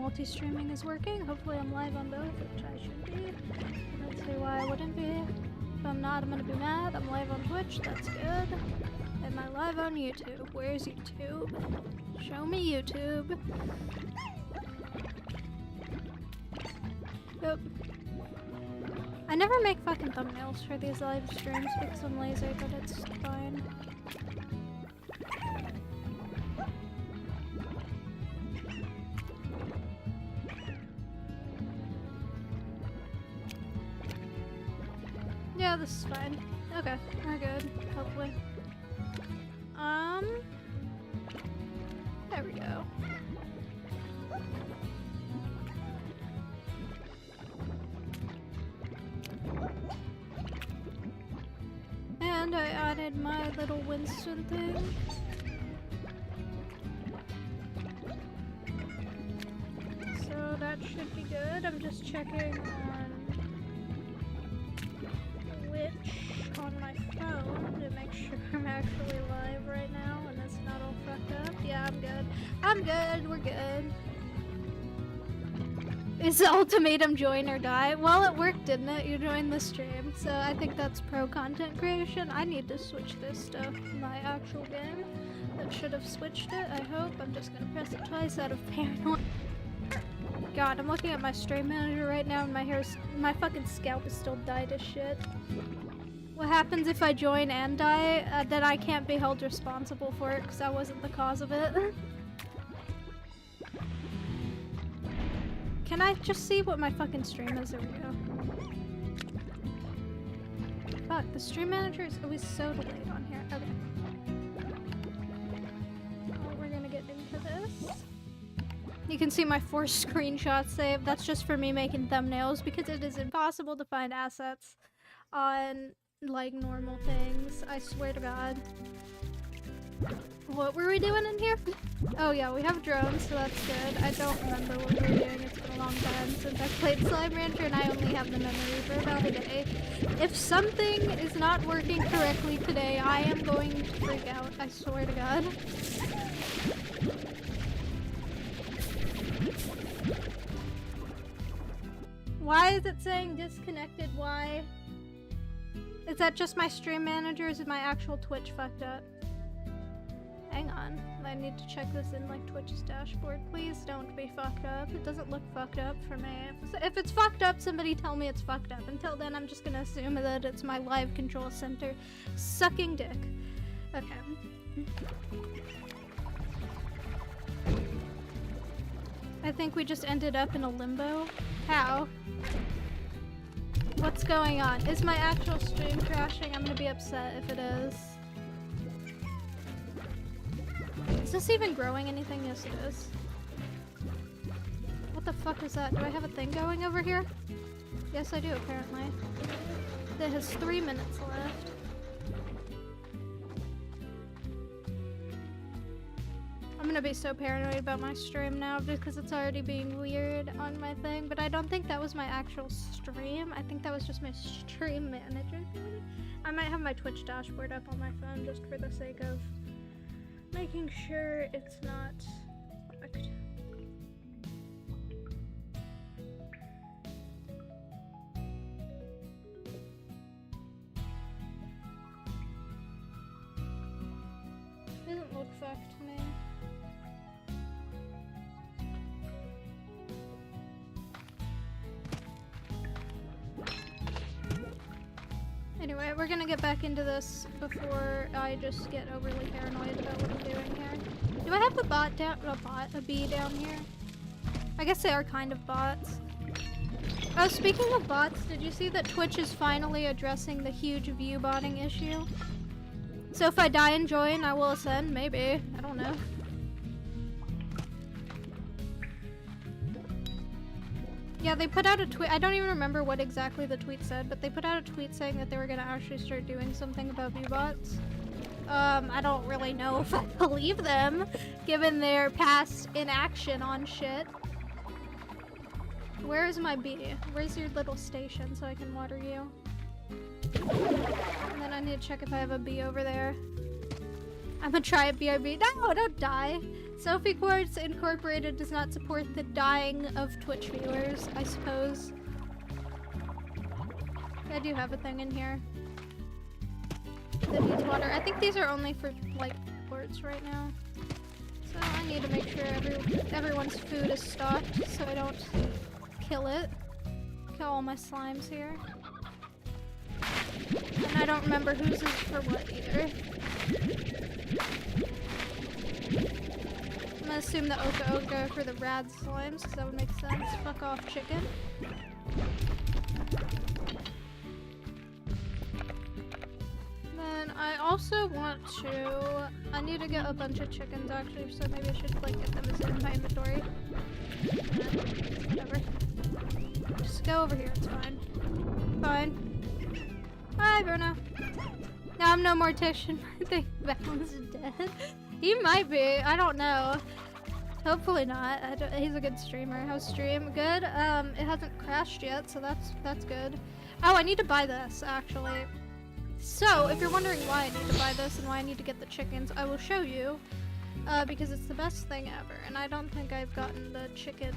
multi-streaming is working. Hopefully I'm live on both, which I should be. I don't see why I wouldn't be. If I'm not, I'm gonna be mad. I'm live on Twitch, that's good. Am I live on YouTube? Where's YouTube? Show me YouTube. Yep. I never make fucking thumbnails for these live streams because I'm lazy, but it's fine. Yeah, this is fine. Okay, we're good, hopefully. There we go. And I added my little Winston thing. So that should be good. I'm just checking on Twitch on my phone to make sure I'm actually live right now and it's not all fucked up. Yeah, I'm good. I'm good. We're good. Is the ultimatum join or die? Well, it worked, didn't it? You joined the stream, so I think that's pro content creation. I need to switch this to my actual game. That should have switched it, I hope. I'm just gonna press it twice out of paranoia. God, I'm looking at my stream manager right now and my fucking scalp is still dyed as shit. What happens if I join and die? Then I can't be held responsible for it because I wasn't the cause of it. Can I just see what my fucking stream is? There we go. Fuck, the stream manager is always so delayed on here. Okay. Well, we're gonna get into this. You can see my 4 screenshots saved. That's just for me making thumbnails because it is impossible to find assets on, like, normal things. I swear to God. What were we doing in here? Oh yeah, we have drones, so that's good. I don't remember what we were doing. It's been a long time since I played Slime Rancher and I only have the memory for about a day. If something is not working correctly today, I am going to freak out. I swear to God. Why is it saying disconnected? Why? Is that just my stream manager? Is my actual Twitch fucked up? Hang on, I need to check this in like Twitch's dashboard. Please don't be fucked up. It doesn't look fucked up for me. If it's fucked up, somebody tell me it's fucked up. Until then, I'm just gonna assume that it's my live control center sucking dick. Okay. I think we just ended up in a limbo. How? What's going on? Is my actual stream crashing? I'm gonna be upset if it is. Is this even growing anything? Yes, it is. What the fuck is that? Do I have a thing going over here? Yes, I do, apparently. That has 3 minutes left. I'm gonna be so paranoid about my stream now because it's already being weird on my thing, but I don't think that was my actual stream. I think that was just my stream manager thing. I might have my Twitch dashboard up on my phone just for the sake of making sure it's not fucked. Doesn't look fucked to me. Anyway, we're gonna get back into this before I just get overly paranoid about what I'm doing here. Do I have a bee down here? I guess they are kind of bots. Oh, speaking of bots, did you see that Twitch is finally addressing the huge view botting issue? So if I die and join, I will ascend? Maybe. I don't know. Yeah, they put out a tweet. I don't even remember what exactly the tweet said, but they put out a tweet saying that they were gonna actually start doing something about viewbots. I don't really know if I believe them, given their past inaction on shit. Where is my bee? Where's your little station so I can water you? And then I need to check if I have a bee over there. I'm gonna try a BRB. No, don't die. Sophie Quartz Incorporated does not support the dying of Twitch viewers, I suppose. I do have a thing in here that needs water. I think these are only for, like, quartz right now. So I need to make sure everyone's food is stocked so I don't kill it. Kill all my slimes here. And I don't remember whose is for what either. I'm gonna assume the Oka for the rad slimes, because that would make sense. Fuck off, chicken. Then I also want to... I need to get a bunch of chickens actually, so maybe I should like get them as in my inventory. Whatever. Just go over here, it's fine. Fine. Hi, Bruno. No, I'm no mortician. I think Val's dead. He might be. I don't know. Hopefully not. He's a good streamer. How's stream? Good. It hasn't crashed yet, so that's good. Oh, I need to buy this actually. So, if you're wondering why I need to buy this and why I need to get the chickens, I will show you. Because it's the best thing ever, and I don't think I've gotten the chicken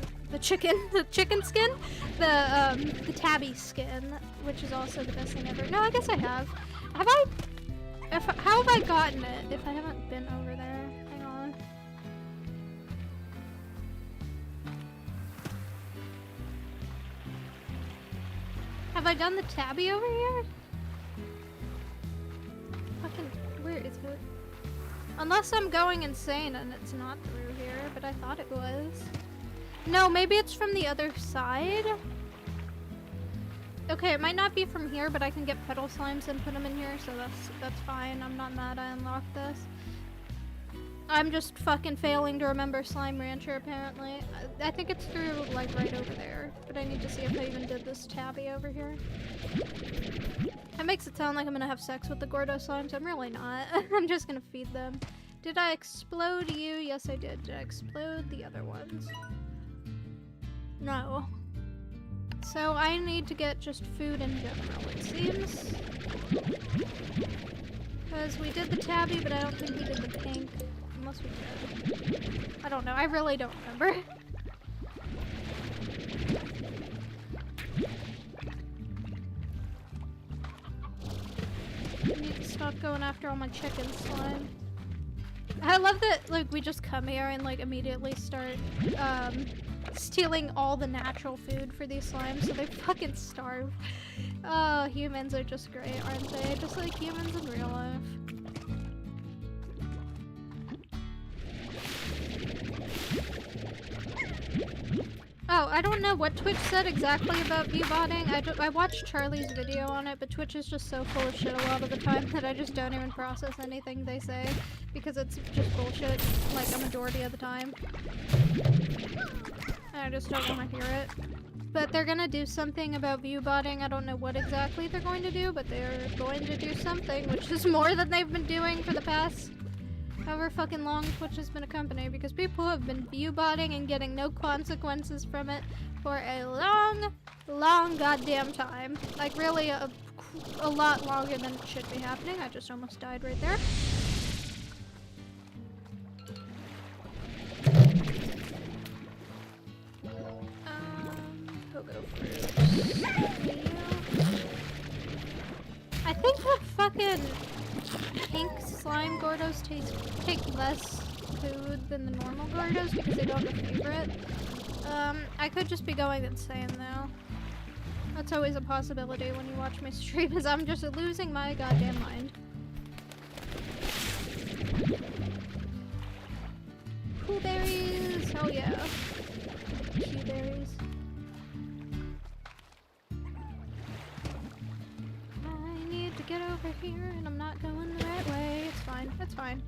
skin? The tabby skin, which is also the best thing ever. No, I guess I have. How have I gotten it if I haven't been over there? Hang on. Have I done the tabby over here? Fucking, where is it? Unless I'm going insane and it's not through here, but I thought it was. No, maybe it's from the other side? Okay, it might not be from here, but I can get petal slimes and put them in here, so that's fine. I'm not mad I unlocked this. I'm just fucking failing to remember Slime Rancher, apparently. I think it's through, like, right over there. But I need to see if I even did this tabby over here. That makes it sound like I'm gonna have sex with the Gordo slimes. I'm really not. I'm just gonna feed them. Did I explode you? Yes, I did. Did I explode the other ones? No. So I need to get just food in general, it seems. Because we did the tabby, but I don't think we did the pink. Unless we did. I don't know. I really don't remember. I need to stop going after all my chicken slime. I love that, like, we just come here and, like, immediately start, stealing all the natural food for these slimes so they fucking starve. Oh, humans are just great, aren't they? Just like humans in real life. Oh, I don't know what Twitch said exactly about viewbotting. I watched Charlie's video on it, but Twitch is just so full of shit a lot of the time that I just don't even process anything they say because it's just bullshit, like a majority of the time. And I just don't want to hear it. But they're gonna do something about viewbotting. I don't know what exactly they're going to do, but they're going to do something, which is more than they've been doing for the past however fucking long Twitch has been a company, because people have been viewbotting and getting no consequences from it for a long goddamn time. Like really a lot longer than it should be happening. I just almost died right there. Pogo fruits. I think the fucking pink slime Gordos take less food than the normal Gordos because they don't have a favorite. I could just be going insane though. That's always a possibility when you watch me stream, is I'm just losing my goddamn mind. Cool berries! Oh yeah. Q berries. I need to get over here and I'm not going the right way. It's fine. It's fine.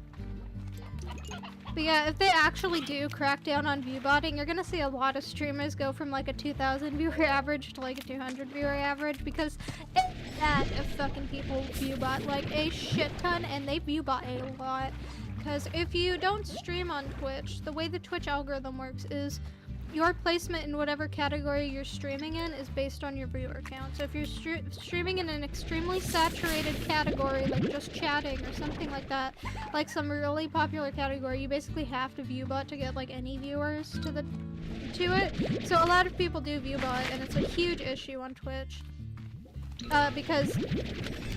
But yeah, if they actually do crack down on viewbotting, you're gonna see a lot of streamers go from like a 2,000 viewer average to like a 200 viewer average because it's that if fucking people viewbot like a shit ton and they viewbot a lot. Because if you don't stream on Twitch, the way the Twitch algorithm works is your placement in whatever category you're streaming in is based on your viewer count. So if you're streaming in an extremely saturated category, like just chatting or something like that, like some really popular category, you basically have to viewbot to get like any viewers to it. So a lot of people do viewbot, and it's a huge issue on Twitch. Because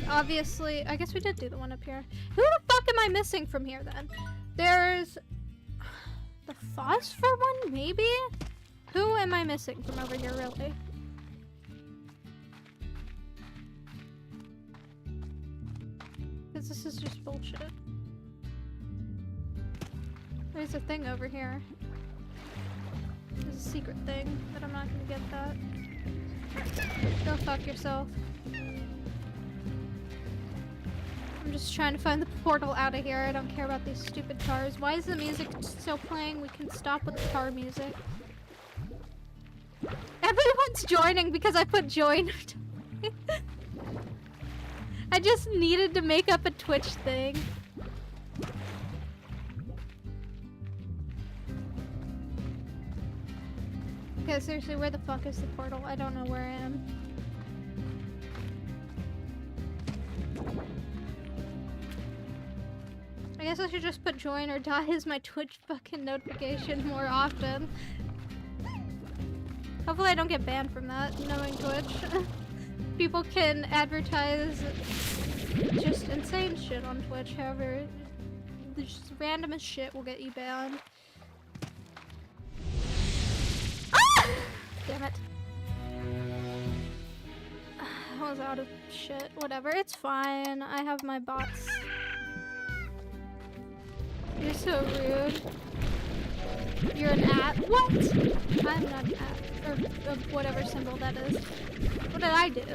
obviously, I guess we did do the one up here. Who the fuck am I missing from here then? There's the phosphor one, maybe? Who am I missing from over here, really? Because this is just bullshit. There's a thing over here. There's a secret thing, but I'm not gonna get that. Go fuck yourself. I'm just trying to find the portal out of here. I don't care about these stupid cars. Why is the music still playing? We can stop with the car music. Everyone's joining because I put join. I just needed to make up a Twitch thing. Okay, seriously, where the fuck is the portal? I don't know where I am. I guess I should just put join or die as my Twitch fucking notification more often. Hopefully I don't get banned from that, knowing Twitch. People can advertise just insane shit on Twitch, however, just random as shit will get you banned. Ah! Damn it. I was out of shit. Whatever, it's fine. I have my bots. You're so rude. You're an at. What? I'm not an at. Or whatever symbol that is. What did I do?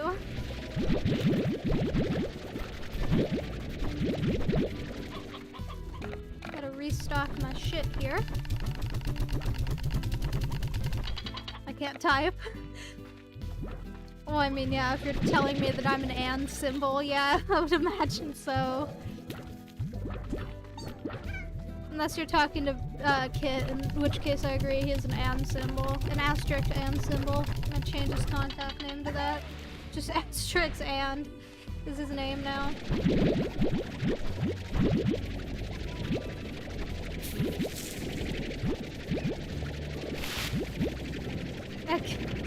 Gotta restock my shit here. I can't type. Well, I mean, yeah, if you're telling me that I'm an and symbol, yeah, I would imagine so. Unless you're talking to Kit, in which case I agree, he is an and symbol. An asterisk and symbol. I'm gonna change his contact name to that. Just asterisk and is his name now.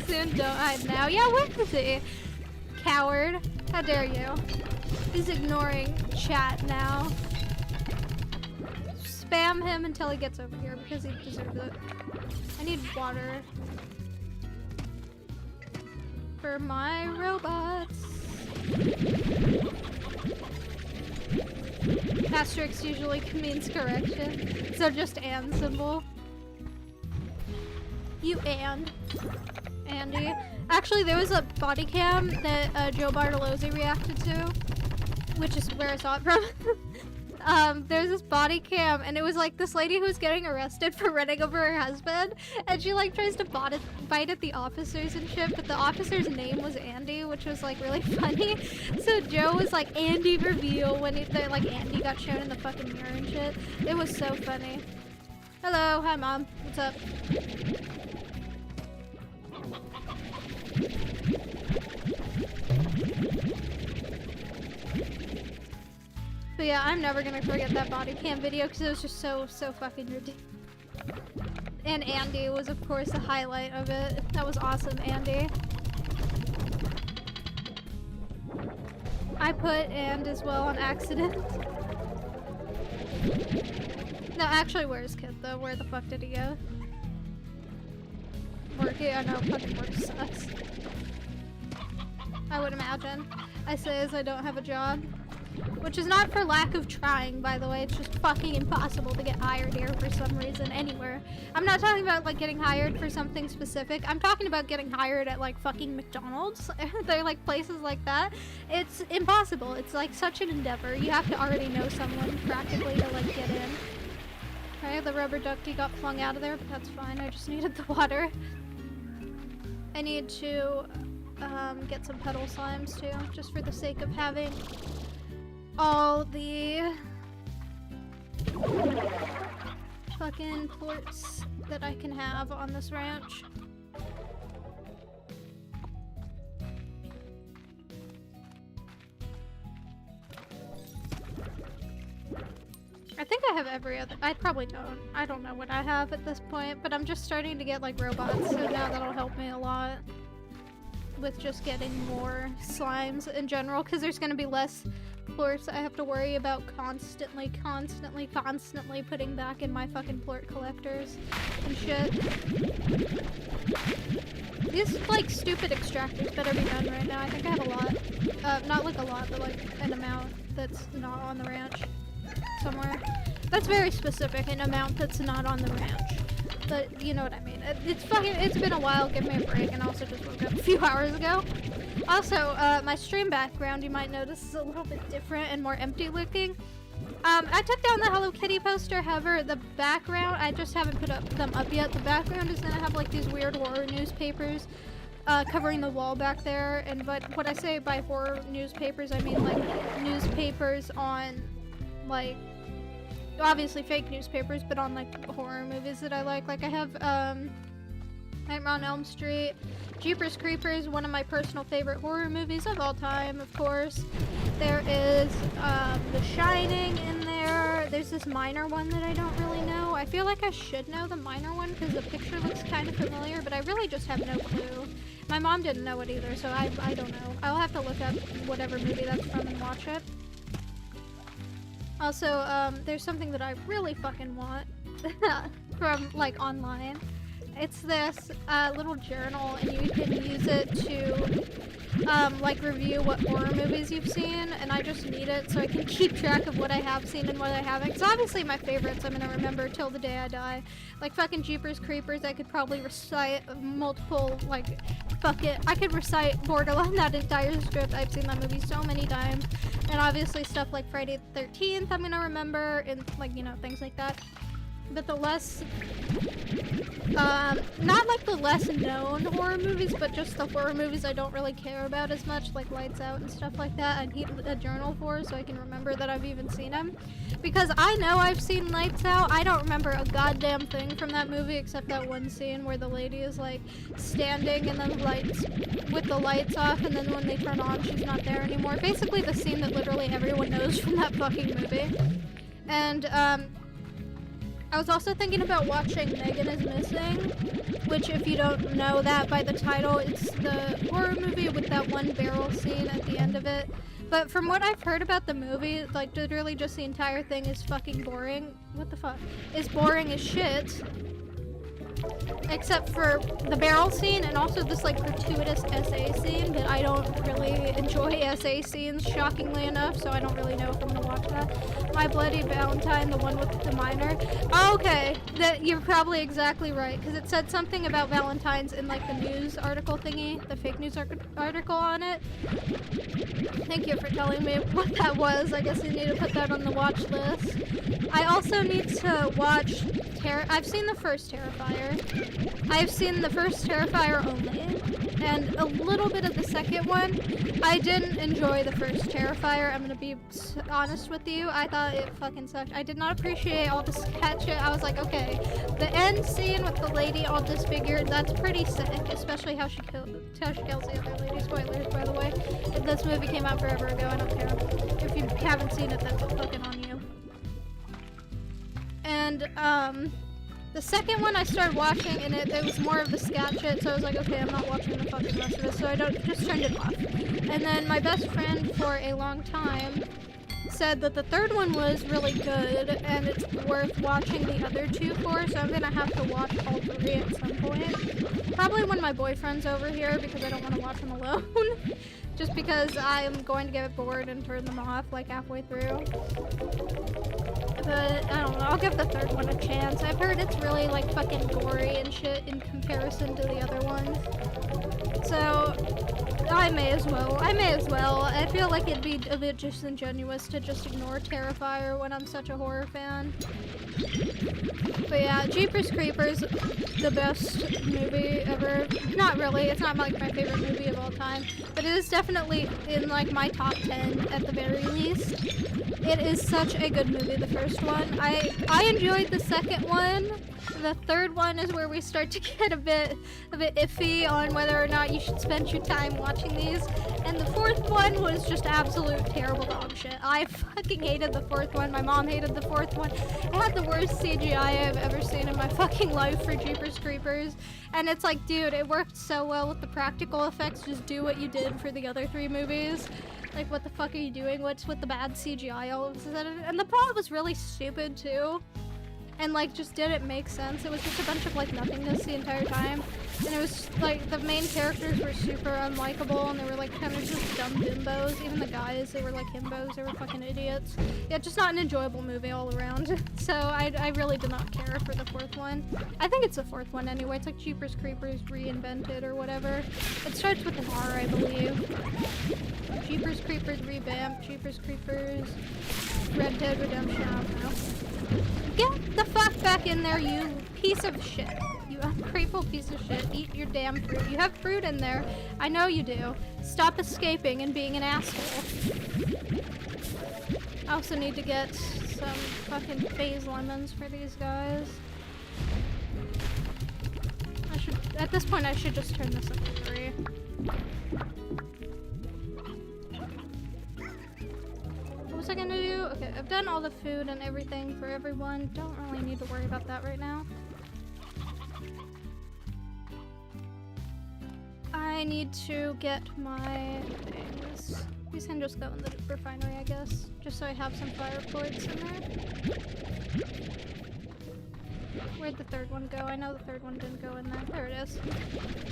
Soon, don't hide now. Yeah, where is he? Coward. How dare you? He's ignoring chat now. Spam him until he gets over here because he deserves it. I need water for my robots. Asterisk usually means correction, so just and symbol. You and. Andy. Actually, there was a body cam that Joe Bartolozzi reacted to, which is where I saw it from. There's this body cam, and it was like this lady who's getting arrested for running over her husband, and she like tries to bite at the officers and shit, but the officer's name was Andy, which was like really funny. So Joe was like, Andy reveal, when like Andy got shown in the fucking mirror and shit. It was so funny. Hello, hi mom, what's up? But yeah, I'm never gonna forget that body cam video because it was just so fucking ridiculous. And Andy was of course the highlight of it. That was awesome, Andy. I put and as well on accident. No, actually, where's Kid though? Where the fuck did he go? Work? Yeah, no, fucking work sucks. I would imagine. I say as I don't have a job. Which is not for lack of trying, by the way. It's just fucking impossible to get hired here for some reason, anywhere. I'm not talking about, like, getting hired for something specific. I'm talking about getting hired at, like, fucking McDonald's. They're, like, places like that. It's impossible. It's, like, such an endeavor. You have to already know someone, practically, to, like, get in. Okay, the rubber ducky got flung out of there, but that's fine. I just needed the water. I need to, get some petal slimes, too, just for the sake of having all the fucking ports. that I can have on this ranch. I think I have every other- I probably don't. I don't know what I have at this point, but I'm just starting to get like robots, so now that'll help me a lot with just getting more slimes in general, because there's gonna be less plorts I have to worry about constantly putting back in my fucking plort collectors and shit. These like stupid extractors better be done right now. I think I have a lot. Not like a lot, but like an amount that's not on the ranch somewhere. That's very specific, an amount that's not on the ranch. But you know what I mean. It's been a while, give me a break, and also just woke up a few hours ago. Also, my stream background, you might notice, is a little bit different and more empty looking. I took down the Hello Kitty poster, however, the background, I just haven't put them up yet. The background is gonna have like these weird horror newspapers covering the wall back there, and but what I say by horror newspapers, I mean like newspapers on like obviously fake newspapers, but on like horror movies that I like. Like I have Nightmare on Elm Street, Jeepers Creepers, one of my personal favorite horror movies of all time, of course. There is The Shining in there. There's this minor one that I don't really know. I feel like I should know the minor one because the picture looks kind of familiar, but I really just have no clue. My mom didn't know it either, so I don't know. I'll have to look up whatever movie that's from and watch it. Also, there's something that I really fucking want from, like, online. It's this little journal, and you can use it to, like, review what horror movies you've seen, and I just need it so I can keep track of what I have seen and what I haven't. Because obviously my favorites I'm gonna remember till the day I die. Like, fucking Jeepers Creepers, I could probably recite multiple, like, fuck it. I could recite Borderline, that entire script. I've seen that movie so many times. And obviously stuff like Friday the 13th I'm gonna remember, and, like, you know, things like that. But the less, not like the less known horror movies, but just the horror movies I don't really care about as much, like Lights Out and stuff like that, I need a journal for so I can remember that I've even seen them. Because I know I've seen Lights Out, I don't remember a goddamn thing from that movie except that one scene where the lady is like standing and then with the lights off, and then when they turn on she's not there anymore. Basically the scene that literally everyone knows from that fucking movie. And, I was also thinking about watching Megan is Missing, which if you don't know that by the title, it's the horror movie with that one barrel scene at the end of it. But from what I've heard about the movie, like literally just the entire thing is fucking boring. What the fuck? Is boring as shit. Except for the barrel scene and also this like gratuitous SA scene that I don't really enjoy SA scenes, shockingly enough, so I don't really know if I'm gonna watch that. My Bloody Valentine, the one with the minor. Oh, okay, you're probably exactly right, because it said something about Valentine's in like the news article thingy, the fake news article on it. Thank you for telling me what that was. I guess I need to put that on the watch list. I also need to watch I've seen the first Terrifier. I've seen the first Terrifier only, and a little bit of the second one. I didn't enjoy the first Terrifier, I'm gonna be honest with you. I thought it fucking sucked. I did not appreciate all the sketch shit. I was like, okay, the end scene with the lady all disfigured, that's pretty sick, especially how she kills the other lady. Spoilers, by the way. This movie came out forever ago, I don't care. If you haven't seen it, that's fucking on you. And, the second one I started watching, and it was more of the scat shit, so I was like, okay, I'm not watching the fucking rest of it, so I just turned it off. And then my best friend for a long time said that the third one was really good, and it's worth watching the other two for, so I'm gonna have to watch all three at some point. Probably when my boyfriend's over here, because I don't want to watch them alone. Just because I'm going to get bored and turn them off, like, halfway through. But, I don't know, I'll give the third one a chance. I've heard it's really, like, fucking gory and shit in comparison to the other ones. So, I may as well. I feel like it'd be a bit disingenuous to just ignore Terrifier when I'm such a horror fan. But yeah, Jeepers Creepers, the best movie ever. Not really, it's not like my favorite movie of all time, but it is definitely in like my top 10 at the very least. It is such a good movie, the first first one. I enjoyed the second one. The third one is where we start to get a bit iffy on whether or not you should spend your time watching these. And the fourth one was just absolute terrible dog shit. I fucking hated the fourth one. My mom hated the fourth one. It had the worst CGI I've ever seen in my fucking life for Jeepers Creepers. And it's like, dude, it worked so well with the practical effects. Just do what you did for the other 3 movies. Like, what the fuck are you doing? What's with the bad CGI all of a sudden? And the plot was really stupid, too. And, like, just didn't make sense. It was just a bunch of, like, nothingness the entire time. And it was, like, the main characters were super unlikable, and they were, like, kind of just dumb bimbos. Even the guys, they were, like, himbos. They were fucking idiots. Yeah, just not an enjoyable movie all around. So, I really did not care for the fourth one. I think it's the fourth one anyway. It's like Jeepers Creepers reinvented or whatever. It starts with an R, I believe. Jeepers Creepers revamped. Jeepers Creepers Red Dead Redemption. I don't know. Get the fuck back in there, you piece of shit. You ungrateful piece of shit. Eat your damn fruit. You have fruit in there. I know you do. Stop escaping and being an asshole. I also need to get some fucking phase lemons for these guys. At this point, I should just turn this up to 3. What was I gonna do? Okay, I've done all the food and everything for everyone. Don't really need to worry about that right now. I need to get my things. These can just go in the refinery, I guess. Just so I have some fire points in there. Where'd the third one go? I know the third one didn't go in there. There it is.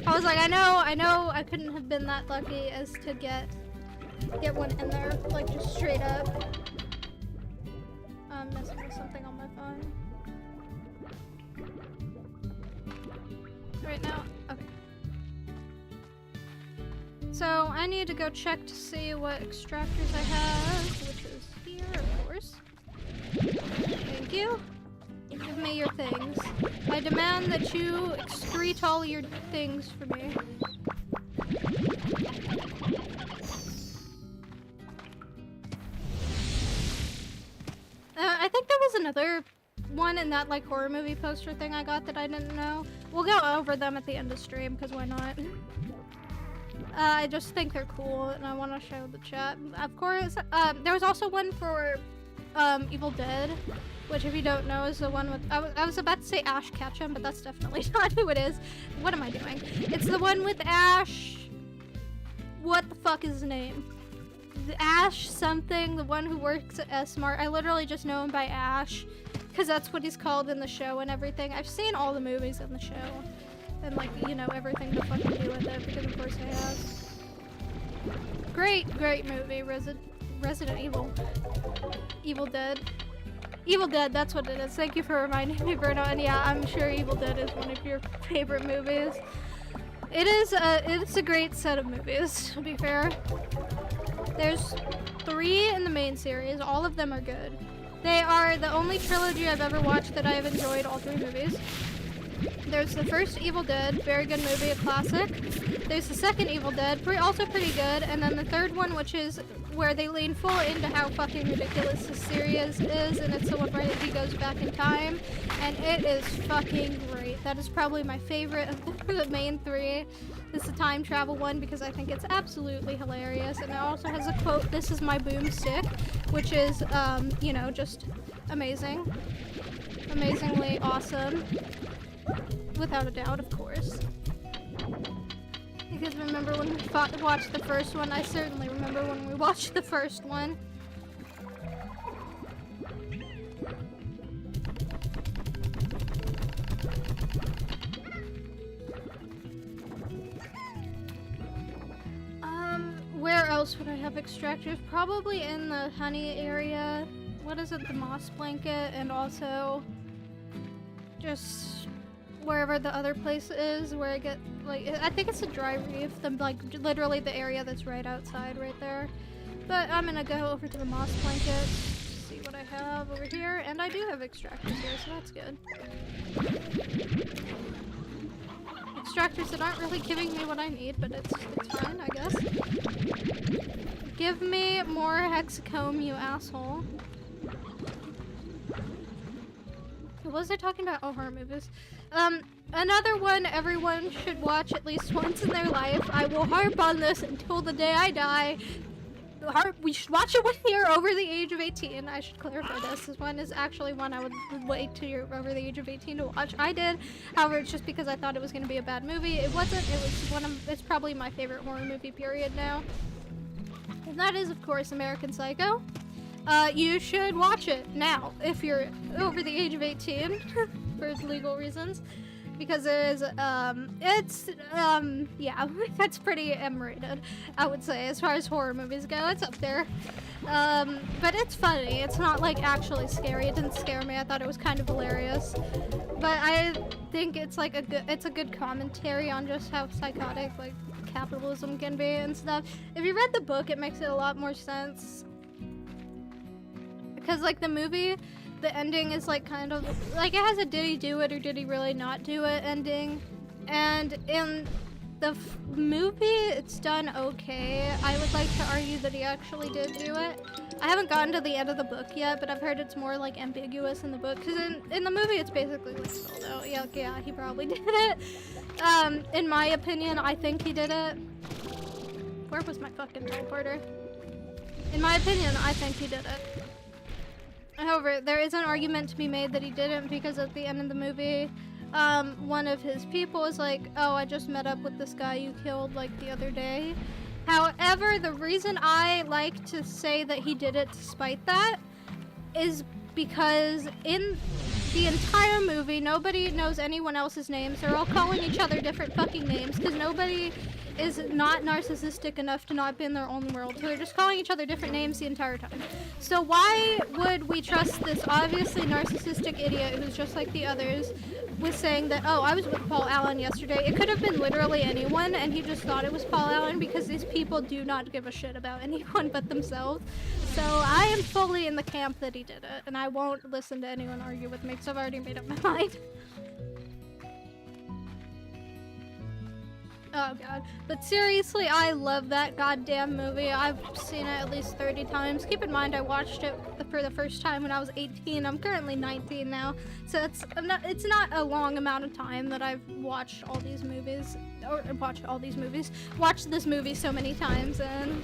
I was like, I know I couldn't have been that lucky as to get one in there, like, just straight up. I'm messing with something on my phone. Right now? Okay. So, I need to go check to see what extractors I have, which is here, of course. Thank you. Give me your things. I demand that you excrete all your things for me. I think there was another one in that, like, horror movie poster thing I got that I didn't know. We'll go over them at the end of stream, because why not? I just think they're cool, and I want to show the chat. Of course, there was also one for Evil Dead, which, if you don't know, is the one with... I was about to say Ash Ketchum, but that's definitely not who it is. What am I doing? It's the one with Ash... What the fuck is his name? Ash something, the one who works at S-Mart. I literally just know him by Ash, because that's what he's called in the show and everything. I've seen all the movies in the show, and, like, you know, everything to fucking do with it, because of course I have. Great movie, Resident Evil. Evil Dead. Evil Dead, that's what it is. Thank you for reminding me, Bruno. And yeah, I'm sure Evil Dead is one of your favorite movies. It's a great set of movies, to be fair. There's 3 in the main series. All of them are good. They are the only trilogy I've ever watched that I have enjoyed all 3 movies. There's the first Evil Dead, very good movie, a classic. There's the second Evil Dead, also pretty good. And then the third one, which is where they lean full into how fucking ridiculous the series is, and it's the one where he goes back in time, and it is fucking great. That is probably my favorite of the main 3. It's the time travel one because I think it's absolutely hilarious, and it also has a quote, "This is my boomstick," which is, you know, just amazing. Amazingly awesome. Without a doubt, of course. You guys remember when we watched the first one? I certainly remember when we watched the first one. Where else would I have extractors? Probably in the honey area. What is it? The moss blanket, and also just wherever the other place is where I get, like, I think it's a dry reef, like, literally the area that's right outside right there. But I'm gonna go over to the moss blanket, see what I have over here, and I do have extractors here, so that's good. Extractors that aren't really giving me what I need, but it's fine, I guess. Give me more hexacomb, you asshole. What was I talking about? Oh, horror movies. Another one everyone should watch at least once in their life. I will harp on this until the day I die. We should watch it when you're over the age of 18. I should clarify this. This one is actually one I would wait till you're over the age of 18 to watch. I did. However, it's just because I thought it was going to be a bad movie. It wasn't. It was it's probably my favorite horror movie period now. And that is, of course, American Psycho. You should watch it now if you're over the age of 18 for legal reasons. Because there's, yeah, that's pretty M-rated, I would say, as far as horror movies go. It's up there. But it's funny. It's not, like, actually scary. It didn't scare me. I thought it was kind of hilarious. But I think it's, like, it's a good commentary on just how psychotic, like, capitalism can be and stuff. If you read the book, it makes it a lot more sense. Because, like, the movie... The ending is like kind of like it has a did he do it or did he really not do it ending, and in the movie it's done okay. I would like to argue that he actually did do it. I haven't gotten to the end of the book yet, but I've heard it's more like ambiguous in the book, because in the movie it's basically like spelled out. Yeah, he probably did it. In my opinion, I think he did it. Where was my fucking teleporter? In my opinion, I think he did it. However, there is an argument to be made that he didn't, because at the end of the movie, one of his people is like, oh, I just met up with this guy you killed, like, the other day. However, the reason I like to say that he did it despite that is because in the entire movie, nobody knows anyone else's names. They're all calling each other different fucking names, because nobody is not narcissistic enough to not be in their own world. So they're just calling each other different names the entire time. So why would we trust this obviously narcissistic idiot who's just like the others with saying that, oh, I was with Paul Allen yesterday. It could have been literally anyone, and he just thought it was Paul Allen, because these people do not give a shit about anyone but themselves. So I am fully in the camp that he did it, and I won't listen to anyone argue with me, because I've already made up my mind. Oh god. But seriously, I love that goddamn movie. I've seen it at least 30 times. Keep in mind, I watched it for the first time when I was 18. I'm currently 19 now. So it's not a long amount of time that I've watched all these movies. Or watched this movie so many times, and...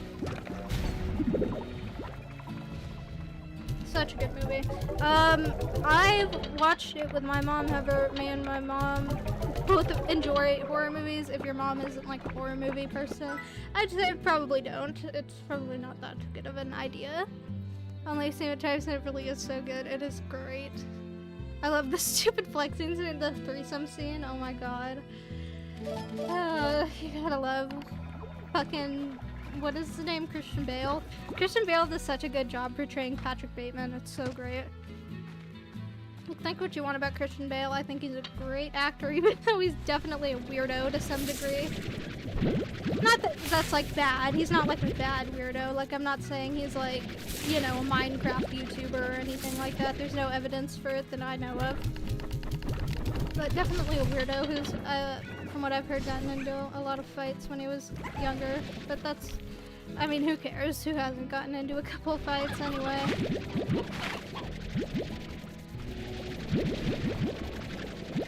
Such a good movie. I watched it with my mom. However, me and my mom both enjoy horror movies. If your mom isn't like a horror movie person, I'd say probably don't. It's probably not that good of an idea. Only seen it twice and it really is so good. It is great. I love the stupid flexing scene, the threesome scene. Oh my god. You gotta love fucking... What is his name? Christian Bale. Christian Bale does such a good job portraying Patrick Bateman. It's so great. Think what you want about Christian Bale. I think he's a great actor, even though he's definitely a weirdo to some degree. Not that that's like bad. He's not like a bad weirdo. Like, I'm not saying he's like, you know, a Minecraft YouTuber or anything like that. There's no evidence for it that I know of. But definitely a weirdo who's, from what I've heard, gotten into a lot of fights when he was younger. But that's, I mean, who cares? Who hasn't gotten into a couple of fights anyway?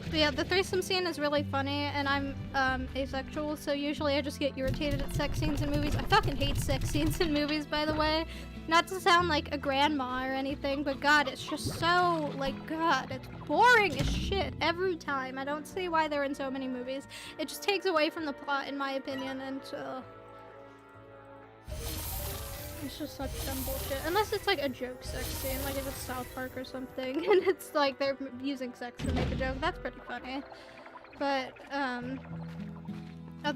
But yeah, the threesome scene is really funny, and I'm asexual, so usually I just get irritated at sex scenes in movies. I fucking hate sex scenes in movies, by the way. Not to sound like a grandma or anything, but god, it's just so, like, god, it's boring as shit every time. I don't see why they're in so many movies. It just takes away from the plot, in my opinion, and it's just such dumb bullshit. Unless it's like a joke sex scene, like if it's South Park or something, and it's like they're using sex to make a joke. That's pretty funny. But, other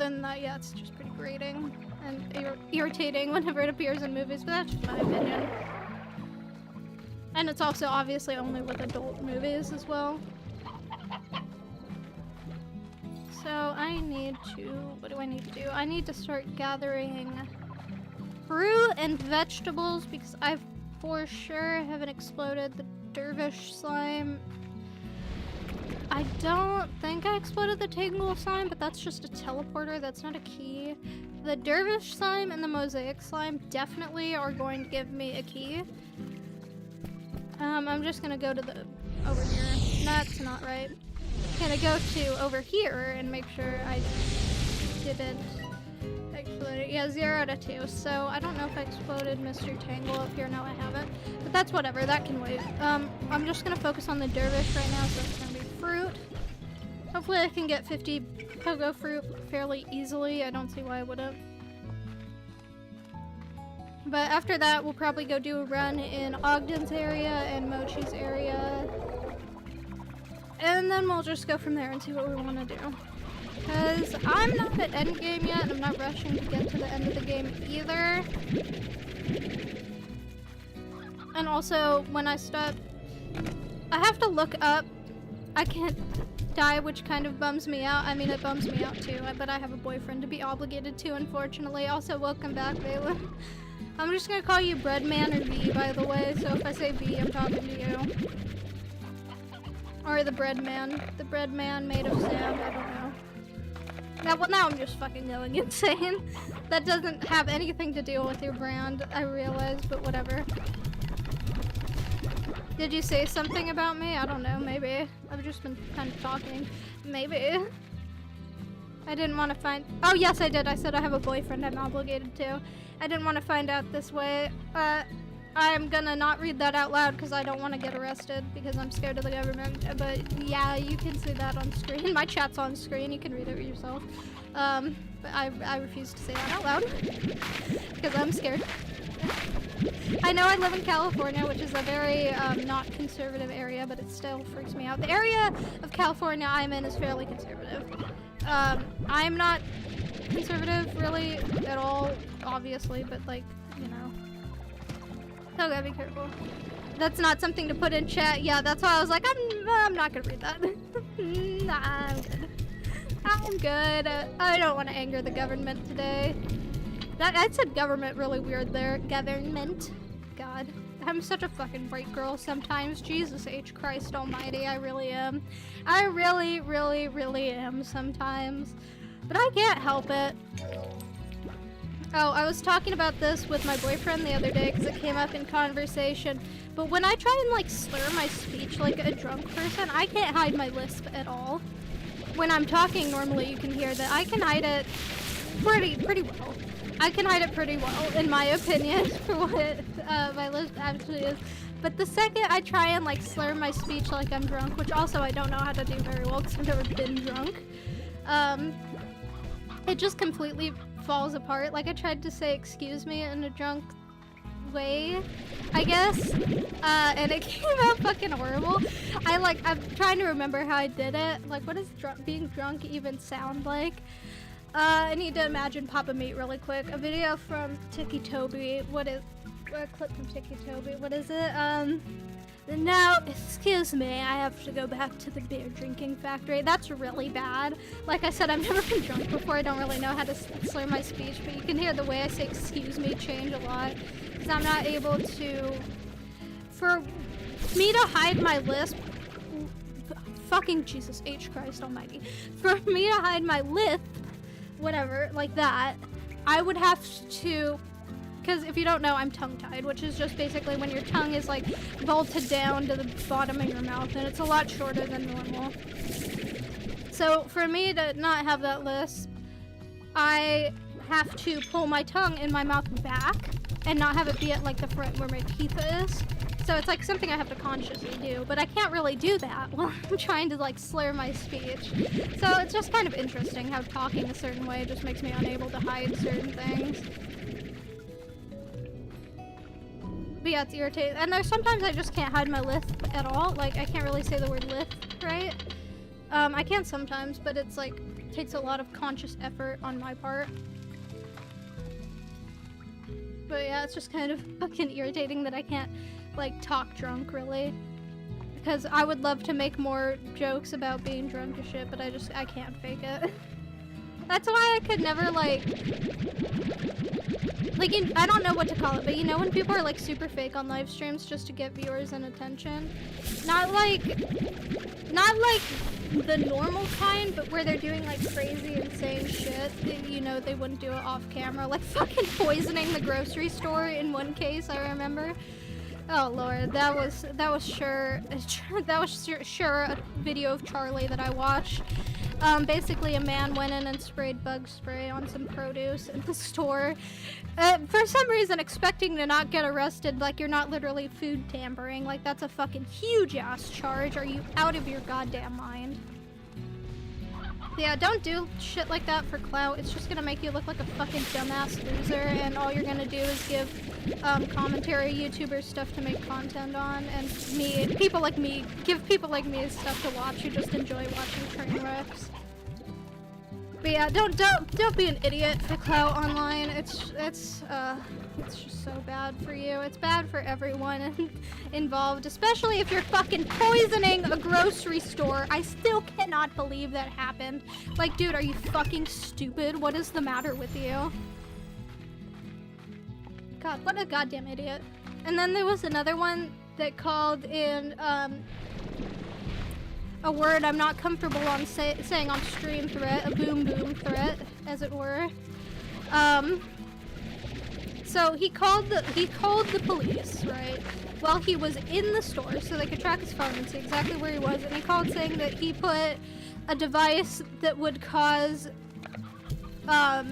than that, yeah, it's just pretty grating and irritating whenever it appears in movies, but that's just my opinion. And it's also obviously only with adult movies as well. So I need to, what do I need to do? I need to start gathering fruit and vegetables, because I for sure haven't exploded the dervish slime. I don't think I exploded the Tangle slime, but that's just a teleporter, that's not a key. The dervish slime and the mosaic slime definitely are going to give me a key. I'm just gonna go to the, over here. That's not right. Gonna go to over here and make sure I didn't explode it. Yeah, 0 out of 2. So I don't know if I exploded Mr. Tangle up here. No, I haven't. But that's whatever. That can wait. I'm just gonna focus on the dervish right now, so it's gonna be fruit. Hopefully I can get 50 pogo fruit fairly easily. I don't see why I wouldn't. But after that, we'll probably go do a run in Ogden's area and Mochi's area. And then we'll just go from there and see what we want to do. Because I'm not at endgame yet, and I'm not rushing to get to the end of the game either. And also, when I stop, I have to look up. I can't die, which kind of bums me out. I mean, it bums me out too, but I have a boyfriend to be obligated to, unfortunately. Also, welcome back, Valen. I'm just gonna call you Breadman or V, by the way, so if I say V, I'm talking to you. Or the Breadman. The Breadman made of sand, I don't know. Now I'm just fucking going insane. That doesn't have anything to do with your brand, I realize, but whatever. Did you say something about me? I don't know, maybe. I've just been kind of talking. Maybe. I didn't want to find... Oh, yes, I did. I said I have a boyfriend I'm obligated to. I didn't want to find out this way. I'm gonna not read that out loud because I don't want to get arrested because I'm scared of the government. But yeah, you can see that on screen. My chat's on screen. You can read it yourself. But I refuse to say that out loud because I'm scared. I know I live in California, which is a very not conservative area, but it still freaks me out. The area of California I'm in is fairly conservative. I'm not conservative really at all, obviously, but like, you know. So gotta be careful. That's not something to put in chat. Yeah, that's why I was like, I'm not gonna read that. Nah, I'm good. I'm good. I don't want to anger the government today. I said government really weird there. Government. God. I'm such a fucking bright girl sometimes. Jesus H. Christ almighty, I really am. I really, really, really am sometimes. But I can't help it. Oh, I was talking about this with my boyfriend the other day because it came up in conversation. But when I try and like slur my speech like a drunk person, I can't hide my lisp at all. When I'm talking normally, you can hear that I can hide it pretty well. I can hide it pretty well, in my opinion, for what my lisp actually is. But the second I try and like slur my speech like I'm drunk, which also I don't know how to do very well because I've never been drunk, it just completely falls apart. Like I tried to say excuse me in a drunk way, I guess, and it came out fucking horrible. I'm trying to remember how I did it. Like, what does being drunk even sound like? I need to imagine Papa Meat really quick. A video from Tiki Toby. A clip from Tiki Toby. What is it? Now, excuse me, I have to go back to the beer drinking factory. That's really bad. Like I said, I've never been drunk before. I don't really know how to slur my speech, but you can hear the way I say excuse me change a lot. Because I'm not able to... For me to hide my lisp... Fucking Jesus H. Christ almighty. For me to hide my lisp, whatever, like that, I would have to... Because if you don't know, I'm tongue-tied, which is just basically when your tongue is like vaulted down to the bottom of your mouth, and it's a lot shorter than normal. So for me to not have that lisp, I have to pull my tongue in my mouth back and not have it be at like the front where my teeth is. So it's like something I have to consciously do, but I can't really do that while I'm trying to like slur my speech. So it's just kind of interesting how talking a certain way just makes me unable to hide certain things. But yeah, it's irritating. And there's sometimes I just can't hide my lisp at all. Like, I can't really say the word lisp, right? I can sometimes, but it's like, takes a lot of conscious effort on my part. But yeah, it's just kind of fucking irritating that I can't, like, talk drunk, really. Because I would love to make more jokes about being drunk and shit, but I can't fake it. That's why I could never, like, I don't know what to call it, but you know when people are, like, super fake on live streams just to get viewers and attention? Not like the normal kind, but where they're doing, like, crazy, insane shit that, you know, they wouldn't do it off camera. Like, fucking poisoning the grocery store in one case, I remember. Oh lord, that was sure sure a video of Charlie that I watched. Basically a man went in and sprayed bug spray on some produce in the store. For some reason expecting to not get arrested, like you're not literally food tampering. Like that's a fucking huge ass charge. Are you out of your goddamn mind? Yeah, don't do shit like that for clout. It's just gonna make you look like a fucking dumbass loser, and all you're gonna do is give commentary YouTubers stuff to make content on, and people like me stuff to watch. You just enjoy watching train wrecks. But yeah, don't be an idiot for clout online. It's just so bad for you. It's bad for everyone involved, especially if you're fucking poisoning a grocery store. I still cannot believe that happened. Like, dude, are you fucking stupid? What is the matter with you? God, what a goddamn idiot. And then there was another one that called in, a word I'm not comfortable on saying on stream threat, a boom boom threat, as it were. So he called the police, right? While he was in the store, so they could track his phone and see exactly where he was, and he called saying that he put a device that would cause a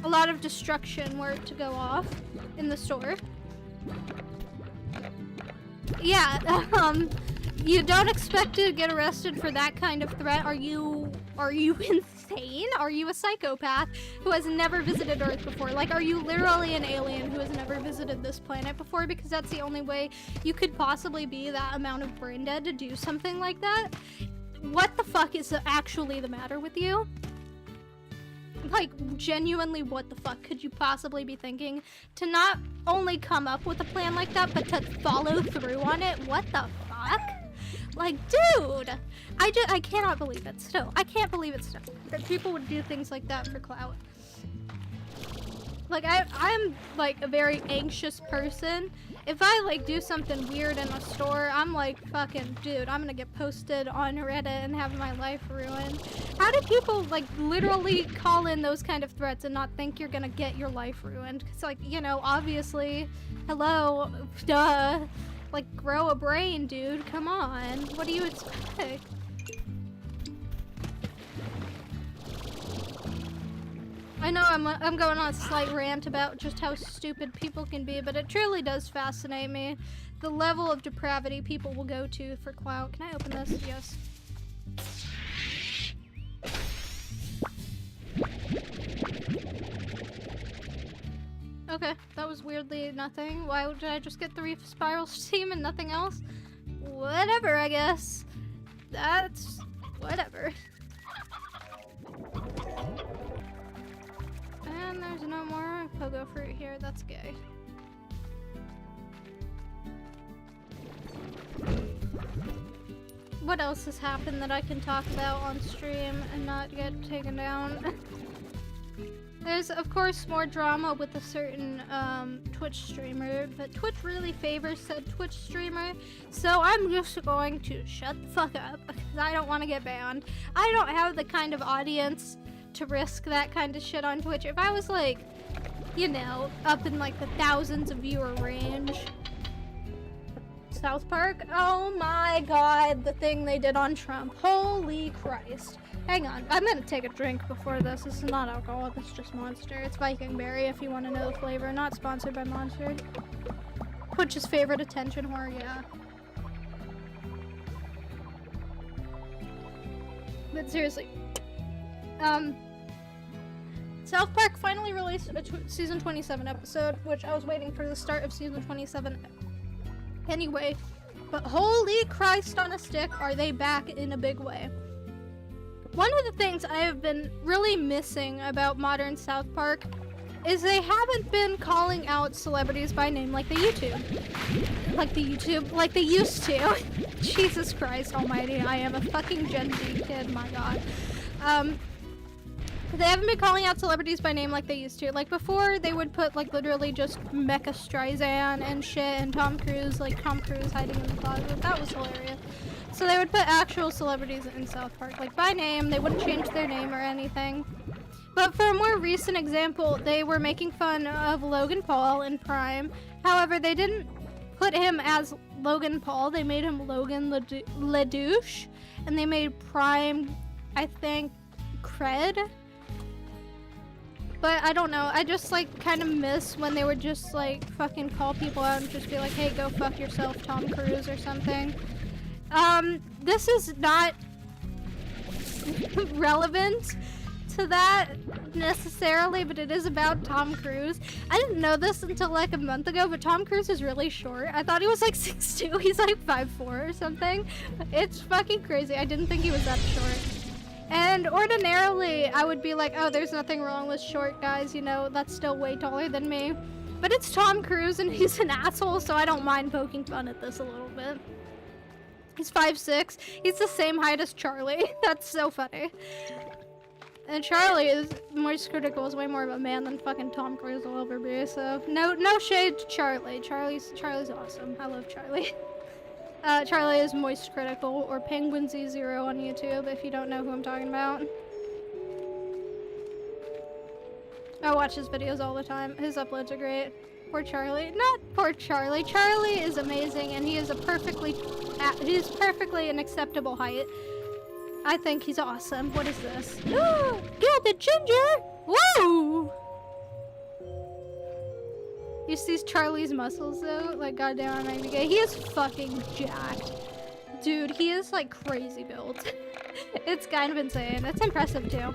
lot of destruction were it to go off in the store. Yeah, you don't expect to get arrested for that kind of threat. Are you insane? Are you a psychopath who has never visited Earth before? Like, are you literally an alien who has never visited this planet before? Because that's the only way you could possibly be that amount of brain dead to do something like that. What the fuck is actually the matter with you? Like, genuinely, what the fuck could you possibly be thinking to not only come up with a plan like that, but to follow through on it? What the fuck? Like, dude, I cannot believe it still. I can't believe it still. That people would do things like that for clout. Like, I'm, like, a very anxious person. If I, like, do something weird in a store, I'm like, fucking, dude, I'm gonna get posted on Reddit and have my life ruined. How do people, like, literally call in those kind of threats and not think you're gonna get your life ruined? Because, like, you know, obviously, hello, duh. Like, grow a brain, dude. Come on. What do you expect? I know I'm going on a slight rant about just how stupid people can be, but it truly does fascinate me. The level of depravity people will go to for clout. Can I open this? Yes. Okay, that was weirdly nothing. Why did I just get 3 spiral steam and nothing else? Whatever, I guess. That's whatever. And there's no more pogo fruit here. That's gay. What else has happened that I can talk about on stream and not get taken down? There's, of course, more drama with a certain Twitch streamer, but Twitch really favors said Twitch streamer, so I'm just going to shut the fuck up, because I don't want to get banned. I don't have the kind of audience to risk that kind of shit on Twitch. If I was, like, you know, up in, like, the thousands of viewer range. South Park? Oh my god, the thing they did on Trump. Holy Christ. Hang on, I'm gonna take a drink before this. This is not alcohol, this is just Monster. It's Viking Berry if you want to know the flavor. Not sponsored by Monster. Twitch's favorite attention whore, yeah. But seriously. South Park finally released a season 27 episode, which I was waiting for the start of season 27 anyway. But holy Christ on a stick, are they back in a big way. One of the things I have been really missing about modern South Park is they haven't been calling out celebrities by name like they used to. Like they used to. Jesus Christ almighty, I am a fucking Gen Z kid, my god. They haven't been calling out celebrities by name like they used to. Like before, they would put like literally just Mecha Streisand and shit, and Tom Cruise hiding in the closet. That was hilarious. So they would put actual celebrities in South Park, like by name. They wouldn't change their name or anything. But for a more recent example, they were making fun of Logan Paul in Prime. However, they didn't put him as Logan Paul. They made him Logan LeDouche. And they made Prime, I think, Cred. But I don't know, I just like kind of miss when they would just like fucking call people out and just be like, hey, go fuck yourself, Tom Cruise or something. This is not relevant to that necessarily, but it is about Tom Cruise. I didn't know this until like a month ago, but Tom Cruise is really short. I thought he was like 6'2", he's like 5'4" or something. It's fucking crazy. I didn't think he was that short. And ordinarily, I would be like, oh, there's nothing wrong with short guys, you know, that's still way taller than me. But it's Tom Cruise and he's an asshole, so I don't mind poking fun at this a little bit. He's 5'6". He's the same height as Charlie. That's so funny. And Charlie is Moist Critical is way more of a man than fucking Tom Cruise will ever be, so no shade to Charlie. Charlie's awesome. I love Charlie. Charlie is Moist Critical, or Penguin Z0 on YouTube, if you don't know who I'm talking about. I watch his videos all the time. His uploads are great. Poor Charlie. Not poor Charlie. Charlie is amazing, and he is perfectly an acceptable height. I think he's awesome. What is this? Gilded Ginger! Woo! You see Charlie's muscles though? Like, goddamn, I might be gay. He is fucking jacked. Dude, he is like crazy built. It's kind of insane. It's impressive too.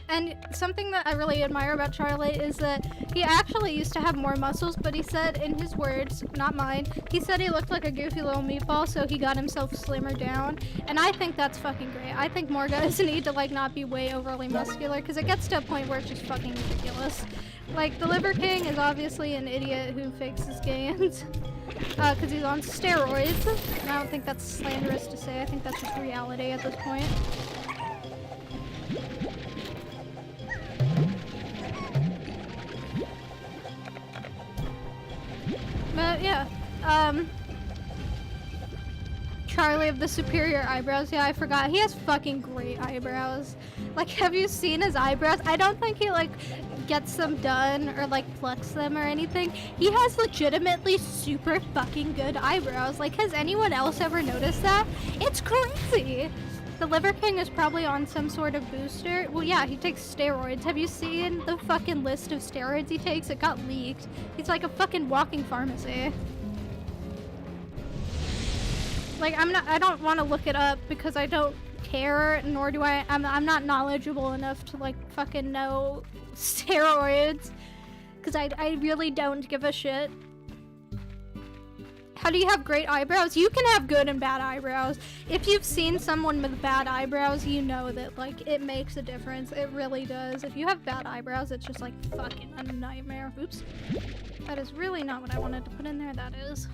And something that I really admire about Charlie is that he actually used to have more muscles, but he said in his words, not mine, he said he looked like a goofy little meatball, so he got himself slimmer down. And I think that's fucking great. I think more guys need to like not be way overly muscular, because it gets to a point where it's just fucking ridiculous. Like, the Liver King is obviously an idiot who fakes his gains, because he's on steroids. And I don't think that's slanderous to say. I think that's just reality at this point. But yeah, Charlie of the superior eyebrows. Yeah, I forgot. He has fucking great eyebrows. Like, have you seen his eyebrows? I don't think he like gets them done or like plucks them or anything. He has legitimately super fucking good eyebrows. Like, has anyone else ever noticed that? It's crazy. The Liver King is probably on some sort of booster. Well, yeah, he takes steroids. Have you seen the fucking list of steroids he takes? It got leaked. He's like a fucking walking pharmacy. Like, I don't want to look it up because I don't care, nor do I'm not knowledgeable enough to like fucking know steroids. Because I really don't give a shit. How do you have great eyebrows? You can have good and bad eyebrows. If you've seen someone with bad eyebrows, you know that, like, it makes a difference. It really does. If you have bad eyebrows, it's just, like, fucking a nightmare. Oops. That is really not what I wanted to put in there. That is.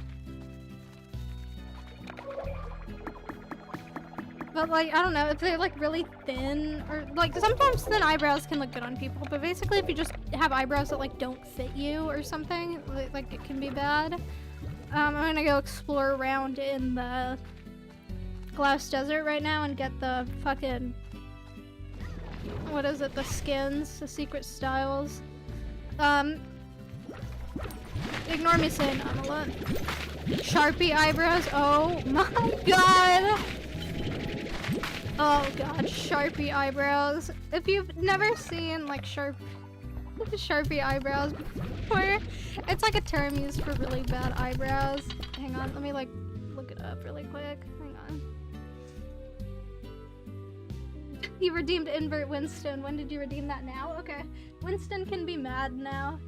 But, like, I don't know. If they're, like, really thin, or, like, sometimes thin eyebrows can look good on people. But basically, if you just have eyebrows that, like, don't fit you or something, like, it can be bad. I'm gonna go explore around in the Glass Desert right now and get the fucking, what is it, the skins, the secret styles. Ignore me saying omelet. Sharpie eyebrows, oh my god! Oh god, Sharpie eyebrows. If you've never seen, like, Sharpie eyebrows before, it's like a term used for really bad eyebrows. Hang on, let me like look it up really quick. Hang on. You redeemed invert Winston. When did you redeem that? Now? Okay. Winston can be mad now.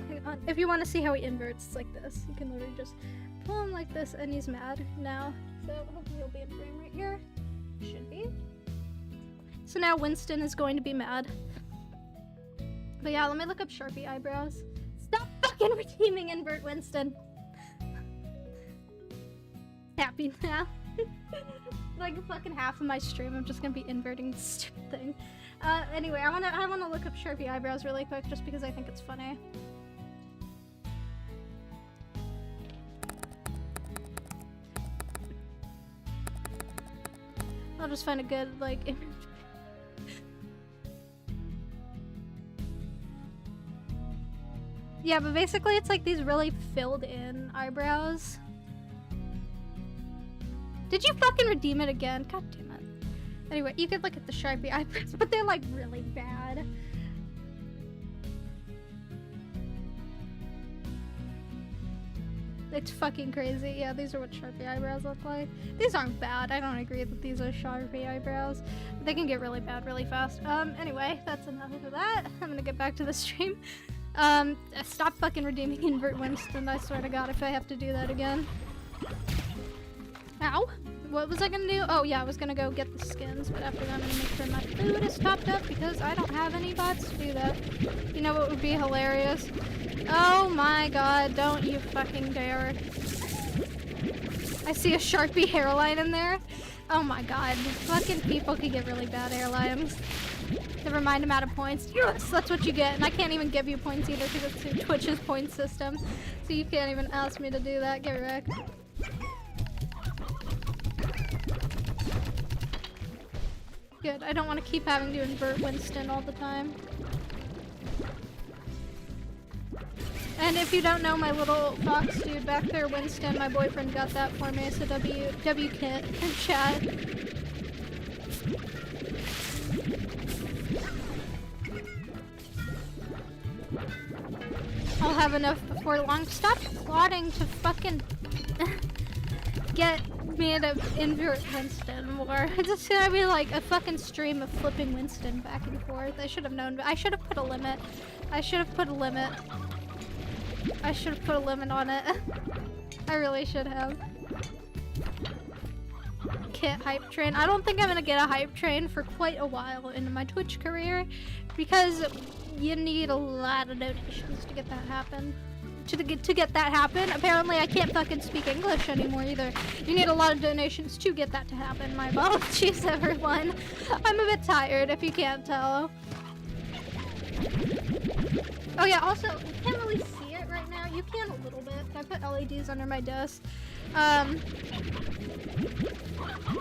Hang on. If you want to see how he inverts, it's like this. You can literally just pull him like this and he's mad now. So hopefully he'll be in frame right here. Should be. So now Winston is going to be mad. But yeah, let me look up Sharpie eyebrows. Stop fucking redeeming invert Winston. Happy now. Like fucking half of my stream, I'm just gonna be inverting this stupid thing. Anyway, I wanna look up Sharpie eyebrows really quick just because I think it's funny. I'll just find a good like. Yeah, but basically it's like these really filled in eyebrows. Did you fucking redeem it again? God damn it. Anyway, you could look at the Sharpie eyebrows, but they're like really bad. It's fucking crazy. Yeah, these are what Sharpie eyebrows look like. These aren't bad. I don't agree that these are Sharpie eyebrows. They can get really bad really fast. Anyway, that's enough of that. I'm gonna get back to the stream. Stop fucking redeeming Invert Winston. I swear to God, if I have to do that again. Ow! What was I gonna do? Oh yeah, I was gonna go get the skins, but after that I'm gonna make sure my food is topped up because I don't have any bots to do that. You know what would be hilarious? Oh my God, don't you fucking dare. I see a Sharpie hairline in there. Oh my God, fucking people can get really bad hairlines. Never mind, I'm out of points. Yes, that's what you get, and I can't even give you points either because it's through Twitch's point system. So you can't even ask me to do that. Get wrecked. Good, I don't want to keep having to invert Winston all the time. And if you don't know my little fox dude back there, Winston, my boyfriend got that for me, so W kit in chat. I'll have enough before long. Stop plotting to fucking get me to invert Winston more. It's just gonna be like a fucking stream of flipping Winston back and forth. I should have known, but I should have put a limit. I should have put a limit. I should have put a limit on it. I really should have. Kit hype train. I don't think I'm gonna get a hype train for quite a while into my Twitch career because you need a lot of donations to get that happen. To get that happen. Apparently I can't fucking speak English anymore either. You need a lot of donations to get that to happen. My apologies, everyone. I'm a bit tired if you can't tell. Oh yeah, also, you can't really see it right now. You can a little bit. I put LEDs under my desk.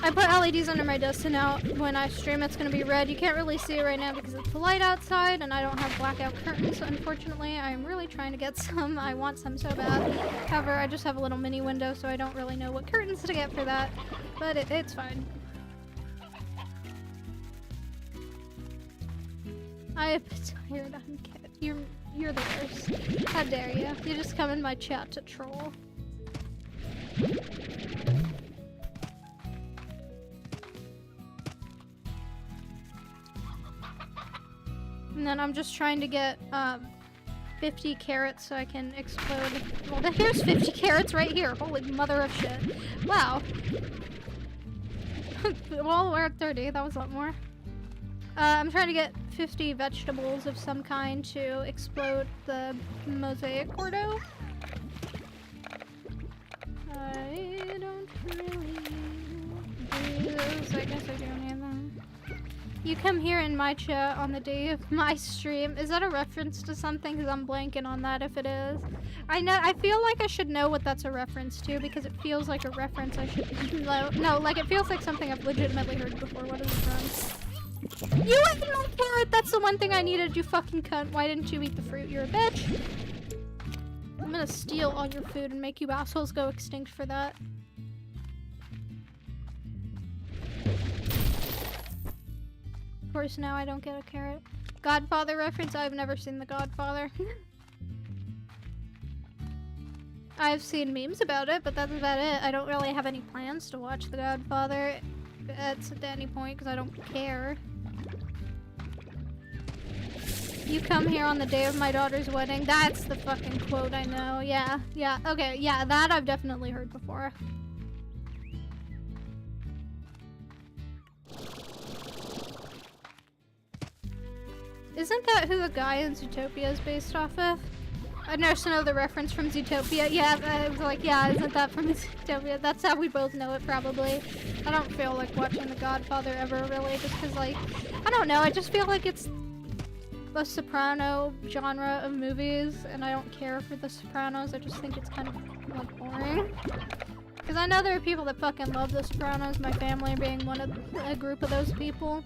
I put LEDs under my desk, so now when I stream it's gonna be red. You can't really see it right now because it's light outside and I don't have blackout curtains, unfortunately. I'm really trying to get some. I want some so bad. However, I just have a little mini window, so I don't really know what curtains to get for that. But it's fine. I am tired. I'm kidding. You're the worst. How dare you? You just come in my chat to troll. And then I'm just trying to get 50 carrots so I can explode. Well, here's 50 carrots right here. Holy mother of shit. Wow. Well, we're at 30. That was a lot more. I'm trying to get 50 vegetables of some kind to explode the mosaic Gordo. I don't really do those. I guess I don't need them. You come here in my chat on the day of my stream. Is that a reference to something? Because I'm blanking on that if it is. I feel like I should know what that's a reference to because it feels like a reference I should know. No, like it feels like something I've legitimately heard before. What is it from? You ate my carrot! That's the one thing I needed, you fucking cunt. Why didn't you eat the fruit? You're a bitch. I'm gonna steal all your food and make you assholes go extinct for that. Of course, now I don't get a carrot. Godfather reference? I've never seen The Godfather. I've seen memes about it, but that's about it. I don't really have any plans to watch The Godfather at any point because I don't care. You come here on the day of my daughter's wedding. That's the fucking quote I know. Yeah, okay, yeah, that I've definitely heard before. Isn't that who the guy in Zootopia is based off of? I just know the reference from Zootopia. Yeah, I was like, yeah, isn't that from Zootopia? That's how we both know it, probably. I don't feel like watching The Godfather ever, really, just because, like, I don't know, I just feel like it's the Soprano genre of movies, and I don't care for The Sopranos. I just think it's kind of, like, boring. Because I know there are people that fucking love The Sopranos, my family being one of a group of those people.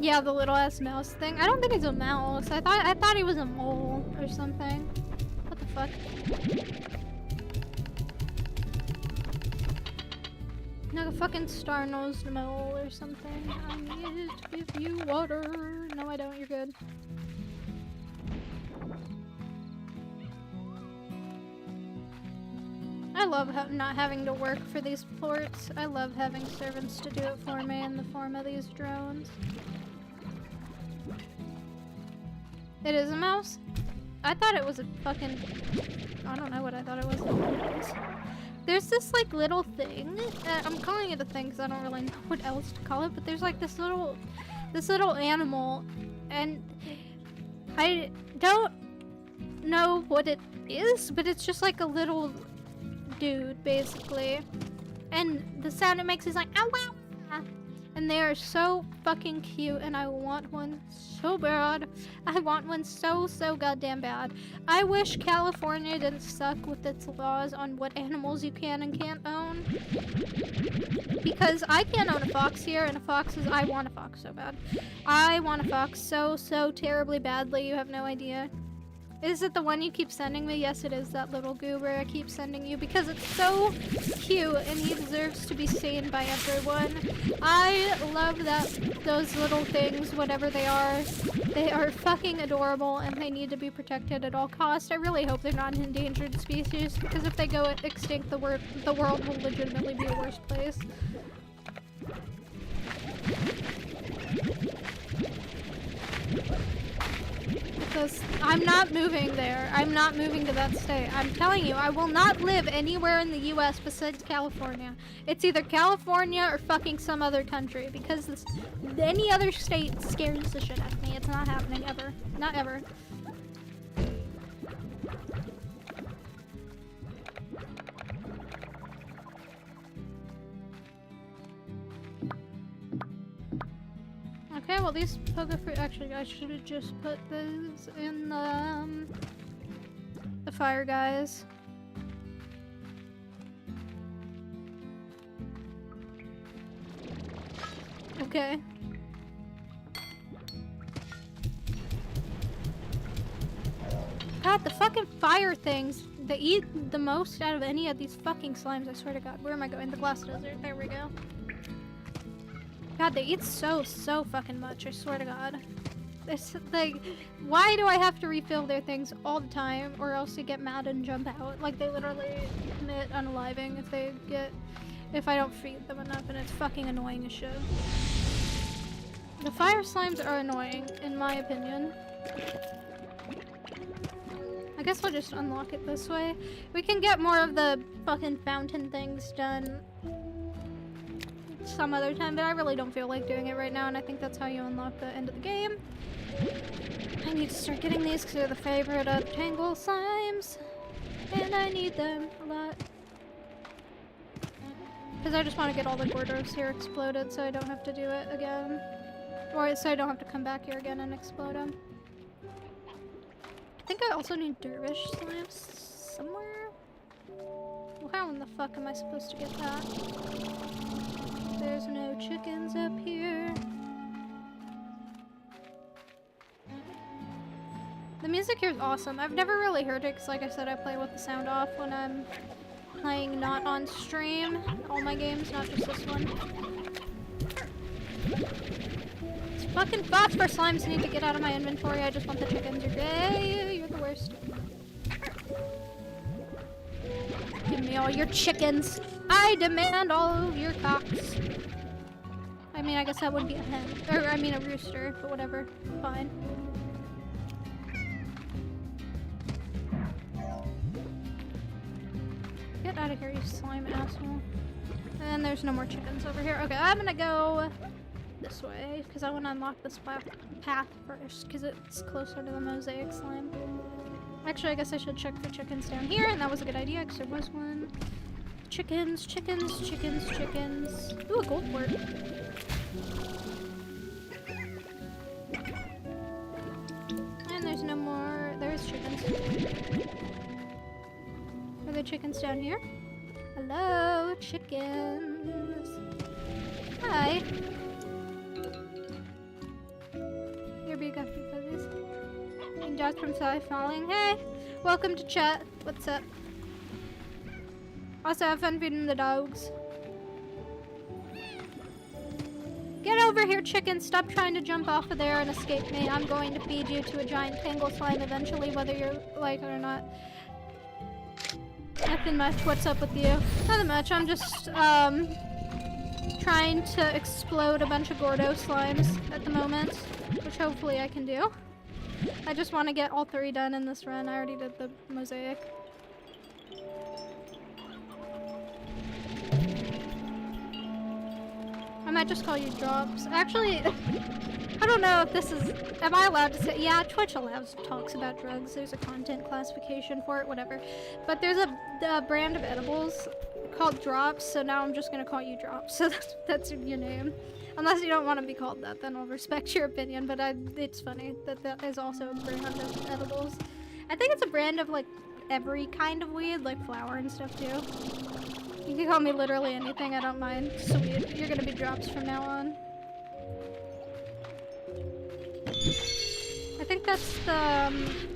Yeah, the little ass mouse thing. I don't think he's a mouse. I thought he was a mole or something. What the fuck? Like a fucking star-nosed mole or something. I need to give you water. No, I don't. You're good. I love not having to work for these ports. I love having servants to do it for me in the form of these drones. It is a mouse? I thought it was a fucking... I don't know what I thought it was. There's this like little thing. I'm calling it a thing because I don't really know what else to call it, but there's like this little animal, and I don't know what it is, but it's just like a little dude basically, and the sound it makes is like ow wow, and they are so fucking cute, and I want one so bad. I want one so goddamn bad. I wish California didn't suck with its laws on what animals you can and can't own, because I can't own a fox here, and a fox is... I want a fox so bad. I want a fox so terribly badly, you have no idea. Is it the one you keep sending me? Yes, it is that little goober I keep sending you because it's so cute and he deserves to be seen by everyone. I love those little things, whatever they are. They are fucking adorable and they need to be protected at all costs. I really hope they're not an endangered species, because if they go extinct, the world will legitimately be a worse place. Because I'm not moving there. I'm not moving to that state. I'm telling you, I will not live anywhere in the US besides California. It's either California or fucking some other country, because any other state scares the shit out of me. It's not happening ever. Not ever. Okay, well these poker fruit, actually I should have just put those in the fire guys. Okay. God, the fucking fire things, they eat the most out of any of these fucking slimes, I swear to God. Where am I going? The glass desert, there we go. God, they eat so fucking much, I swear to God. It's like, why do I have to refill their things all the time, or else they get mad and jump out? Like, they literally commit unaliving if I don't feed them enough, and it's fucking annoying as shit. The fire slimes are annoying, in my opinion. I guess we'll just unlock it this way. We can get more of the fucking fountain things done some other time, but I really don't feel like doing it right now, and I think that's how you unlock the end of the game. I need to start getting these because they're the favorite of Tangle slimes, and I need them a lot. Because I just want to get all the Gordos here exploded so I don't have to do it again. Or so I don't have to come back here again and explode them. I think I also need Dervish slimes somewhere. Well, how in the fuck am I supposed to get that? There's no chickens up here. The music here is awesome. I've never really heard it because, like I said, I play with the sound off when I'm playing not on stream. All my games, not just this one. These fucking phosphor slimes need to get out of my inventory. I just want the chickens. You're the worst. Give me all your chickens. I demand all of your cocks. I mean, I guess that would be a hen. Or, I mean a rooster, but whatever. Fine. Get out of here, you slime asshole. And there's no more chickens over here. Okay, I'm gonna go this way, because I want to unlock this path first, because it's closer to the mosaic slime. Actually, I guess I should check for chickens down here, and that was a good idea, because there was one. Chickens, chickens, chickens, chickens. Ooh, a gold port. And there's no more. There's chickens. Are there chickens down here? Hello, chickens. Hi. Death from Sky Falling. Hey, welcome to chat. What's up? Also, have fun feeding the dogs. Get over here, chicken. Stop trying to jump off of there and escape me. I'm going to feed you to a giant tangle slime eventually, whether you're like it or not. Nothing much. What's up with you? Nothing much. I'm just, trying to explode a bunch of Gordo slimes at the moment, which hopefully I can do. I just want to get all 3 done in this run. I already did the mosaic. I might just call you Drops. Actually, I don't know if this is... Am I allowed to say... Yeah, Twitch talks about drugs. There's a content classification for it, whatever. But there's a brand of edibles called Drops, so now I'm just gonna call you Drops. So that's your name. Unless you don't want to be called that, then I'll respect your opinion. But it's funny that that is also a brand of edibles. I think it's a brand of, like, every kind of weed, like flower and stuff, too. You can call me literally anything, I don't mind. Sweet. You're gonna be Drops from now on. I think that's the,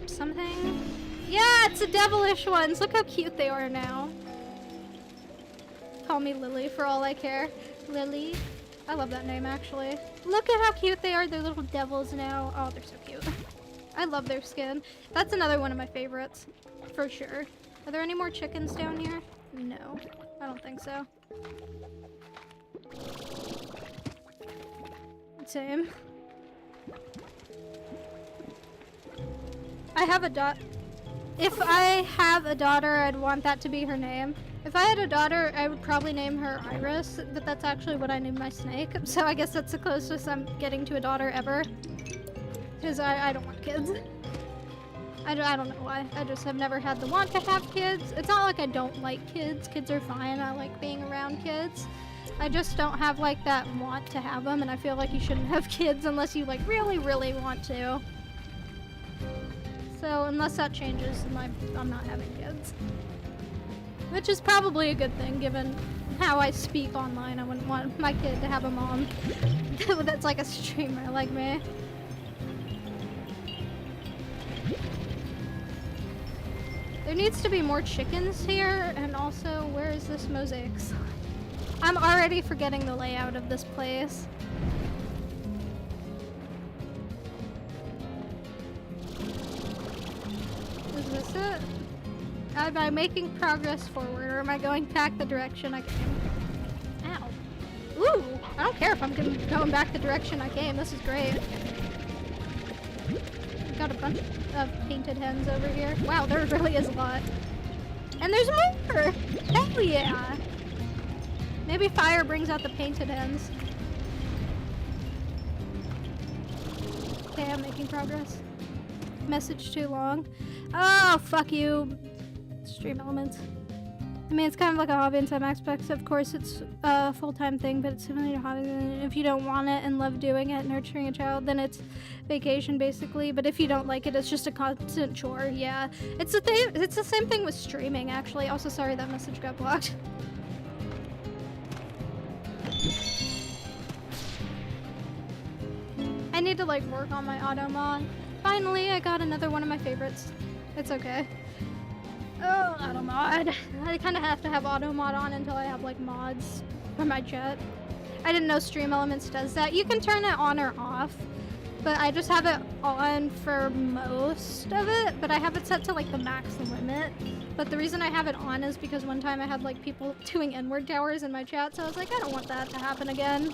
something? Yeah, it's the devilish ones! Look how cute they are now. Call me Lily for all I care. Lily. I love that name, actually. Look at how cute they are. They're little devils now. Oh, they're so cute. I love their skin. That's another one of my favorites. For sure. Are there any more chickens down here? No. I don't think so. Same. I have a If I have a daughter, I'd want that to be her name. If I had a daughter, I would probably name her Iris, but that's actually what I named my snake. So I guess that's the closest I'm getting to a daughter ever. Because I don't want kids. I don't know why. I just have never had the want to have kids. It's not like I don't like kids. Kids are fine. I like being around kids. I just don't have like that want to have them, and I feel like you shouldn't have kids unless you like really, really want to. So unless that changes, I'm not having kids. Which is probably a good thing, given how I speak online. I wouldn't want my kid to have a mom that's like a streamer like me. There needs to be more chickens here, and also, where is this mosaic sign? I'm already forgetting the layout of this place. Is this it? Am I making progress forward, or am I going back the direction I came? Ow. Ooh! I don't care if I'm going back the direction I came. This is great. Got a bunch of painted hens over here. Wow, there really is a lot. And there's more! Hell yeah! Maybe fire brings out the painted hens. Okay, I'm making progress. Message too long. Oh, fuck you. Stream elements. I mean, it's kind of like a hobby in some aspects. Of course, it's a full-time thing, but it's similar to a hobby. If you don't want it and love doing it, nurturing a child, then it's vacation, basically. But if you don't like it, it's just a constant chore. Yeah, it's the same thing with streaming, actually. Also, sorry that message got blocked. I need to like work on my auto mod. Finally, I got another one of my favorites. It's okay. Oh, auto mod. I kind of have to have auto mod on until I have like mods for my chat. I didn't know Stream Elements does that. You can turn it on or off, but I just have it on for most of it, but I have it set to like the max limit. But the reason I have it on is because one time I had like people doing N-word towers in my chat, so I was like, I don't want that to happen again.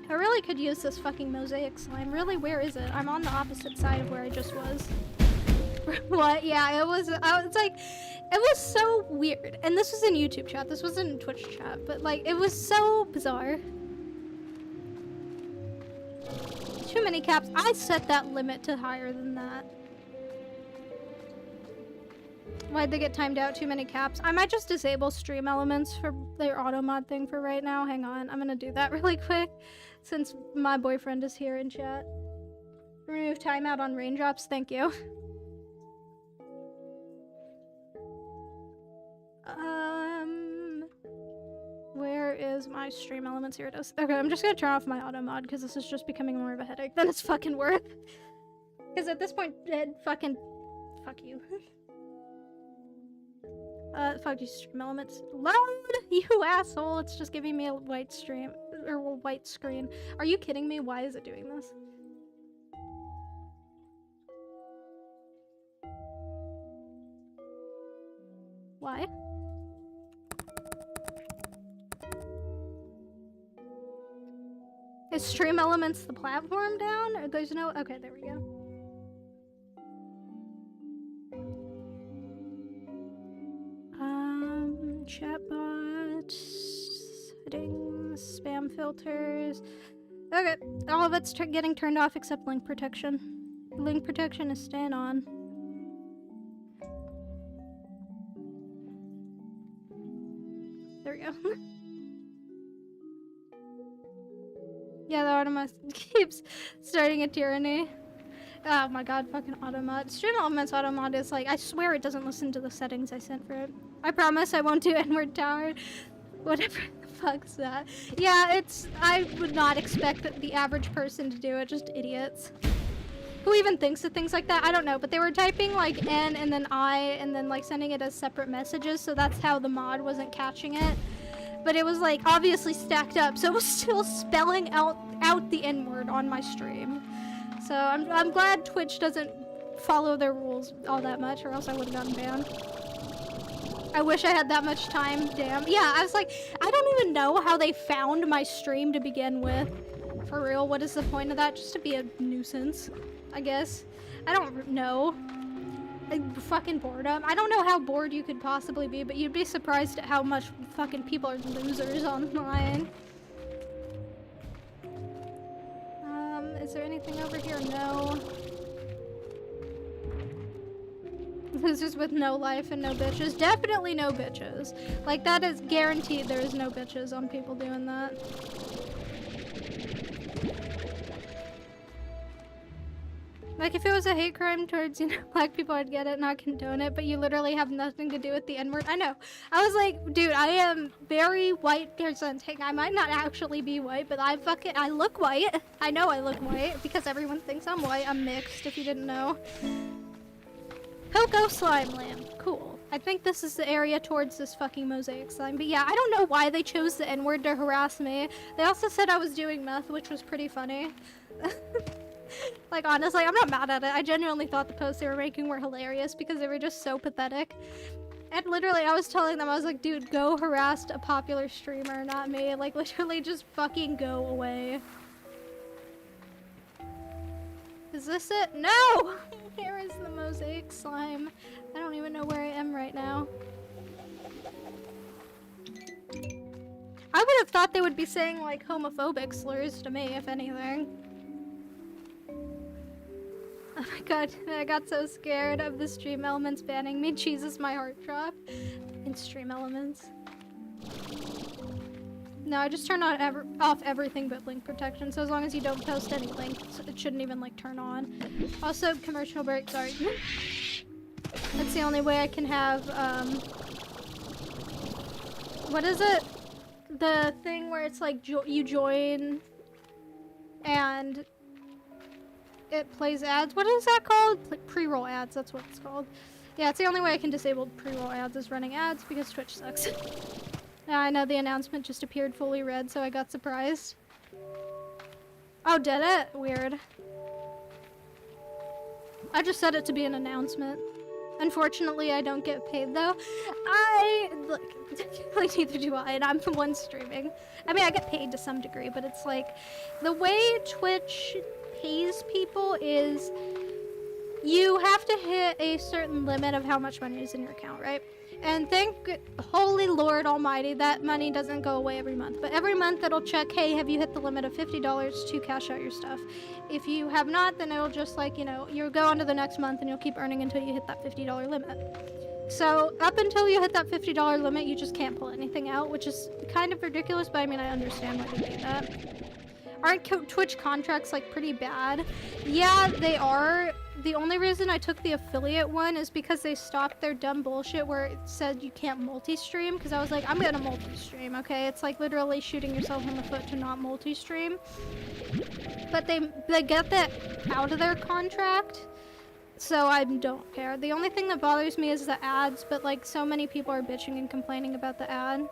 I really could use this fucking mosaic slime. Really, where is it? I'm on the opposite side of where I just was. What? Yeah, it was, I was like, it was so weird. And this was in YouTube chat, this wasn't in Twitch chat, but like, it was so bizarre. Too many caps. I set that limit to higher than that. Why'd they get timed out? Too many caps. I might just disable Stream Elements for their auto mod thing for right now. Hang on, I'm gonna do that really quick since my boyfriend is here in chat. Remove timeout on raindrops, thank you. Where is my Stream Elements? Here it is. Okay, I'm just gonna turn off my auto mod because this is just becoming more of a headache than it's fucking worth. Because at this point, fuck you. Fuck you, stream elements. Load, you asshole! It's just giving me a white stream or a white screen. Are you kidding me? Why is it doing this? Why? Is Stream Elements the platform down? Or there's no... Okay, there we go. Chatbot... Settings... Spam filters... Okay, all of it's getting turned off except link protection. Link protection is staying on. There we go. Yeah, the Automat keeps starting a tyranny. Oh my god, fucking Automat. Stream Elements Automat is like, I swear it doesn't listen to the settings I sent for it. I promise I won't do N-word tower. Whatever the fuck's that. Yeah, it's, I would not expect the average person to do it, just idiots. Who even thinks of things like that? I don't know, but they were typing like N and then I and then like sending it as separate messages, so that's how the mod wasn't catching it. But it was like obviously stacked up, so it was still spelling out the N-word on my stream. So I'm glad Twitch doesn't follow their rules all that much, or else I would have gotten banned. I wish I had that much time, damn. Yeah, I was like, I don't even know how they found my stream to begin with. For real, what is the point of that? Just to be a nuisance, I guess. I don't know. Like, fucking boredom. I don't know how bored you could possibly be, but you'd be surprised at how much fucking people are losers online. Is there anything over here? No. Losers with no life and no bitches. Definitely no bitches. Like, that is guaranteed there is no bitches on people doing that. Like, if it was a hate crime towards, you know, black people, I'd get it, not condone it, but you literally have nothing to do with the N-word. I know. I was like, dude, I am very white presenting. I might not actually be white, but I look white. I know I look white, because everyone thinks I'm white. I'm mixed, if you didn't know. Poco Slime Land. Cool. I think this is the area towards this fucking mosaic slime. But yeah, I don't know why they chose the N-word to harass me. They also said I was doing meth, which was pretty funny. Like, honestly, I'm not mad at it. I genuinely thought the posts they were making were hilarious because they were just so pathetic. And literally, I was telling them, I was like, dude, go harass a popular streamer, not me. Like, literally just fucking go away. Is this it? No! Where is the mosaic slime? I don't even know where I am right now. I would have thought they would be saying, like, homophobic slurs to me, if anything. Oh my god, I got so scared of the Stream Elements banning me. Jesus, my heart dropped. In Stream Elements. No, I just turned on off everything but link protection, so as long as you don't post any links, it shouldn't even, like, turn on. Also, commercial break, sorry. That's the only way I can have, what is it? The thing where it's like, you join, and it plays ads. What is that called? Like pre-roll ads, that's what it's called. Yeah, it's the only way I can disable pre-roll ads is running ads because Twitch sucks. Now I know the announcement just appeared fully read, so I got surprised. Oh, did it? Weird. I just set it to be an announcement. Unfortunately, I don't get paid though. Look, like neither do I, and I'm the one streaming. I mean, I get paid to some degree, but it's like, the way Twitch pays people is you have to hit a certain limit of how much money is in your account, right? And thank holy Lord Almighty, that money doesn't go away every month. But every month it'll check, hey, have you hit the limit of $50 to cash out your stuff? If you have not, then it'll just like, you know, you'll go on to the next month and you'll keep earning until you hit that $50 limit. So up until you hit that $50 limit, you just can't pull anything out, which is kind of ridiculous, but I mean, I understand why they do that. Aren't Twitch contracts like pretty bad? Yeah, they are, the only reason I took the affiliate one is because they stopped their dumb bullshit where it said you can't multi-stream, because I was like, I'm gonna multi-stream, okay? It's like literally shooting yourself in the foot to not multi-stream. But they get that out of their contract, so I don't care. The only thing that bothers me is the ads, but like so many people are bitching and complaining about the ad.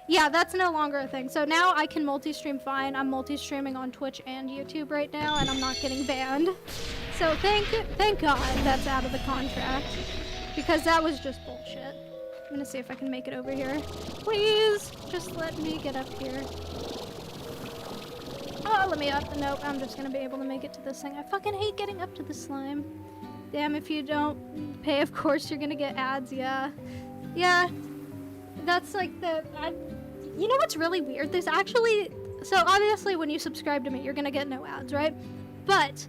Yeah, that's no longer a thing. So now I can multi-stream fine. I'm multi-streaming on Twitch and YouTube right now, and I'm not getting banned. So thank God that's out of the contract, because that was just bullshit. I'm gonna see if I can make it over here. Please, just let me get up here. Oh, let me up. Nope, I'm just gonna be able to make it to this thing. I fucking hate getting up to the slime. Damn, if you don't pay, of course you're gonna get ads, yeah. Yeah, that's like the... You know what's really weird? There's actually... So obviously when you subscribe to me, you're gonna get no ads, right? But...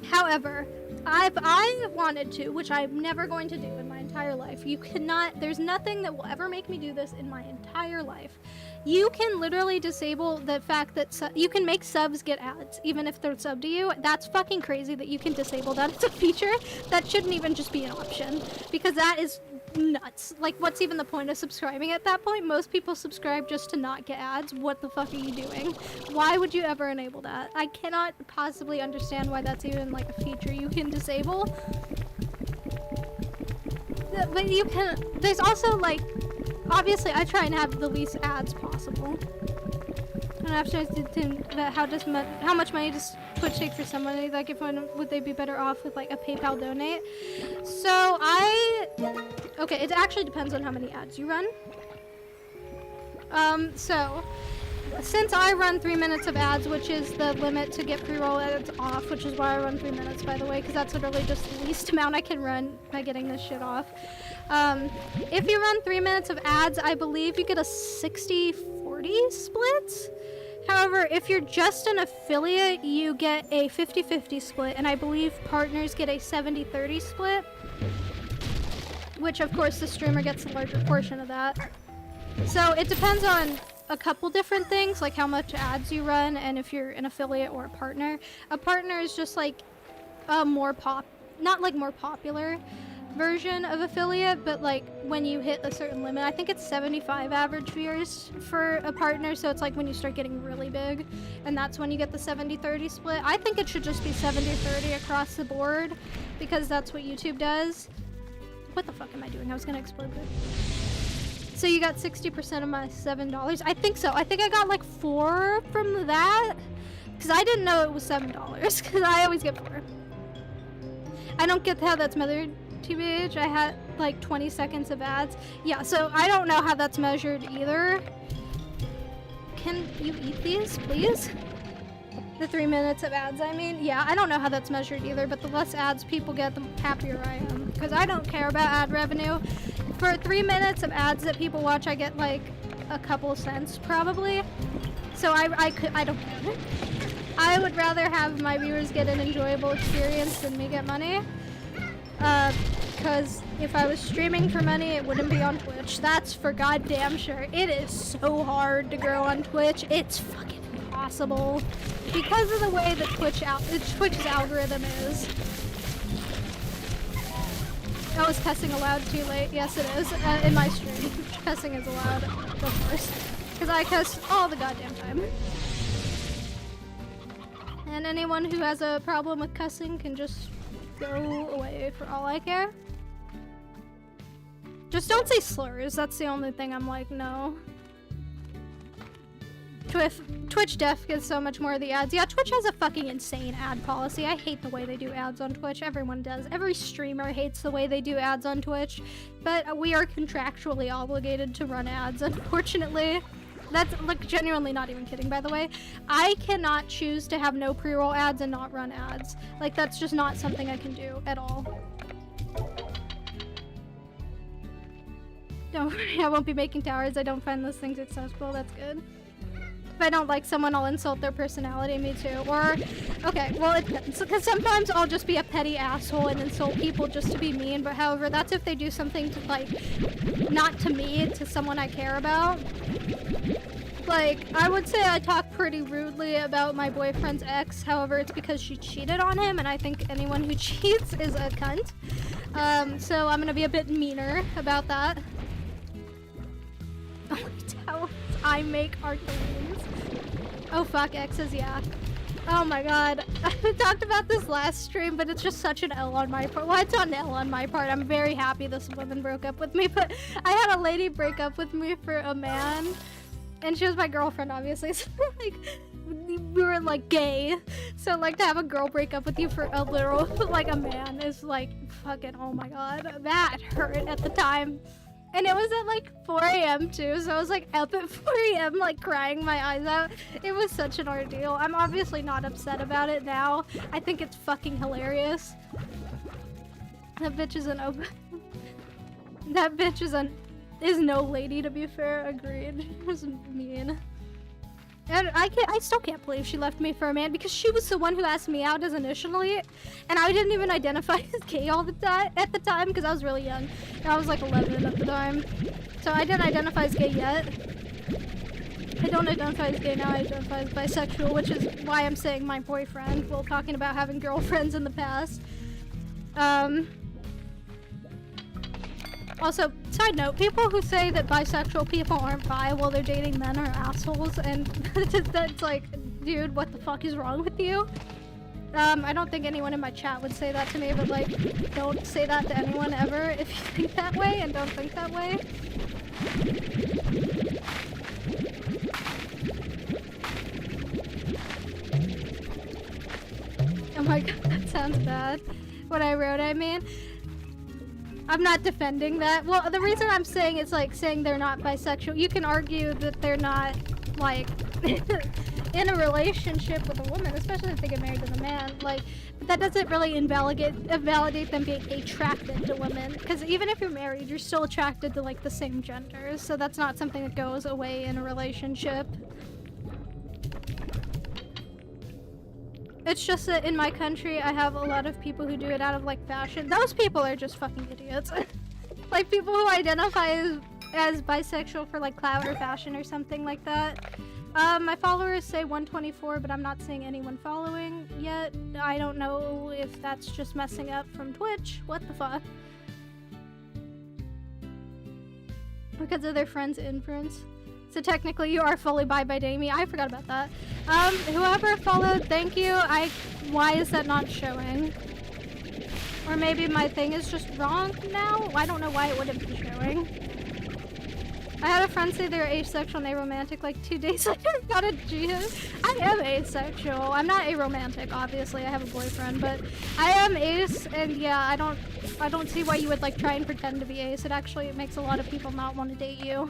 However, I wanted to, which I'm never going to do in my entire life. You cannot... There's nothing that will ever make me do this in my entire life. You can literally disable the fact that you can make subs get ads, even if they're sub to you. That's fucking crazy that you can disable that as a feature. That shouldn't even just be an option, because that is nuts. Like, what's even the point of subscribing at that point? Most people subscribe just to not get ads. What the fuck are you doing? Why would you ever enable that? I cannot possibly understand why that's even like a feature you can disable. But you can... There's also like... Obviously, I try and have the least ads possible. And after how much money does Twitch take for somebody? Like, would they be better off with like a PayPal donate? So okay, it actually depends on how many ads you run. So since I run 3 minutes of ads, which is the limit to get pre-roll ads off, which is why I run 3 minutes, by the way, because that's literally just the least amount I can run by getting this shit off. If you run 3 minutes of ads, I believe you get a 60-40 split. However, if you're just an affiliate, you get a 50-50 split, and I believe partners get a 70-30 split, which of course the streamer gets a larger portion of that. So it depends on a couple different things, like how much ads you run, and if you're an affiliate or a partner. A partner is just like a more not like more popular version of affiliate, but like when you hit a certain limit, I think it's 75 average viewers for a partner, so it's like when you start getting really big, and that's when you get the 70-30 split. I think it should just be 70-30 across the board, because that's what YouTube does. What the fuck am I doing? I was gonna explode this. So you got 60% of my $7. I think so. I think I got like 4 from that, because I didn't know it was $7, because I always get 4. I don't get how that's measured. TBH, I had like 20 seconds of ads. Yeah, so I don't know how that's measured either. Can you eat these, please? The 3 minutes of ads, I mean. Yeah, I don't know how that's measured either, but the less ads people get, the happier I am. Because I don't care about ad revenue. For 3 minutes of ads that people watch, I get like a couple cents probably. So I don't care. I would rather have my viewers get an enjoyable experience than me get money. Because if I was streaming for money, it wouldn't be on Twitch. That's for goddamn sure. It is so hard to grow on Twitch. It's fucking impossible. Because of the way that Twitch's algorithm is. I was cussing aloud too late. Yes, it is. In my stream. Cussing is allowed, of course. Because I cuss all the goddamn time. And anyone who has a problem with cussing can just go away for all I care. Just don't say slurs. That's the only thing I'm like, no. Twitch def gets so much more of the ads. Yeah, Twitch has a fucking insane ad policy. I hate the way they do ads on Twitch. Everyone does. Every streamer hates the way they do ads on Twitch. But we are contractually obligated to run ads, unfortunately. That's like genuinely not even kidding, by the way. I cannot choose to have no pre-roll ads and not run ads. Like, that's just not something I can do at all. Don't worry, I won't be making towers. I don't find those things accessible. That's good. If I don't like someone, I'll insult their personality. Me too. Or, okay, well, it depends. Because sometimes I'll just be a petty asshole and insult people just to be mean. But however, that's if they do something to, like, not to me, to someone I care about. Like, I would say I talk pretty rudely about my boyfriend's ex, however, it's because she cheated on him, and I think anyone who cheats is a cunt. So I'm gonna be a bit meaner about that. Only towers I make are balloons. Oh fuck, exes, yeah. Oh my god. I talked about this last stream, but it's just such an L on my part. Well, it's not an L on my part. I'm very happy this woman broke up with me, but I had a lady break up with me for a man. And she was my girlfriend, obviously, so, like, we were, like, gay. So, like, to have a girl break up with you for a literal, like, a man is, like, fucking, oh my god. That hurt at the time. And it was at, like, 4 AM, too, so I was, like, up at 4 AM, like, crying my eyes out. It was such an ordeal. I'm obviously not upset about it now. I think it's fucking hilarious. That bitch is an open... That bitch is no lady, to be fair. Agreed. It was mean. And I still can't believe she left me for a man because she was the one who asked me out as initially, and I didn't even identify as gay all the time at the time because I was really young. And I was like 11 at the time, so I didn't identify as gay yet. I don't identify as gay now. I identify as bisexual, which is why I'm saying my boyfriend while talking about having girlfriends in the past. Also, side note, people who say that bisexual people aren't bi while they're dating men are assholes, and that's like, dude, what the fuck is wrong with you? I don't think anyone in my chat would say that to me, but like, don't say that to anyone ever if you think that way and don't think that way. Oh my god, that sounds bad. What I wrote, I mean. I'm not defending that. Well, the reason I'm saying it's like saying they're not bisexual. You can argue that they're not, like, in a relationship with a woman, especially if they get married to a man. Like, but that doesn't really invalidate them being attracted to women. Because even if you're married, you're still attracted to, like, the same genders. So that's not something that goes away in a relationship. It's just that in my country, I have a lot of people who do it out of, like, fashion. Those people are just fucking idiots. Like, people who identify as bisexual for, like, clout or fashion or something like that. My followers say 124, but I'm not seeing anyone following yet. I don't know if that's just messing up from Twitch. What the fuck? Because of their friends' inference. So technically you are fully bi by Damie. I forgot about that. Whoever followed, thank you. Why is that not showing? Or maybe my thing is just wrong now? I don't know why it wouldn't be showing. I had a friend say they were asexual and aromantic like 2 days later. Got a Jesus. I am asexual. I'm not aromantic, obviously. I have a boyfriend, but I am ace, and yeah, I don't see why you would like try and pretend to be ace. It actually makes a lot of people not want to date you.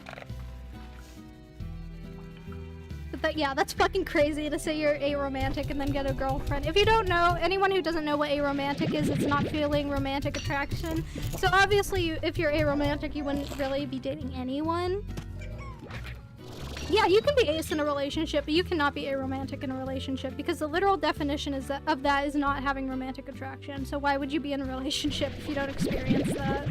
But yeah, that's fucking crazy to say you're aromantic and then get a girlfriend. If you don't know, anyone who doesn't know what aromantic is, it's not feeling romantic attraction. So obviously, if you're aromantic, you wouldn't really be dating anyone. Yeah, you can be ace in a relationship, but you cannot be aromantic in a relationship because the literal definition is of that is not having romantic attraction. So why would you be in a relationship if you don't experience that?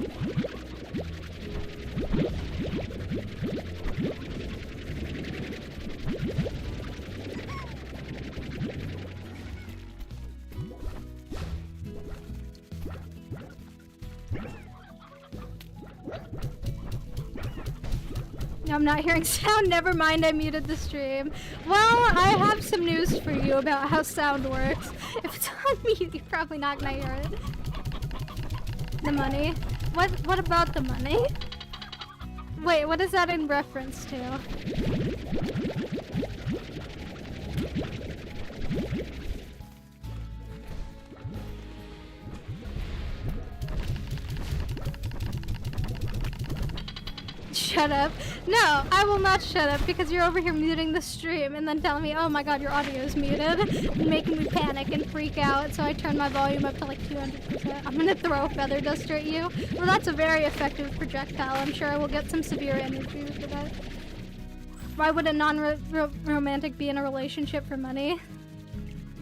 I'm not hearing sound. Never mind, I muted the stream. Well, I have some news for you about how sound works. If it's on mute, you're probably not gonna hear it. The money? What about the money? Wait, what is that in reference to? Shut up. No, I will not shut up because you're over here muting the stream and then telling me, oh my god, your audio is muted, making me panic and freak out, so I turn my volume up to like 200%. I'm gonna throw a feather duster at you. Well, that's a very effective projectile. I'm sure I will get some severe energy for that. Why would a non-romantic be in a relationship for money?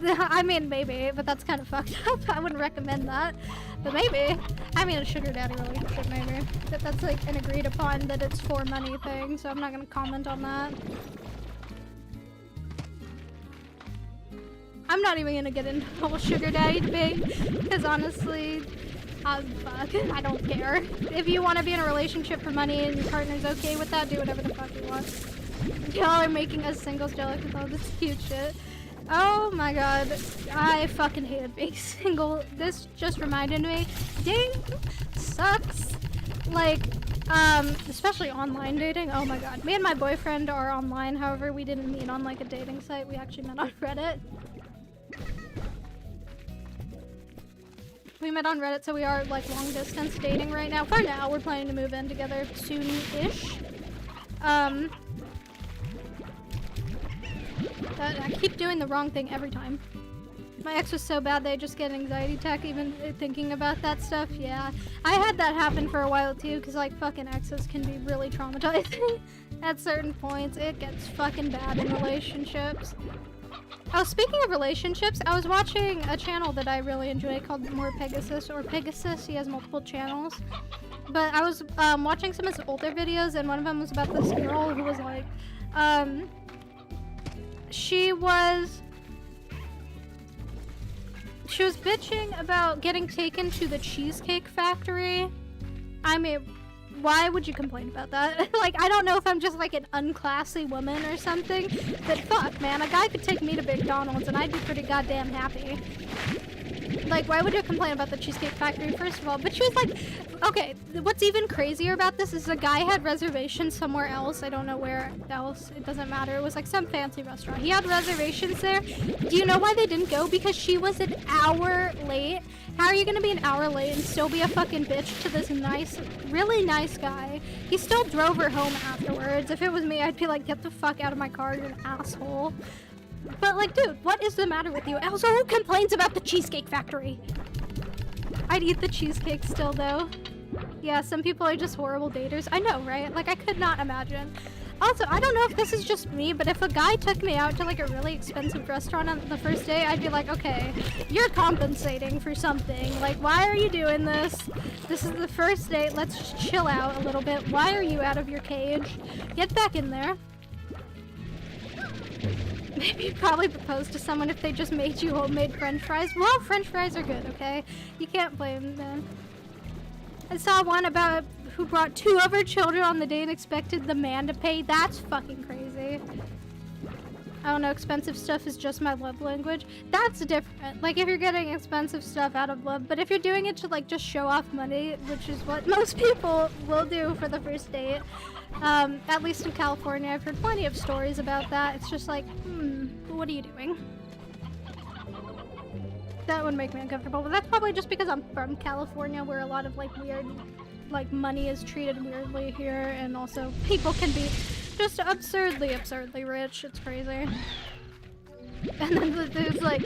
I mean, maybe, but that's kind of fucked up. I wouldn't recommend that. But maybe. I mean, a sugar daddy relationship, maybe. But that's like an agreed upon that it's for money thing, so I'm not gonna comment on that. I'm not even gonna get into the whole sugar daddy debate, because honestly, fuck, I don't care. If you want to be in a relationship for money and your partner's okay with that, do whatever the fuck you want. Y'all are making us singles jealous with all this cute shit. Oh my god, I fucking hated being single. This just reminded me, dating sucks. Like, especially online dating. Oh my god, me and my boyfriend are online. However, we didn't meet on like a dating site. We actually met on Reddit. We met on Reddit, so we are like long distance dating right now. For now, we're planning to move in together soon-ish. I keep doing the wrong thing every time. My ex was so bad that I just get an anxiety attack even thinking about that stuff. Yeah, I had that happen for a while too, because like fucking exes can be really traumatizing at certain points. It gets fucking bad in relationships. Oh, speaking of relationships, I was watching a channel that I really enjoy called More Pegasus, or Pegasus. He has multiple channels. But I was watching some of his older videos, and one of them was about this girl who was like, she was bitching about getting taken to the Cheesecake Factory. I mean, why would you complain about that? Like, I don't know if I'm just like an unclassy woman or something, but fuck, man, a guy could take me to McDonald's and I'd be pretty goddamn happy. Like, why would you complain about the Cheesecake Factory, first of all? But she was like, okay, what's even crazier about this is the guy had reservations somewhere else. I don't know where else. It doesn't matter. It was like some fancy restaurant. He had reservations there. Do you know why they didn't go? Because she was an hour late. How are you gonna be an hour late and still be a fucking bitch to this nice, really nice guy? He still drove her home afterwards. If it was me, I'd be like, get the fuck out of my car, you're an asshole. But like, dude, what is the matter with you? Also, who complains about the Cheesecake Factory? I'd eat the cheesecake still, though. Yeah, some people are just horrible daters. I know, right? Like, I could not imagine. Also, I don't know if this is just me, but if a guy took me out to like a really expensive restaurant on the first day, I'd be like, okay, you're compensating for something. Like, why are you doing this? This is the first date. Let's just chill out a little bit. Why are you out of your cage? Get back in there. Maybe you'd probably propose to someone if they just made you homemade french fries. Well, french fries are good, okay? You can't blame them. I saw one about who brought 2 of her children on the date and expected the man to pay. That's fucking crazy. I don't know, expensive stuff is just my love language. That's different. Like, if you're getting expensive stuff out of love, but if you're doing it to like just show off money, which is what most people will do for the first date, at least in California, I've heard plenty of stories about that. It's just like, what are you doing? That would make me uncomfortable, but that's probably just because I'm from California, where a lot of like weird, like money is treated weirdly here, and also people can be just absurdly rich. It's crazy. And then there's like,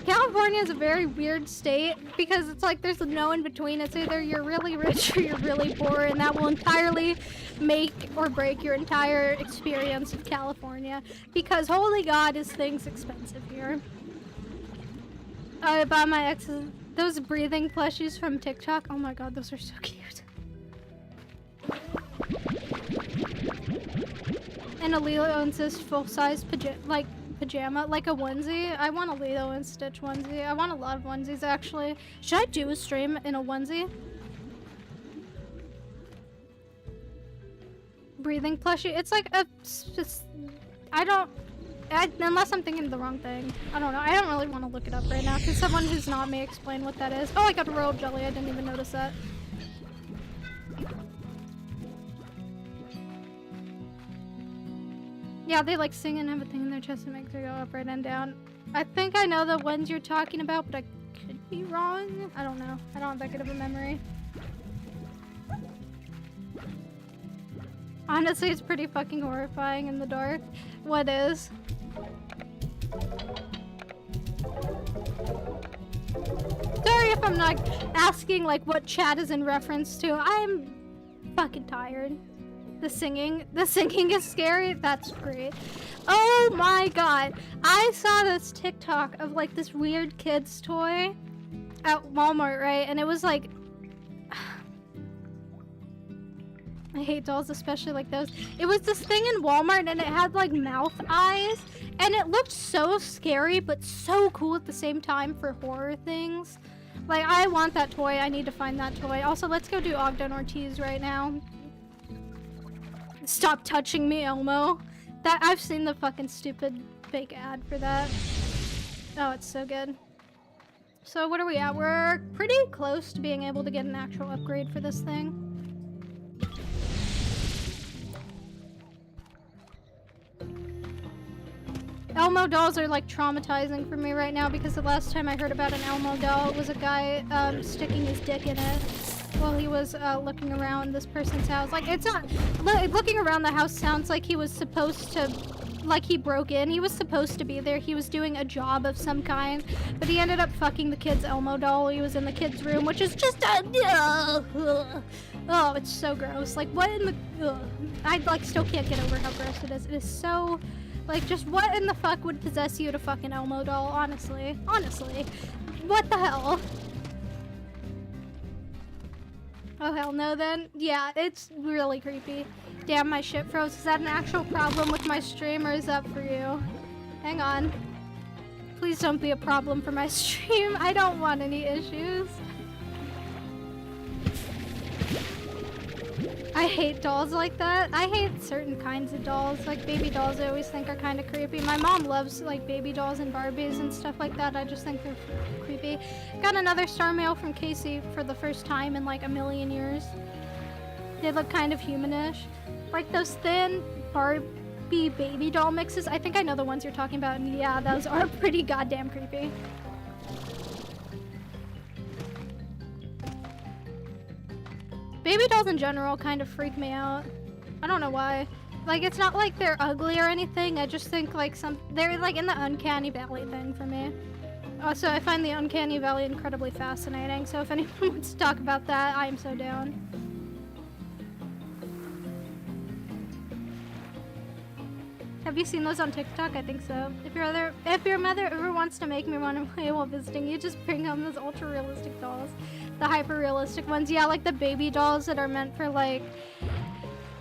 California is a very weird state because it's like there's no in between. It's either you're really rich or you're really poor, and that will entirely make or break your entire experience of California, because holy god is things expensive here. I bought my ex's those breathing plushies from TikTok. Oh my god, those are so cute. And a Lilo and Stitch full-size pajama, like a onesie. I want a Lilo and Stitch onesie. I want a lot of onesies, actually. Should I do a stream in a onesie? Breathing plushie. It's like a... unless I'm thinking of the wrong thing. I don't know. I don't really want to look it up right now. Can someone who's not me explain what that is? Oh, I got a royal jelly. I didn't even notice that. Yeah, they like sing and have a thing in their chest that makes her go up, right, and down. I think I know the ones you're talking about, but I could be wrong. I don't know. I don't have that good of a memory. Honestly, it's pretty fucking horrifying in the dark. What is? Sorry if I'm not asking like what chat is in reference to. I'm fucking tired. The singing is scary. That's great. Oh my god. I saw this TikTok of like this weird kid's toy at Walmart, right? And it was like, I hate dolls, especially like those. It was this thing in Walmart and it had like mouth eyes and it looked so scary but so cool at the same time for horror things. Like, I want that toy. I need to find that toy. Also, let's go do Ogden Ortiz right now. Stop touching me, Elmo. That I've seen the fucking stupid fake ad for that. Oh, it's so good. So what are we at? We're pretty close to being able to get an actual upgrade for this thing. Elmo dolls are like traumatizing for me right now because the last time I heard about an Elmo doll, it was a guy sticking his dick in it while he was looking around this person's house. Like, it's not... Looking around the house sounds like he was supposed to... Like, he broke in. He was supposed to be there. He was doing a job of some kind. But he ended up fucking the kid's Elmo doll while he was in the kid's room, which is just a... Oh, it's so gross. Like, what in the... I, like, still can't get over how gross it is. It is so... Like, just what in the fuck would possess you to fuck an Elmo doll, honestly? Honestly. What the hell? Oh, hell no, then. Yeah, it's really creepy. Damn, my shit froze. Is that an actual problem with my stream, or is that for you? Hang on. Please don't be a problem for my stream. I don't want any issues. I hate dolls like that. I hate certain kinds of dolls. Like, baby dolls I always think are kind of creepy. My mom loves, like, baby dolls and Barbies and stuff like that. I just think they're creepy. Got another star mail from Casey for the first time in, like, a million years. They look kind of humanish. Like, those thin Barbie baby doll mixes. I think I know the ones you're talking about, and yeah, those are pretty goddamn creepy. Baby dolls in general kind of freak me out. I don't know why. Like, it's not like they're ugly or anything. I just think, like, they're, like, in the uncanny valley thing for me. Also, I find the uncanny valley incredibly fascinating, so if anyone wants to talk about that, I am so down. Have you seen those on TikTok? I think so. If your mother ever wants to make me run away while visiting, you just bring home those ultra-realistic dolls. The hyper-realistic ones. Yeah, like the baby dolls that are meant for, like...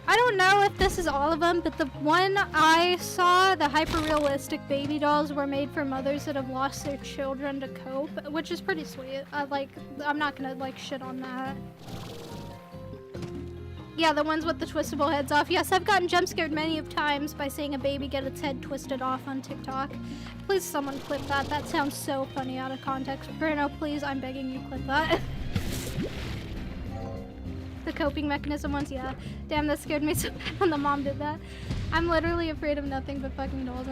I don't know if this is all of them, but the one I saw, the hyper-realistic baby dolls were made for mothers that have lost their children to cope, which is pretty sweet. I'm not gonna, like, shit on that. Yeah, the ones with the twistable heads off. Yes, I've gotten jump scared many of times by seeing a baby get its head twisted off on TikTok. Please someone clip that. That sounds so funny out of context. Bruno, please, I'm begging you, clip that. The coping mechanism ones, yeah. Damn, that scared me so bad when the mom did that. I'm literally afraid of nothing but fucking dolls.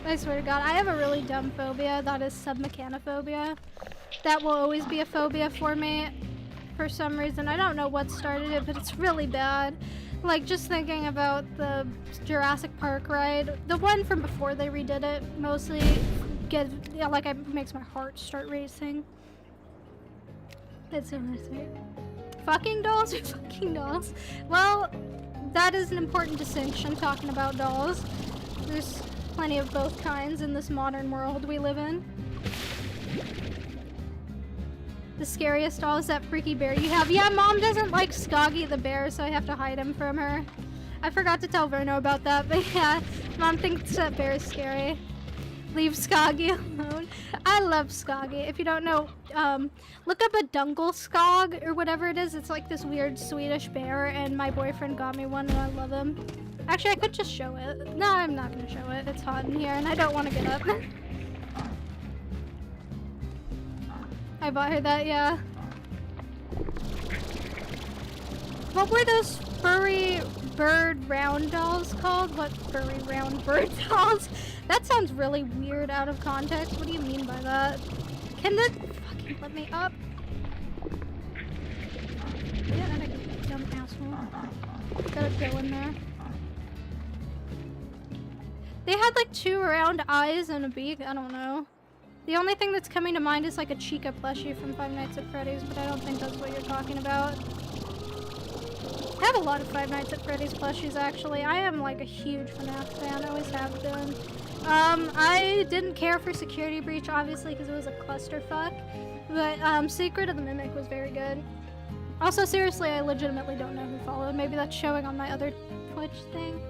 I swear to God. I have a really dumb phobia. That is submechanophobia. That will always be a phobia for me. For some reason. I don't know what started it, but it's really bad. Like, just thinking about the Jurassic Park ride. The one from before they redid it, mostly it makes my heart start racing. It's so nice. Fucking dolls or fucking dolls? Well, that is an important distinction talking about dolls. There's plenty of both kinds in this modern world we live in. The scariest doll is that freaky bear you have. Yeah, Mom doesn't like Skoggy the bear, so I have to hide him from her. I forgot to tell Verno about that, but yeah, Mom thinks that bear is scary. Leave Skoggy alone. I love Skoggy. If you don't know, look up a Dunkelskog or whatever it is. It's like this weird Swedish bear, and my boyfriend got me one, and I love him. Actually, I could just show it. No, I'm not gonna show it. It's hot in here, and I don't want to get up. I bought her that, yeah. What were those furry bird round dolls called? What furry round bird dolls? That sounds really weird out of context. What do you mean by that? Can the fucking let me up? Yeah, that a dumb asshole. Gotta go in there. They had like 2 round eyes and a beak. I don't know. The only thing that's coming to mind is like a Chica plushie from Five Nights at Freddy's, but I don't think that's what you're talking about. I have a lot of Five Nights at Freddy's plushies, actually. I am like a huge FNAF fan, always have been. I didn't care for Security Breach, obviously, because it was a clusterfuck, but Secret of the Mimic was very good. Also, seriously, I legitimately don't know who followed. Maybe that's showing on my other Twitch thing.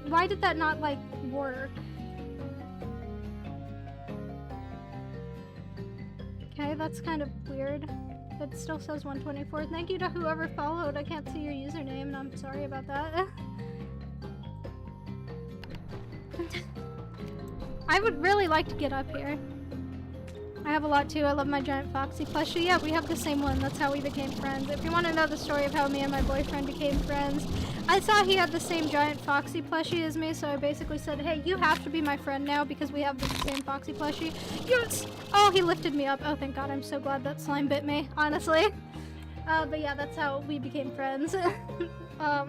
Why did that not, like, work? Okay, that's kind of weird. It still says 124. Thank you to whoever followed. I can't see your username, and I'm sorry about that. I would really like to get up here. I have a lot too. I love my giant foxy plushie. Yeah, we have the same one. That's how we became friends. If you want to know the story of how me and my boyfriend became friends, I saw he had the same giant foxy plushie as me, so I basically said, hey, you have to be my friend now because we have the same foxy plushie. Yes! Oh, he lifted me up. Oh, thank God. I'm so glad that slime bit me, honestly. But yeah, that's how we became friends. I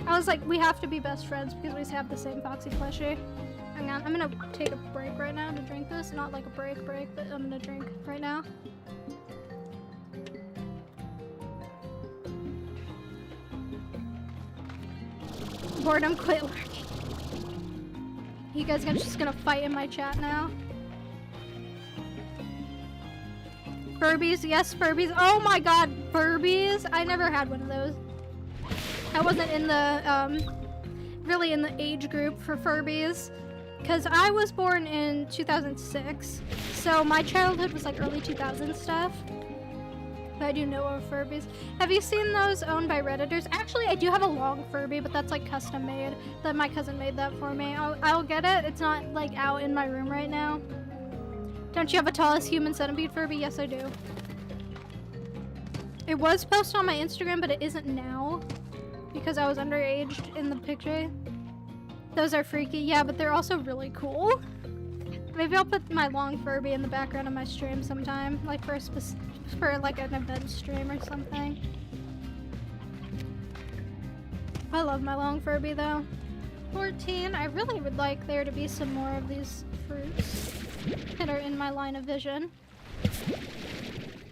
was like, we have to be best friends because we have the same foxy plushie. Hang on, I'm gonna take a break right now to drink this. Not like a break, but I'm gonna drink right now. Boredom quit lurking. You guys are just gonna fight in my chat now. Furbies, yes, Furbies. Oh my God, Furbies! I never had one of those. I wasn't in the, really in the age group for Furbies. Because I was born in 2006, so my childhood was like early 2000s stuff. But I do know of Furbies. Have you seen those owned by Redditors? Actually, I do have a long Furby, but that's like custom made. That my cousin made that for me. I'll get it. It's not like out in my room right now. Don't you have a tallest human centipede Furby? Yes, I do. It was posted on my Instagram, but it isn't now. Because I was underage in the picture. Those are freaky, yeah, but they're also really cool. Maybe I'll put my long Furby in the background of my stream sometime, like for like an event stream or something. I love my long Furby though. 14, I really would like there to be some more of these fruits that are in my line of vision.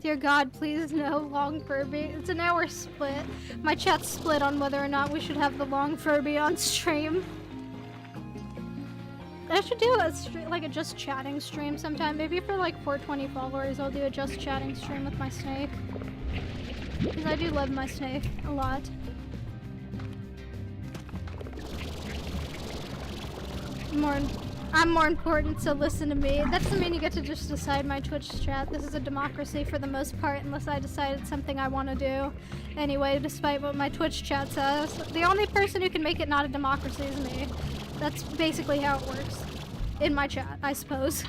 Dear God, please no long Furby. It's an hour split. My chat's split on whether or not we should have the long Furby on stream. I should do a just chatting stream sometime. Maybe for like 420 followers, I'll do a just chatting stream with my snake. Because I do love my snake a lot. I'm more important, so listen to me. That doesn't mean you get to just decide my Twitch chat. This is a democracy for the most part, unless I decide it's something I want to do. Anyway, despite what my Twitch chat says, the only person who can make it not a democracy is me. That's basically how it works. In my chat, I suppose.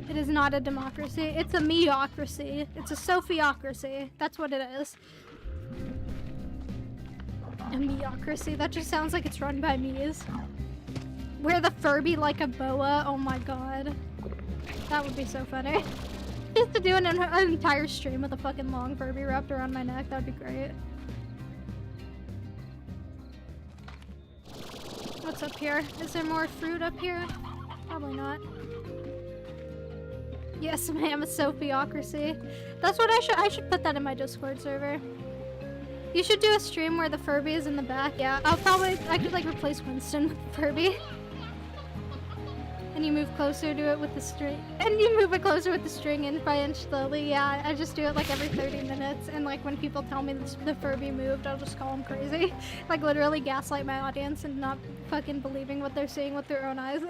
It is not a democracy. It's a meocracy. It's a Sophiocracy. That's what it is. A meocracy? That just sounds like it's run by me's. Wear the Furby like a boa? Oh my God. That would be so funny. Just to do an entire stream with a fucking long Furby wrapped around my neck, that would be great. What's up here? Is there more fruit up here? Probably not. Yes, ma'am, a Sophiocracy. That's what I should put that in my Discord server. You should do a stream where the Furby is in the back. Yeah, I could like replace Winston with Furby. And you move closer to it with the string. And you move it closer with the string inch by inch slowly. Yeah, I just do it like every 30 minutes. And like when people tell me the Furby moved, I'll just call them crazy. Like literally gaslight my audience and not fucking believing what they're seeing with their own eyes.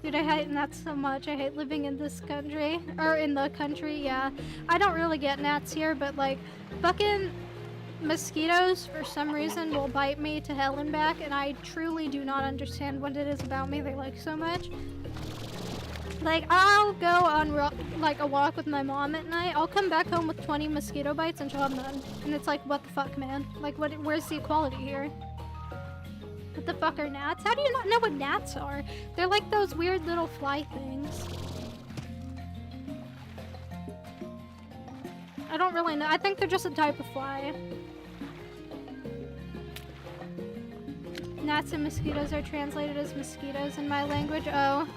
Dude, I hate gnats so much. I hate living in this country. Or in the country, yeah. I don't really get gnats here, but like fucking mosquitoes for some reason will bite me to hell and back, and I truly do not understand what it is about me they like so much. Like, I'll go on like a walk with my mom at night, I'll come back home with 20 mosquito bites and she'll have none. And it's like, what the fuck, man? Like, where's the equality here? What the fuck are gnats? How do you not know what gnats are? They're like those weird little fly things. I don't really know. I think they're just a type of fly. Gnats and mosquitoes are translated as mosquitoes in my language. Oh.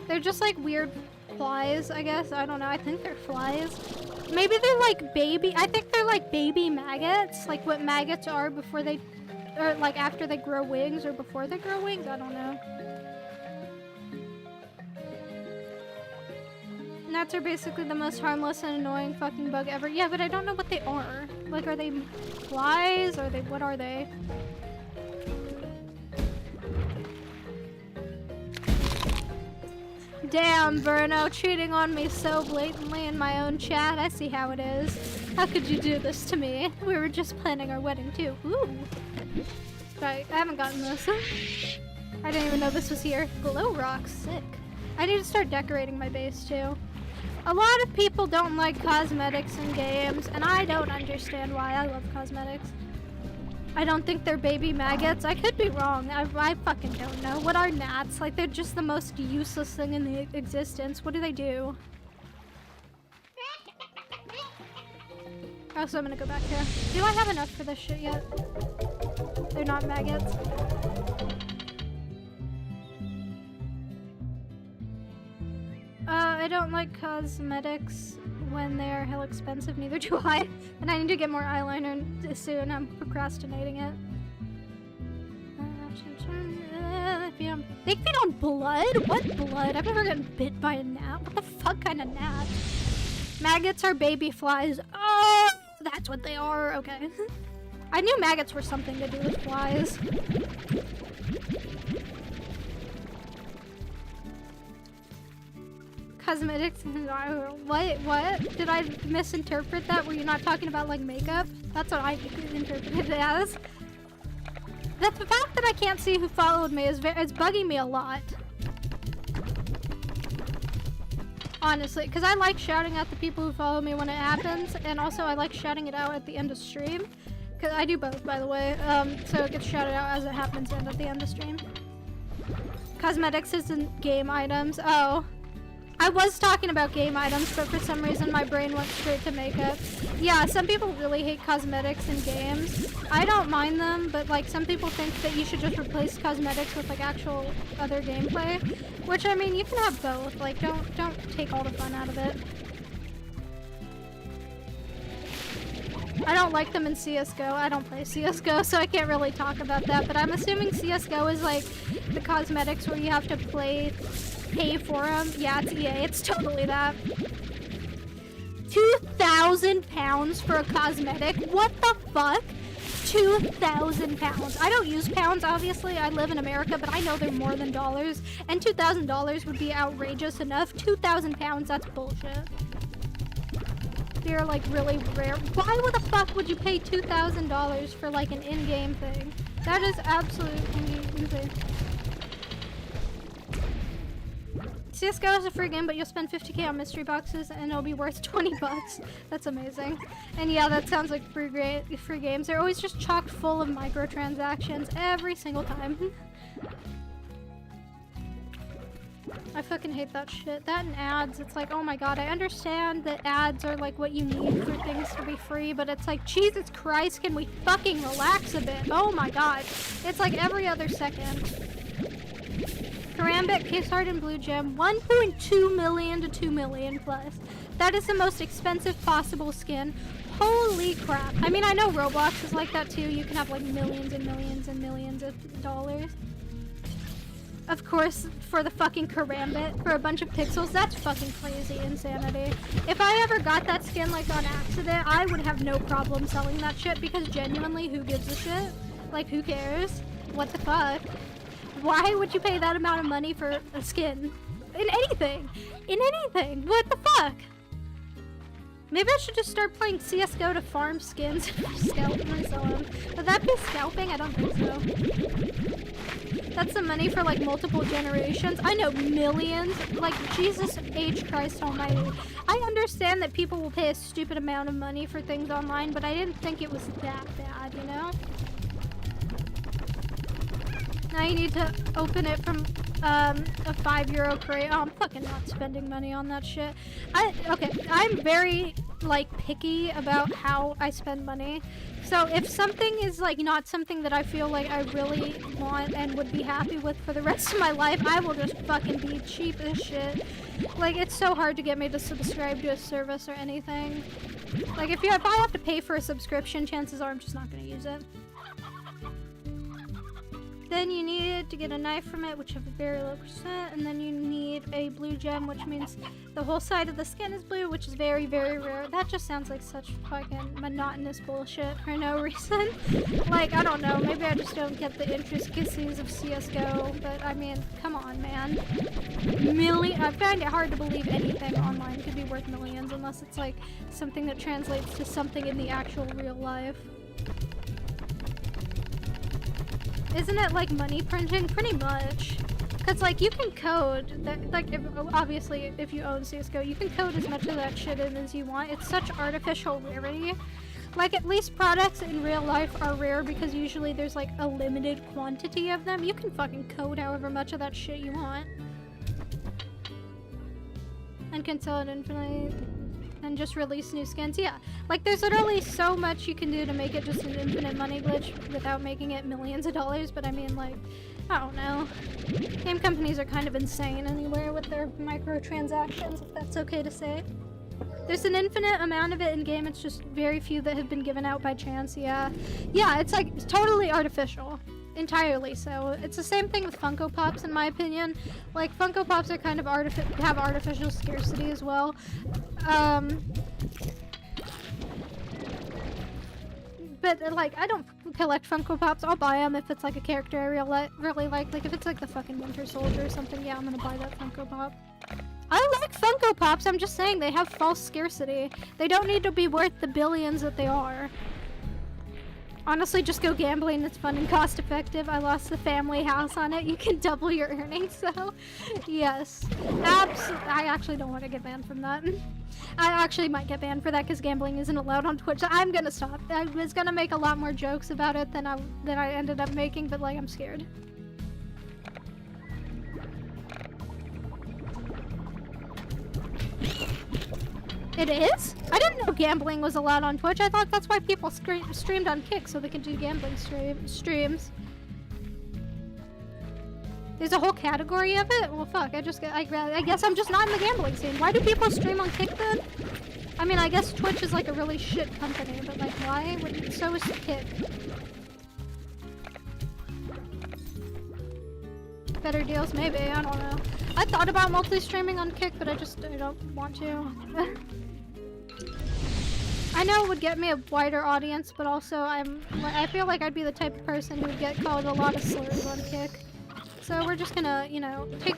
They're just like weird flies, I guess. I don't know. I think they're flies. Maybe they're like baby. I think they're like baby maggots. Like what maggots are before they... Or like after they grow wings or before they grow wings. I don't know. Gnats are basically the most harmless and annoying fucking bug ever. Yeah, but I don't know what they are. Like, are they flies? Are they, what are they? Damn, Verno, cheating on me so blatantly in my own chat. I see how it is. How could you do this to me? We were just planning our wedding too. Ooh. Right, I haven't gotten this. I didn't even know this was here. Glow rock, sick. I need to start decorating my base too. A lot of people don't like cosmetics in games, and I don't understand why. I love cosmetics. I don't think they're baby maggots. I could be wrong. I fucking don't know. What are gnats? Like, they're just the most useless thing in the existence. What do they do? Oh, so I'm gonna go back here. Do I have enough for this shit yet? They're not maggots. I don't like cosmetics when they're hell expensive, neither do I. And I need to get more eyeliner soon. I'm procrastinating it. They feed on blood? What blood? I've never gotten bit by a gnat. What the fuck kind of gnat? Maggots are baby flies. Oh, that's what they are. Okay. I knew maggots were something to do with flies. Cosmetics. What? Did I misinterpret that? Were you not talking about like makeup? That's what I interpreted it as. The fact that I can't see who followed me is bugging me a lot. Honestly, because I like shouting at the people who follow me when it happens, and also I like shouting it out at the end of stream. Because I do both, by the way, so it gets shouted out as it happens and at the end of stream. Cosmetics isn't game items. Oh. I was talking about game items, but for some reason my brain went straight to makeup. Yeah, some people really hate cosmetics in games. I don't mind them, but like some people think that you should just replace cosmetics with like actual other gameplay. Which, I mean, you can have both. Like, don't take all the fun out of it. I don't like them in CSGO. I don't play CSGO, so I can't really talk about that. But I'm assuming CSGO is like the cosmetics where you have to pay for them. Yeah, it's EA. It's totally that. 2,000 pounds for a cosmetic? What the fuck? 2,000 pounds. I don't use pounds, obviously. I live in America, but I know they're more than dollars. And $2,000 would be outrageous enough. 2,000 pounds, that's bullshit. They're like really rare. Why the fuck would you pay $2,000 for like an in-game thing? That is absolutely insane. CSGO is a free game, but you'll spend 50k on mystery boxes and it'll be worth 20 bucks. That's amazing. And yeah, that sounds like free games. They're always just chocked full of microtransactions every single time. I fucking hate that shit. That and ads, it's like, oh my god, I understand that ads are like what you need for things to be free, but it's like, Jesus Christ, can we fucking relax a bit? Oh my god. It's like every other second. Karambit, Case Hardened Blue Gem, 1.2 million to 2 million plus. That is the most expensive possible skin. Holy crap. I mean, I know Roblox is like that too. You can have like millions and millions and millions of dollars. Of course, for the fucking Karambit, for a bunch of pixels, that's fucking crazy insanity. If I ever got that skin like on accident, I would have no problem selling that shit because genuinely, who gives a shit? Like, who cares? What the fuck? Why would you pay that amount of money for a skin? In anything! In anything! What the fuck? Maybe I should just start playing CSGO to farm skins and scalp them and sell them. Would that be scalping? I don't think so. That's the money for like multiple generations. I know millions. Like, Jesus H. Christ almighty. I understand that people will pay a stupid amount of money for things online, but I didn't think it was that bad, you know? Now you need to open it from a €5 crate. Oh, I'm fucking not spending money on that shit. Okay, I'm very like picky about how I spend money. So if something is like not something that I feel like I really want and would be happy with for the rest of my life, I will just fucking be cheap as shit. Like, it's so hard to get me to subscribe to a service or anything. Like, if I have to pay for a subscription, chances are I'm just not gonna use it. Then you need to get a knife from it, which have a very low percent, and then you need a blue gem, which means the whole side of the skin is blue, which is very, very rare. That just sounds like such fucking monotonous bullshit for no reason. Like, I don't know, maybe I just don't get the intricacies of CSGO, but I mean, come on, man. I find it hard to believe anything online could be worth millions unless it's like something that translates to something in the actual real life. Isn't it like money printing? Pretty much. Cause like you can code, obviously if you own CSGO, you can code as much of that shit in as you want. It's such artificial rarity. Like at least products in real life are rare because usually there's like a limited quantity of them. You can fucking code however much of that shit you want. And can sell it infinitely. And just release new skins. Yeah, like there's literally so much you can do to make it just an infinite money glitch without making it millions of dollars, but I mean, like, I don't know. Game companies are kind of insane anywhere with their microtransactions, if that's okay to say. There's an infinite amount of it in game, it's just very few that have been given out by chance, yeah. Yeah, it's like totally artificial. Entirely so. It's the same thing with Funko Pops in my opinion. Like Funko Pops are kind of have artificial scarcity as well. But like I don't collect Funko Pops. I'll buy them if it's like a character I really like. Like if it's like the fucking Winter Soldier or something, yeah, I'm gonna buy that Funko Pop. I like Funko Pops, I'm just saying they have false scarcity. They don't need to be worth the billions that they are. Honestly, just go gambling. It's fun and cost effective. I lost the family house on it. You can double your earnings, so yes. I actually don't want to get banned from that. I actually might get banned for that because gambling isn't allowed on Twitch. So I'm gonna stop. I was gonna make a lot more jokes about it than I ended up making, but like I'm scared. It is? I didn't know gambling was allowed on Twitch. I thought that's why people streamed on Kick so they could do gambling streams. There's a whole category of it? Well, fuck. I guess I'm just not in the gambling scene. Why do people stream on Kick then? I mean, I guess Twitch is like a really shit company, but like, why? So is Kick. Better deals? Maybe. I don't know. I thought about multi-streaming on Kick, but I don't want to. I know it would get me a wider audience, but also I feel like I'd be the type of person who would get called a lot of slurs on Kick. So we're just gonna, you know, take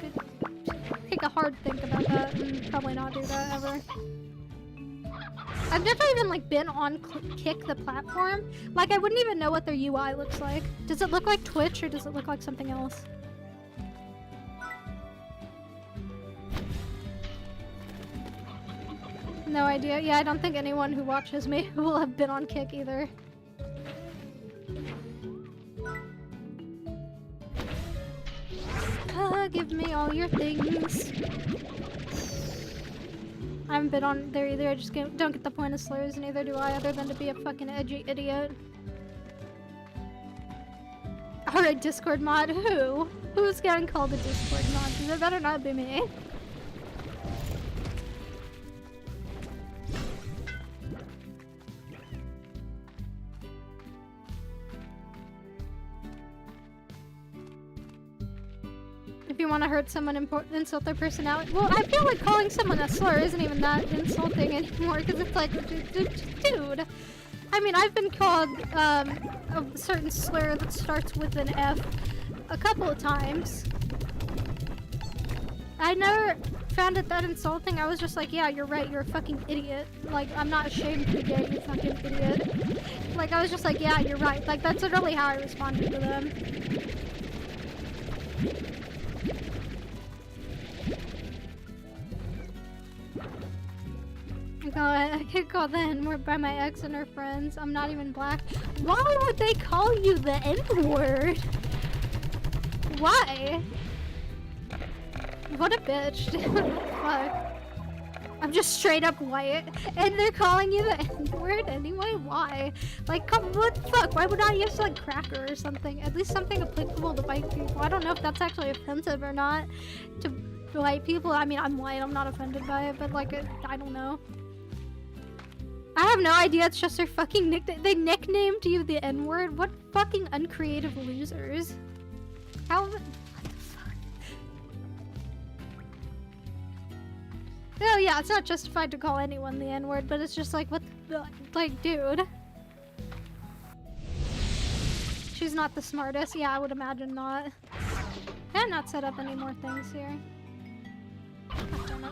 a hard think about that and probably not do that ever. I've never even like been on Kick the platform. Like I wouldn't even know what their UI looks like. Does it look like Twitch or does it look like something else? No idea. Yeah, I don't think anyone who watches me will have been on Kick either. Give me all your things. I haven't been on there either. I just don't get the point of slurs, neither do I, other than to be a fucking edgy idiot. Alright, Discord mod. Who? Who's getting called a Discord mod? Because it better not be me. If you want to hurt someone, insult their personality. Well, I feel like calling someone a slur isn't even that insulting anymore, because it's like, dude. I mean, I've been called a certain slur that starts with an F a couple of times. I never found it that insulting. I was just like, yeah, you're right, you're a fucking idiot. Like, I'm not ashamed to be gay, you fucking idiot. Like, I was just like, yeah, you're right. Like, that's literally how I responded to them. I get called the N-word by my ex and her friends. I'm not even black. Why would they call you the N-word? Why? What a bitch. Fuck. I'm just straight up white, and they're calling you the N-word anyway? Why? Like, what the fuck? Why would I use like cracker or something? At least something applicable to white people. I don't know if that's actually offensive or not to white people. I mean, I'm white, I'm not offended by it, but like, I don't know. I have no idea, it's just their fucking nickname. They nicknamed you the N-word? What fucking uncreative losers. How? What the fuck? Oh yeah, it's not justified to call anyone the N-word, but it's just like, what the, like, dude. She's not the smartest. Yeah, I would imagine not. Can I not set up any more things here? God damn it.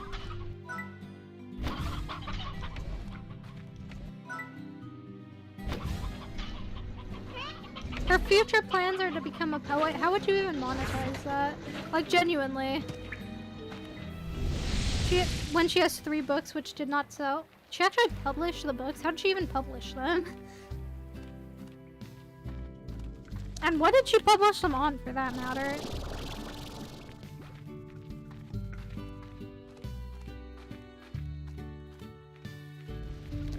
Her future plans are to become a poet. How would you even monetize that? Like, genuinely. When she has 3 books which did not sell. She actually published the books? How did she even publish them? And what did she publish them on, for that matter?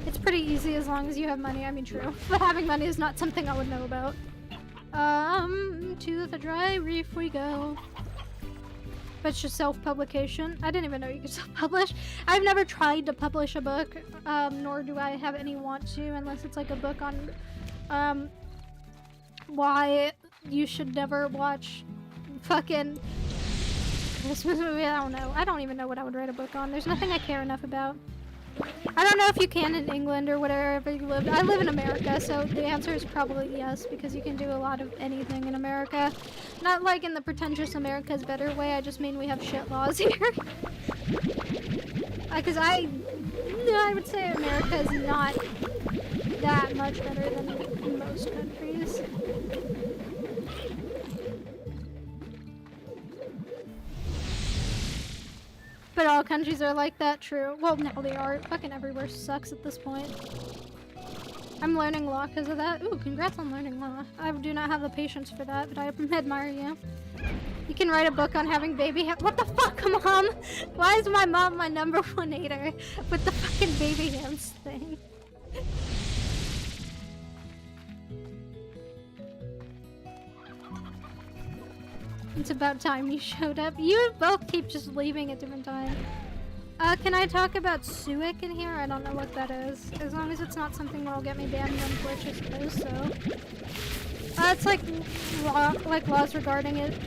It's pretty easy as long as you have money. I mean, true. But having money is not something I would know about. To the dry reef we go. But it's just self-publication. I didn't even know you could self-publish. I've never tried to publish a book, nor do I have any want to, unless it's like a book on, why you should never watch fucking Christmas movie. I don't know. I don't even know what I would write a book on. There's nothing I care enough about. I don't know if you can in England or wherever you live. I live in America, so the answer is probably yes, because you can do a lot of anything in America. Not like in the pretentious America's better way, I just mean we have shit laws here. Because I would say America is not that much better than most countries. But all countries are like that, true. Well, no, they are. Fucking everywhere sucks at this point. I'm learning law because of that. Ooh, congrats on learning law. I do not have the patience for that, but I admire you. You can write a book on having baby What the fuck, Mom? Why is my mom my #1 hater with the fucking baby hands thing? It's about time you showed up. You both keep just leaving at different times. Can I talk about Suic in here? I don't know what that is. As long as it's not something that'll get me banned on Twitch, I suppose so. It's like laws regarding it.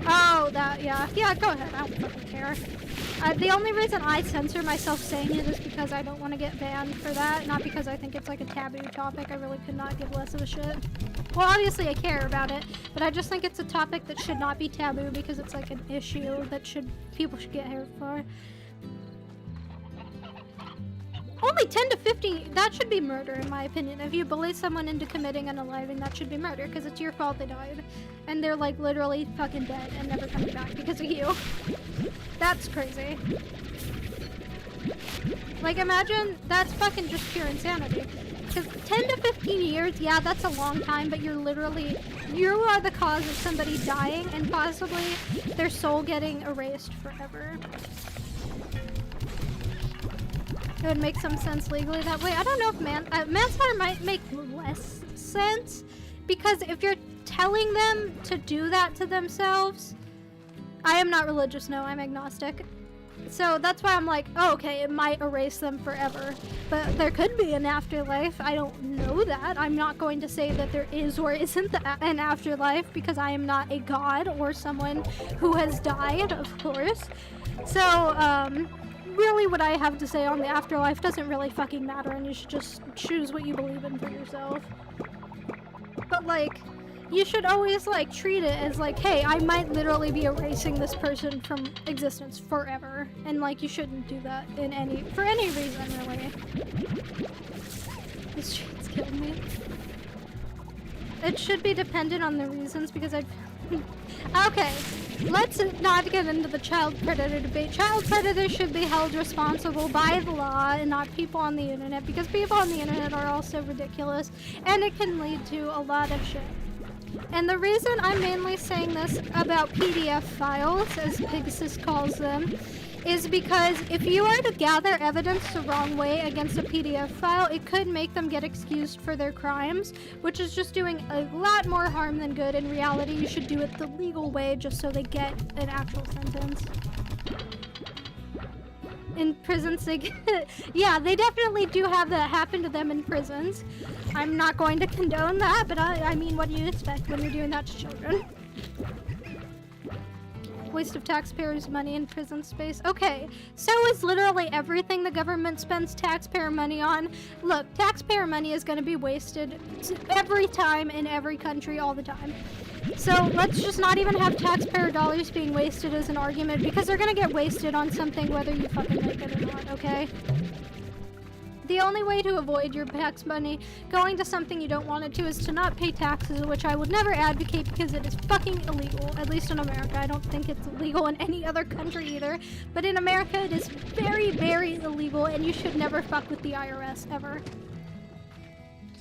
Oh, that, yeah. Yeah, go ahead. I don't fucking care. The only reason I censor myself saying it is because I don't want to get banned for that, not because I think it's like a taboo topic. I really could not give less of a shit. Well, obviously I care about it, but I just think it's a topic that should not be taboo because it's like an issue that people should get hurt for. Only 10 to 50, that should be murder in my opinion. If you bully someone into committing unaliving, that should be murder because it's your fault they died. And they're like literally fucking dead and never coming back because of you. That's crazy. Like imagine, that's fucking just pure insanity. Because 10 to 15 years, yeah, that's a long time, but you are the cause of somebody dying and possibly their soul getting erased forever. It would make some sense legally that way. I don't know if manslaughter might make less sense, because if you're telling them to do that to themselves, I am not religious, no, I'm agnostic. So that's why I'm like, oh, okay, it might erase them forever. But there could be an afterlife. I don't know that. I'm not going to say that there is or isn't an afterlife because I am not a god or someone who has died, of course. So, really what I have to say on the afterlife doesn't really fucking matter, and you should just choose what you believe in for yourself. But, like, you should always, like, treat it as, like, hey, I might literally be erasing this person from existence forever. And, like, you shouldn't do that for any reason, really. This shit's killing me. It should be dependent on the reasons, because okay, let's not get into the child predator debate. Child predators should be held responsible by the law and not people on the internet, because people on the internet are also ridiculous, and it can lead to a lot of shit. And the reason I'm mainly saying this about PDF files, as Pegasus calls them, is because if you are to gather evidence the wrong way against a PDF file, it could make them get excused for their crimes, which is just doing a lot more harm than good. In reality, you should do it the legal way just so they get an actual sentence. In prisons, they get, yeah, they definitely do have that happen to them in prisons. I'm not going to condone that, but I mean, what do you expect when you're doing that to children? Waste of taxpayers' money in prison space. Okay, so is literally everything the government spends taxpayer money on. Look, taxpayer money is going to be wasted every time in every country all the time. So let's just not even have taxpayer dollars being wasted as an argument, because they're going to get wasted on something whether you fucking like it or not, okay? The only way to avoid your tax money going to something you don't want it to is to not pay taxes, which I would never advocate because it is fucking illegal, at least in America. I don't think it's illegal in any other country either, but in America it is very, very illegal, and you should never fuck with the IRS, ever.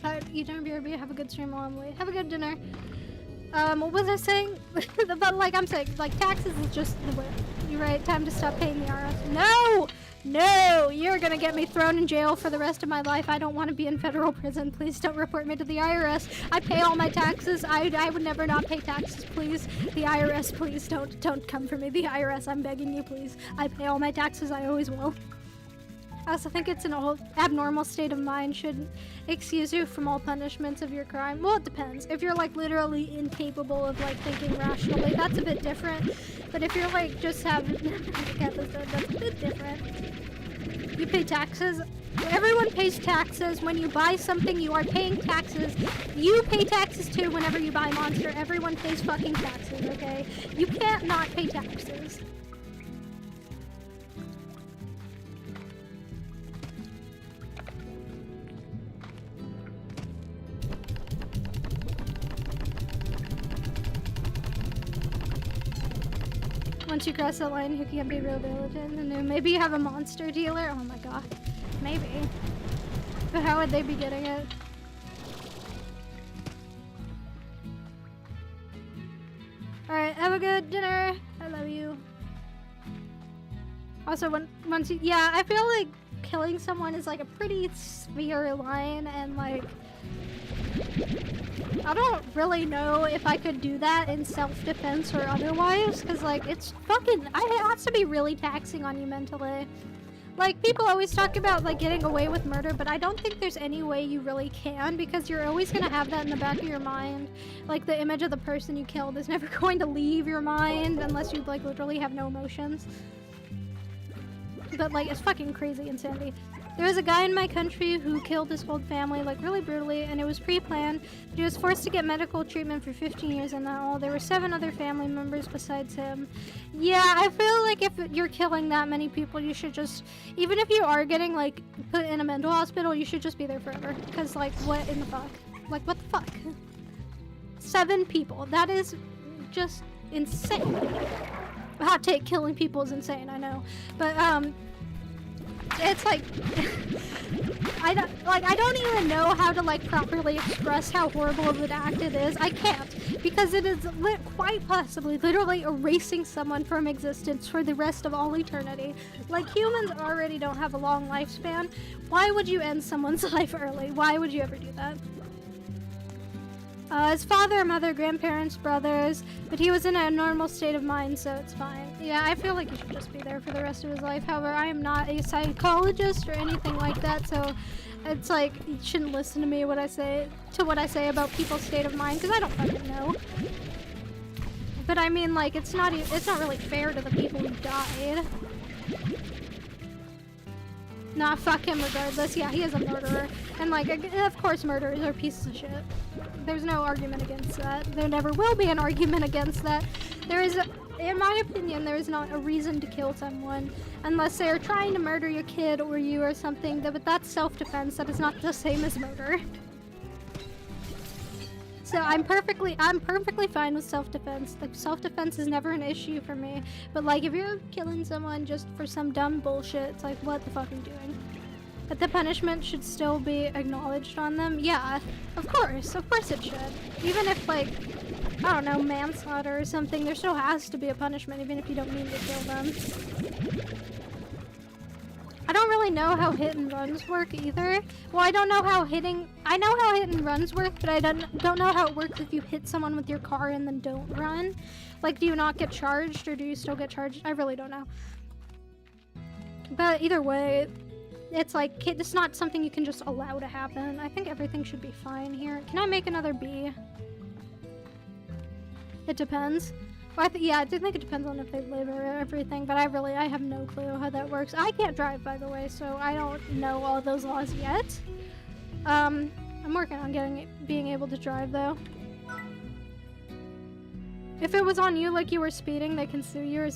So, eat dinner, BRB, have a good stream while I'm late. Have a good dinner. What was I saying? But like I'm saying, like taxes is just the way. You're right, time to stop paying the IRS. No! No! You're gonna get me thrown in jail for the rest of my life. I don't want to be in federal prison. Please don't report me to the IRS. I pay all my taxes. I would never not pay taxes, please. The IRS, please don't come for me. The IRS, I'm begging you, please. I pay all my taxes. I always will. I also think it's an abnormal state of mind should excuse you from all punishments of your crime. Well, it depends. If you're like literally incapable of like thinking rationally, that's a bit different. But if you're like just having that's a bit different. You pay taxes. Everyone pays taxes. When you buy something, you are paying taxes. You pay taxes too whenever you buy Monster. Everyone pays fucking taxes, okay? You can't not pay taxes. Once you cross that line, who can't be real diligent? And then maybe you have a monster dealer? Oh my god. Maybe. But how would they be getting it? Alright, have a good dinner. I love you. Also, once you... Yeah, I feel like killing someone is like a pretty severe line, and like... I don't really know if I could do that in self-defense or otherwise, because, like, it's fucking... It has to be really taxing on you mentally. Like, people always talk about, like, getting away with murder, but I don't think there's any way you really can, because you're always gonna have that in the back of your mind. Like, the image of the person you killed is never going to leave your mind unless you, like, literally have no emotions. But, like, it's fucking crazy insanity. There was a guy in my country who killed his whole family, like, really brutally, and it was pre-planned. He was forced to get medical treatment for 15 years and all. There were 7 other family members besides him. Yeah, I feel like if you're killing that many people, you should just... Even if you are getting, like, put in a mental hospital, you should just be there forever. Because, like, what in the fuck? Like, what the fuck? 7 people. That is just insane. Hot take, killing people is insane, I know. But, it's like, I don't even know how to like properly express how horrible of an act it is. I can't, because it is quite possibly literally erasing someone from existence for the rest of all eternity. Like, humans already don't have a long lifespan. Why would you end someone's life early? Why would you ever do that? His father, mother, grandparents, brothers, but he was in a normal state of mind, so it's fine. Yeah, I feel like he should just be there for the rest of his life. However, I am not a psychologist or anything like that, so it's like, you shouldn't listen to me what I say about people's state of mind, because I don't fucking know. But I mean, like, it's not really fair to the people who died. Nah, fuck him regardless. Yeah, he is a murderer. And, like, of course murderers are pieces of shit. There's no argument against that. There never will be an argument against that. There is, in my opinion, there is not a reason to kill someone unless they are trying to murder your kid or you or something. But that's self-defense. That is not the same as murder. So I'm perfectly fine with self-defense. Like, self-defense is never an issue for me. But like, if you're killing someone just for some dumb bullshit, it's like, what the fuck are you doing? But the punishment should still be acknowledged on them. Yeah, of course it should. Even if, like, I don't know, manslaughter or something, there still has to be a punishment, even if you don't mean to kill them. I don't really know how hit and runs work either. Well, I know how hit and runs work, but I don't know how it works if you hit someone with your car and then don't run. Like, do you not get charged, or do you still get charged? I really don't know. But either way, it's like, it's not something you can just allow to happen. I think everything should be fine here. Can I make another B? It depends. Well, yeah, I do think it depends on if they live or everything, but I have no clue how that works. I can't drive, by the way, so I don't know all those laws yet. I'm working on being able to drive, though. If it was on you, like you were speeding, they can sue you or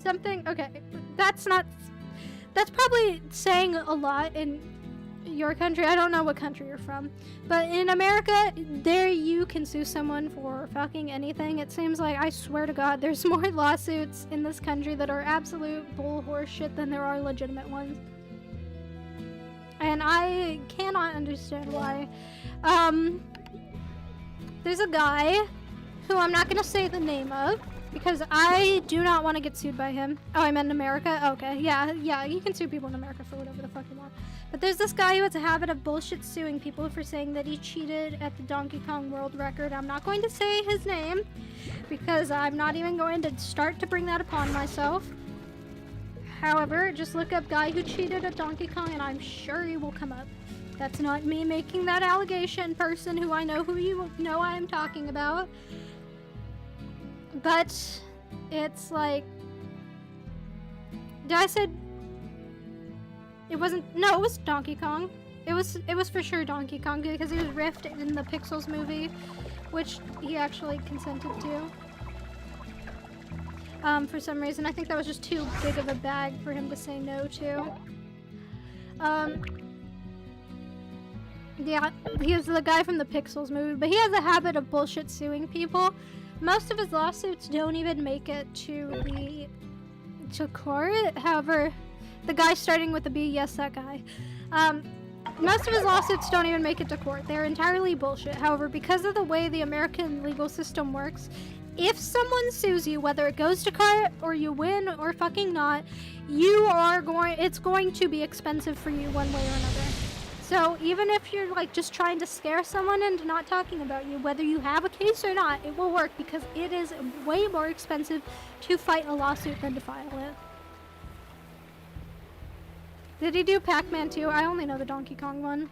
something. Okay, that's probably saying a lot in your country. I don't know what country you're from, but in America, there you can sue someone for fucking anything. It seems like, I swear to God, there's more lawsuits in this country that are absolute bull horse shit than there are legitimate ones. And I cannot understand why. There's a guy who I'm not gonna say the name of because I do not want to get sued by him. Oh, I meant in America? Okay, yeah, you can sue people in America for whatever the fuck you want. But there's this guy who has a habit of bullshit suing people for saying that he cheated at the Donkey Kong World Record. I'm not going to say his name because I'm not even going to start to bring that upon myself. However, just look up guy who cheated at Donkey Kong and I'm sure he will come up. That's not me making that allegation, person who I know who you know I am talking about. But it's like, I said it wasn't. No, it was Donkey Kong. It was for sure Donkey Kong because he was riffed in the Pixels movie, which he actually consented to. For some reason, I think that was just too big of a bag for him to say no to. Yeah, he was the guy from the Pixels movie, but he has a habit of bullshit suing people. Most of his lawsuits don't even make it to court. However, the guy starting with the B, yes, that guy. Most of his lawsuits don't even make it to court. They're entirely bullshit. However, because of the way the American legal system works, if someone sues you, whether it goes to court or you win or fucking not, it's going to be expensive for you one way or another. So even if you're like just trying to scare someone into not talking about you, whether you have a case or not, it will work because it is way more expensive to fight a lawsuit than to file it. Did he do Pac-Man 2? I only know the Donkey Kong one.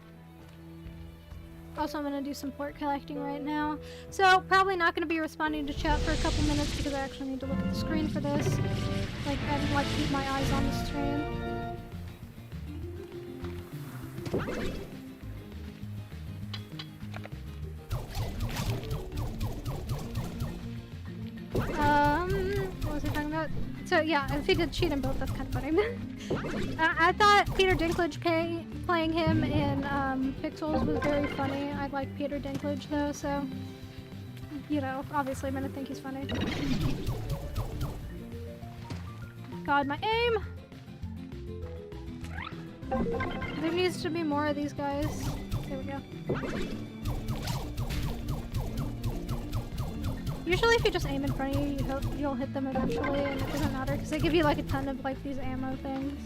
Also, I'm gonna do some port collecting right now. So, probably not gonna be responding to chat for a couple minutes because I actually need to look at the screen for this. Like, I didn't like keep my eyes on the stream. What was I talking about? So yeah, if he did cheat in both, that's kind of funny. I thought Peter Dinklage playing him in Pixels was very funny. I like Peter Dinklage though, so you know, obviously I'm gonna think he's funny. God, my aim! There needs to be more of these guys. There we go. Usually if you just aim in front of you, you'll hit them eventually, and it doesn't matter because they give you like a ton of like these ammo things.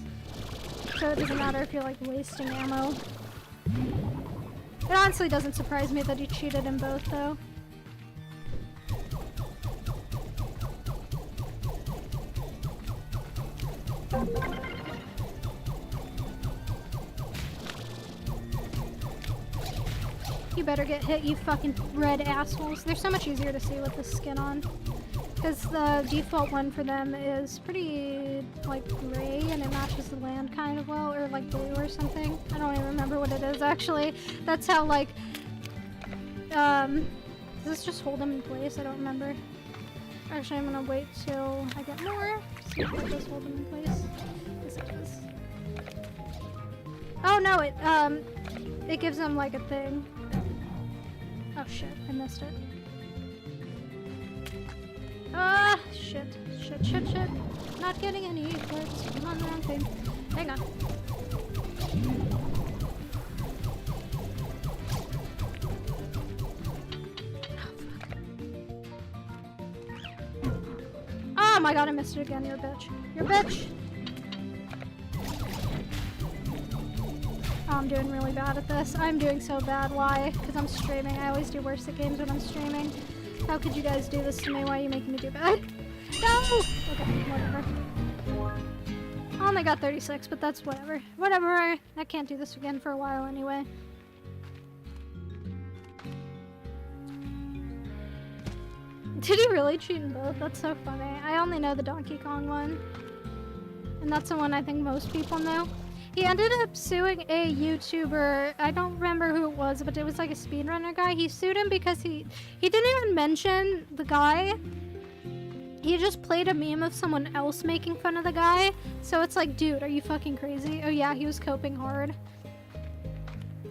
So it doesn't matter if you're like wasting ammo. It honestly doesn't surprise me that he cheated in both though. You better get hit, you fucking red assholes. They're so much easier to see with the skin on. Because the default one for them is pretty, like, gray, and it matches the land kind of well, or, like, blue or something. I don't even remember what it is, actually. That's how, like, does this just hold them in place? I don't remember. Actually, I'm gonna wait till I get more. See if it does hold them in place. Yes, it does. Oh, no, it gives them, like, a thing. Oh shit, I missed it. Ah, shit. Not getting any words. I'm on the wrong thing. Hang on. Oh my god, I missed it again. You're a bitch. You're a bitch! Oh, I'm doing really bad at this. I'm doing so bad. Why? Because I'm streaming. I always do worse at games when I'm streaming. How could you guys do this to me? Why are you making me do bad? No! Okay, whatever. I only got 36, but that's whatever. Whatever. I can't do this again for a while anyway. Did he really cheat in both? That's so funny. I only know the Donkey Kong one. And that's the one I think most people know. He ended up suing a YouTuber. I don't remember who it was, but it was like a speedrunner guy. He sued him because he didn't even mention the guy. He just played a meme of someone else making fun of the guy. So it's like, dude, are you fucking crazy? Oh yeah, he was coping hard.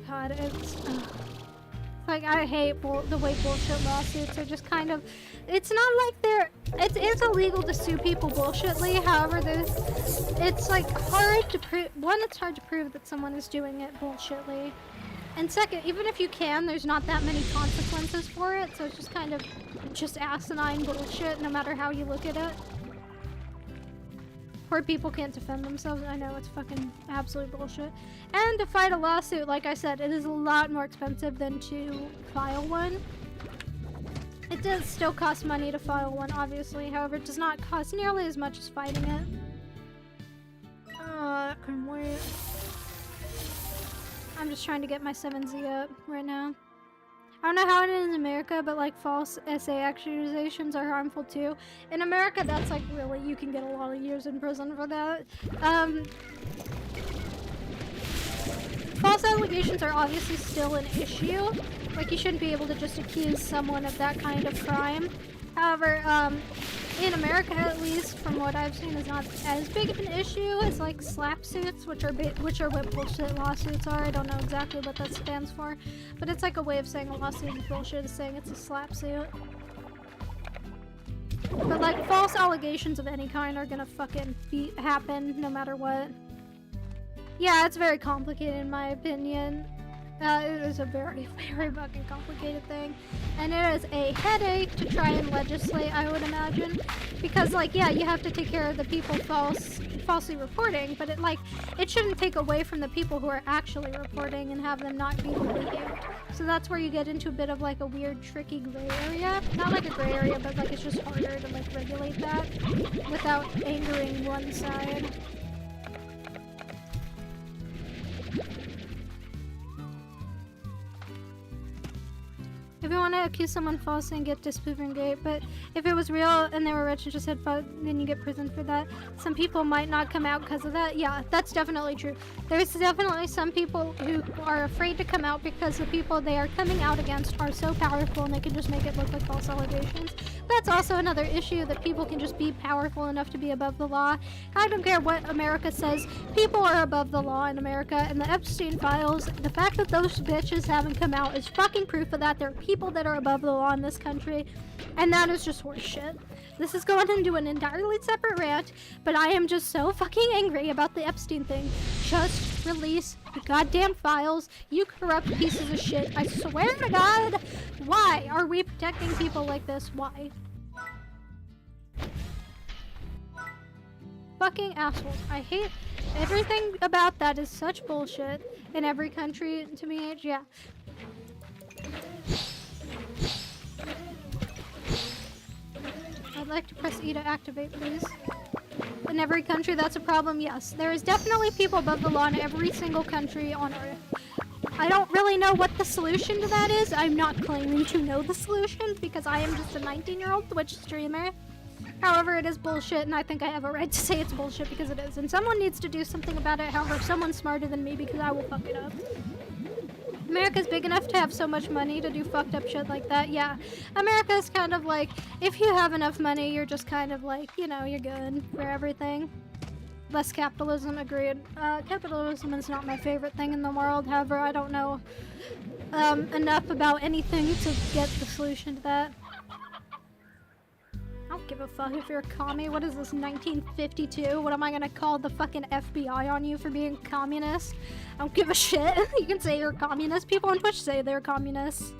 God, it's... like, I hate the way bullshit lawsuits are just kind of... It's not like they're... It's illegal to sue people bullshitly, however, it's like hard to prove... One, it's hard to prove that someone is doing it bullshitly. And second, even if you can, there's not that many consequences for it, so it's just kind of just asinine bullshit, no matter how you look at it. Poor people can't defend themselves. I know, it's fucking absolute bullshit. And to fight a lawsuit, like I said, it is a lot more expensive than to file one. It does still cost money to file one, obviously. However, it does not cost nearly as much as fighting it. I couldn't wait. I'm just trying to get my 7Z up right now. I don't know how it is in America, but like false essay accusations are harmful too. In America, that's like really, you can get a lot of years in prison for that. False allegations are obviously still an issue. Like, you shouldn't be able to just accuse someone of that kind of crime. However, in America, at least, from what I've seen, is not as big of an issue as like slap suits, which are what bullshit lawsuits are. I don't know exactly what that stands for, but it's like a way of saying a lawsuit is bullshit is saying it's a slap suit. But like false allegations of any kind are gonna fucking happen no matter what. Yeah, it's very complicated in my opinion. It is a very, very fucking complicated thing. And it is a headache to try and legislate, I would imagine. Because, like, yeah, you have to take care of the people falsely reporting, but it shouldn't take away from the people who are actually reporting and have them not be believed. So that's where you get into a bit of, like, a weird, tricky gray area. Not like a gray area, but, like, it's just harder to, like, regulate that without angering one side. If you want to accuse someone falsely and get disproven, great, but if it was real and they were rich and just had fun, then you get prison for that. Some people might not come out because of that. Yeah, that's definitely true. There's definitely some people who are afraid to come out because the people they are coming out against are so powerful and they can just make it look like false allegations. That's also another issue, that people can just be powerful enough to be above the law. I don't care what America says, people are above the law in America, and the Epstein files, the fact that those bitches haven't come out is fucking proof of that. There are people that are above the law in this country, and that is just horse shit. This is going into an entirely separate rant, but I am just so fucking angry about the Epstein thing. Just release the goddamn files, you corrupt pieces of shit. I swear to God, why are we protecting people like this? Why? Fucking assholes. I hate everything about that is such bullshit in every country to me. Yeah. I'd like to press E to activate, please. In every country, that's a problem, yes. There is definitely people above the law in every single country on Earth. I don't really know what the solution to that is. I'm not claiming to know the solution because I am just a 19-year-old Twitch streamer. However, it is bullshit, and I think I have a right to say it's bullshit because it is. And someone needs to do something about it, however, someone smarter than me, because I will fuck it up. America's big enough to have so much money to do fucked up shit like that. Yeah, America's kind of like, if you have enough money, you're just kind of like, you know, you're good for everything. Less capitalism, agreed. Capitalism is not my favorite thing in the world. However, I don't know enough about anything to get the solution to that. I don't give a fuck if you're a commie. What is this, 1952? What am I gonna call the fucking FBI on you for being a communist? I don't give a shit. You can say you're a communist. People on Twitch say they're communists.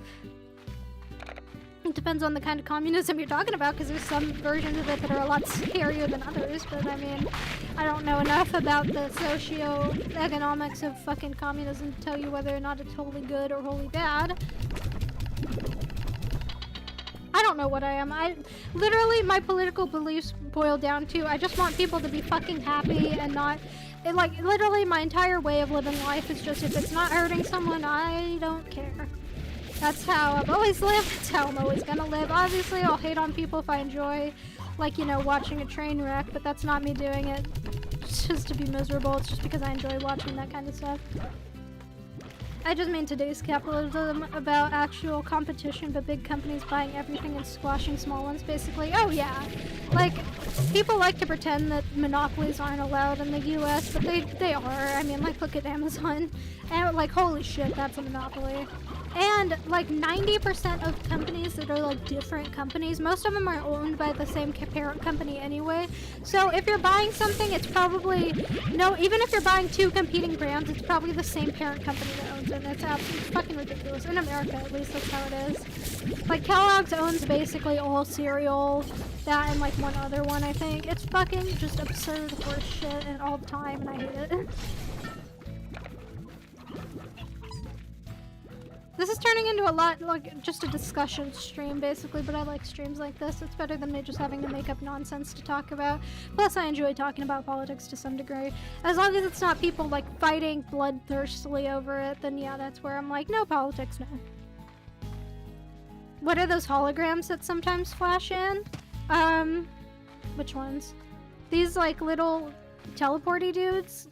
It depends on the kind of communism you're talking about, because there's some versions of it that are a lot scarier than others, but I mean, I don't know enough about the socio-economics of fucking communism to tell you whether or not it's wholly good or wholly bad. I don't know what I am. Literally, my political beliefs boil down to, I just want people to be fucking happy and not, like, literally my entire way of living life is just, if it's not hurting someone, I don't care. That's how I've always lived. That's how I'm always gonna live. Obviously, I'll hate on people if I enjoy, like, you know, watching a train wreck, but that's not me doing it just to be miserable. It's just because I enjoy watching that kind of stuff. I just mean today's capitalism about actual competition, but big companies buying everything and squashing small ones, basically. Oh yeah, like, people like to pretend that monopolies aren't allowed in the US, but they are. I mean, like, look at Amazon, and like, holy shit, that's a monopoly. And like 90% of companies that are like different companies, most of them are owned by the same parent company anyway. So if you're buying something, it's probably, no, even if you're buying two competing brands, it's probably the same parent company that owns it. And it's absolutely fucking ridiculous. In America, at least, that's how it is. Like, Kellogg's owns basically all cereal, that and like one other one, I think. It's fucking just absurd horse shit and all the time, and I hate it. This is turning into a lot, like, just a discussion stream, basically, but I like streams like this. It's better than me just having to make up nonsense to talk about. Plus, I enjoy talking about politics to some degree. As long as it's not people, like, fighting bloodthirstily over it, then yeah, that's where I'm like, no politics, no. What are those holograms that sometimes flash in? Which ones? These, like, little teleporty dudes?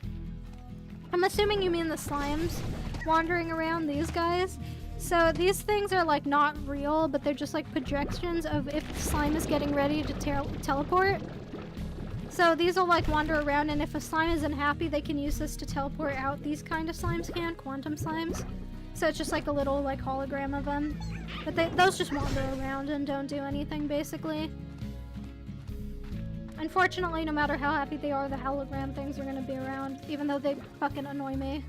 I'm assuming you mean the slimes wandering around, these guys. So these things are like not real, but they're just like projections of if the slime is getting ready to teleport. So these will like wander around, and if a slime isn't happy, they can use this to teleport out. These kind of slimes can, quantum slimes. So it's just like a little like hologram of them. But those just wander around and don't do anything, basically. Unfortunately, no matter how happy they are, the hologram things are gonna be around, even though they fucking annoy me.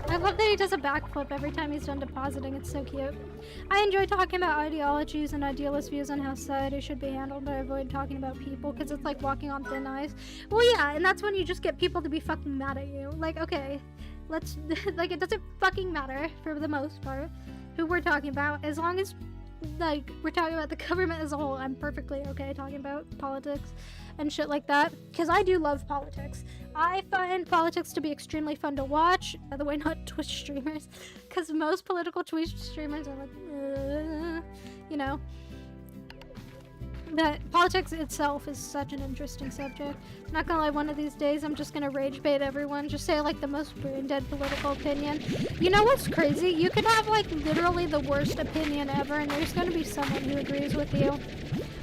I love that he does a backflip every time he's done depositing. It's so cute. I enjoy talking about ideologies and idealist views on how society should be handled, but I avoid talking about people because it's like walking on thin ice. Well, yeah, and that's when you just get people to be fucking mad at you. Like, okay, let's, like, it doesn't fucking matter for the most part who we're talking about, as long as, like, we're talking about the government as a whole. I'm perfectly okay talking about politics and shit like that, because I do love politics. I find politics to be extremely fun to watch. By the way, not Twitch streamers, because most political Twitch streamers are like, you know. But politics itself is such an interesting subject. I'm not gonna lie, one of these days I'm just gonna rage bait everyone, just say like the most brain dead political opinion. You know what's crazy? You could have like literally the worst opinion ever, and there's gonna be someone who agrees with you.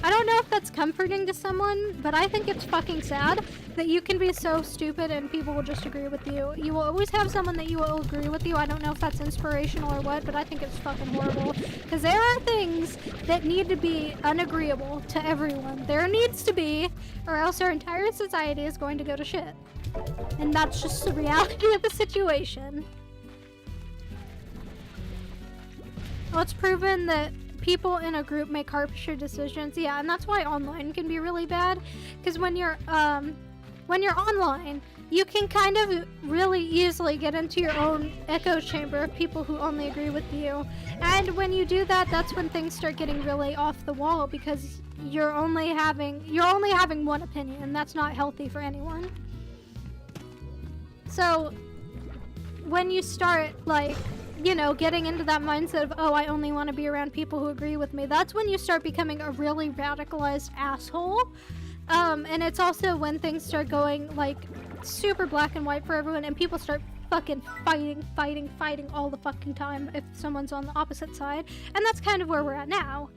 I don't know if that's comforting to someone, but I think it's fucking sad that you can be so stupid and people will just agree with you. You will always have someone that you will agree with you. I don't know if that's inspirational or what, but I think it's fucking horrible. Because there are things that need to be unagreeable to everyone. There needs to be, or else our entire society is going to go to shit. And that's just the reality of the situation. Well, it's proven that people in a group make harsher decisions. Yeah, and that's why online can be really bad. Because when you're online, you can kind of really easily get into your own echo chamber of people who only agree with you. And when you do that, that's when things start getting really off the wall, because you're only having one opinion, and that's not healthy for anyone. So when you start, like, you know, getting into that mindset of, oh, I only want to be around people who agree with me, that's when you start becoming a really radicalized asshole. And it's also when things start going, like, super black and white for everyone, and people start fucking fighting all the fucking time if someone's on the opposite side. And that's kind of where we're at now.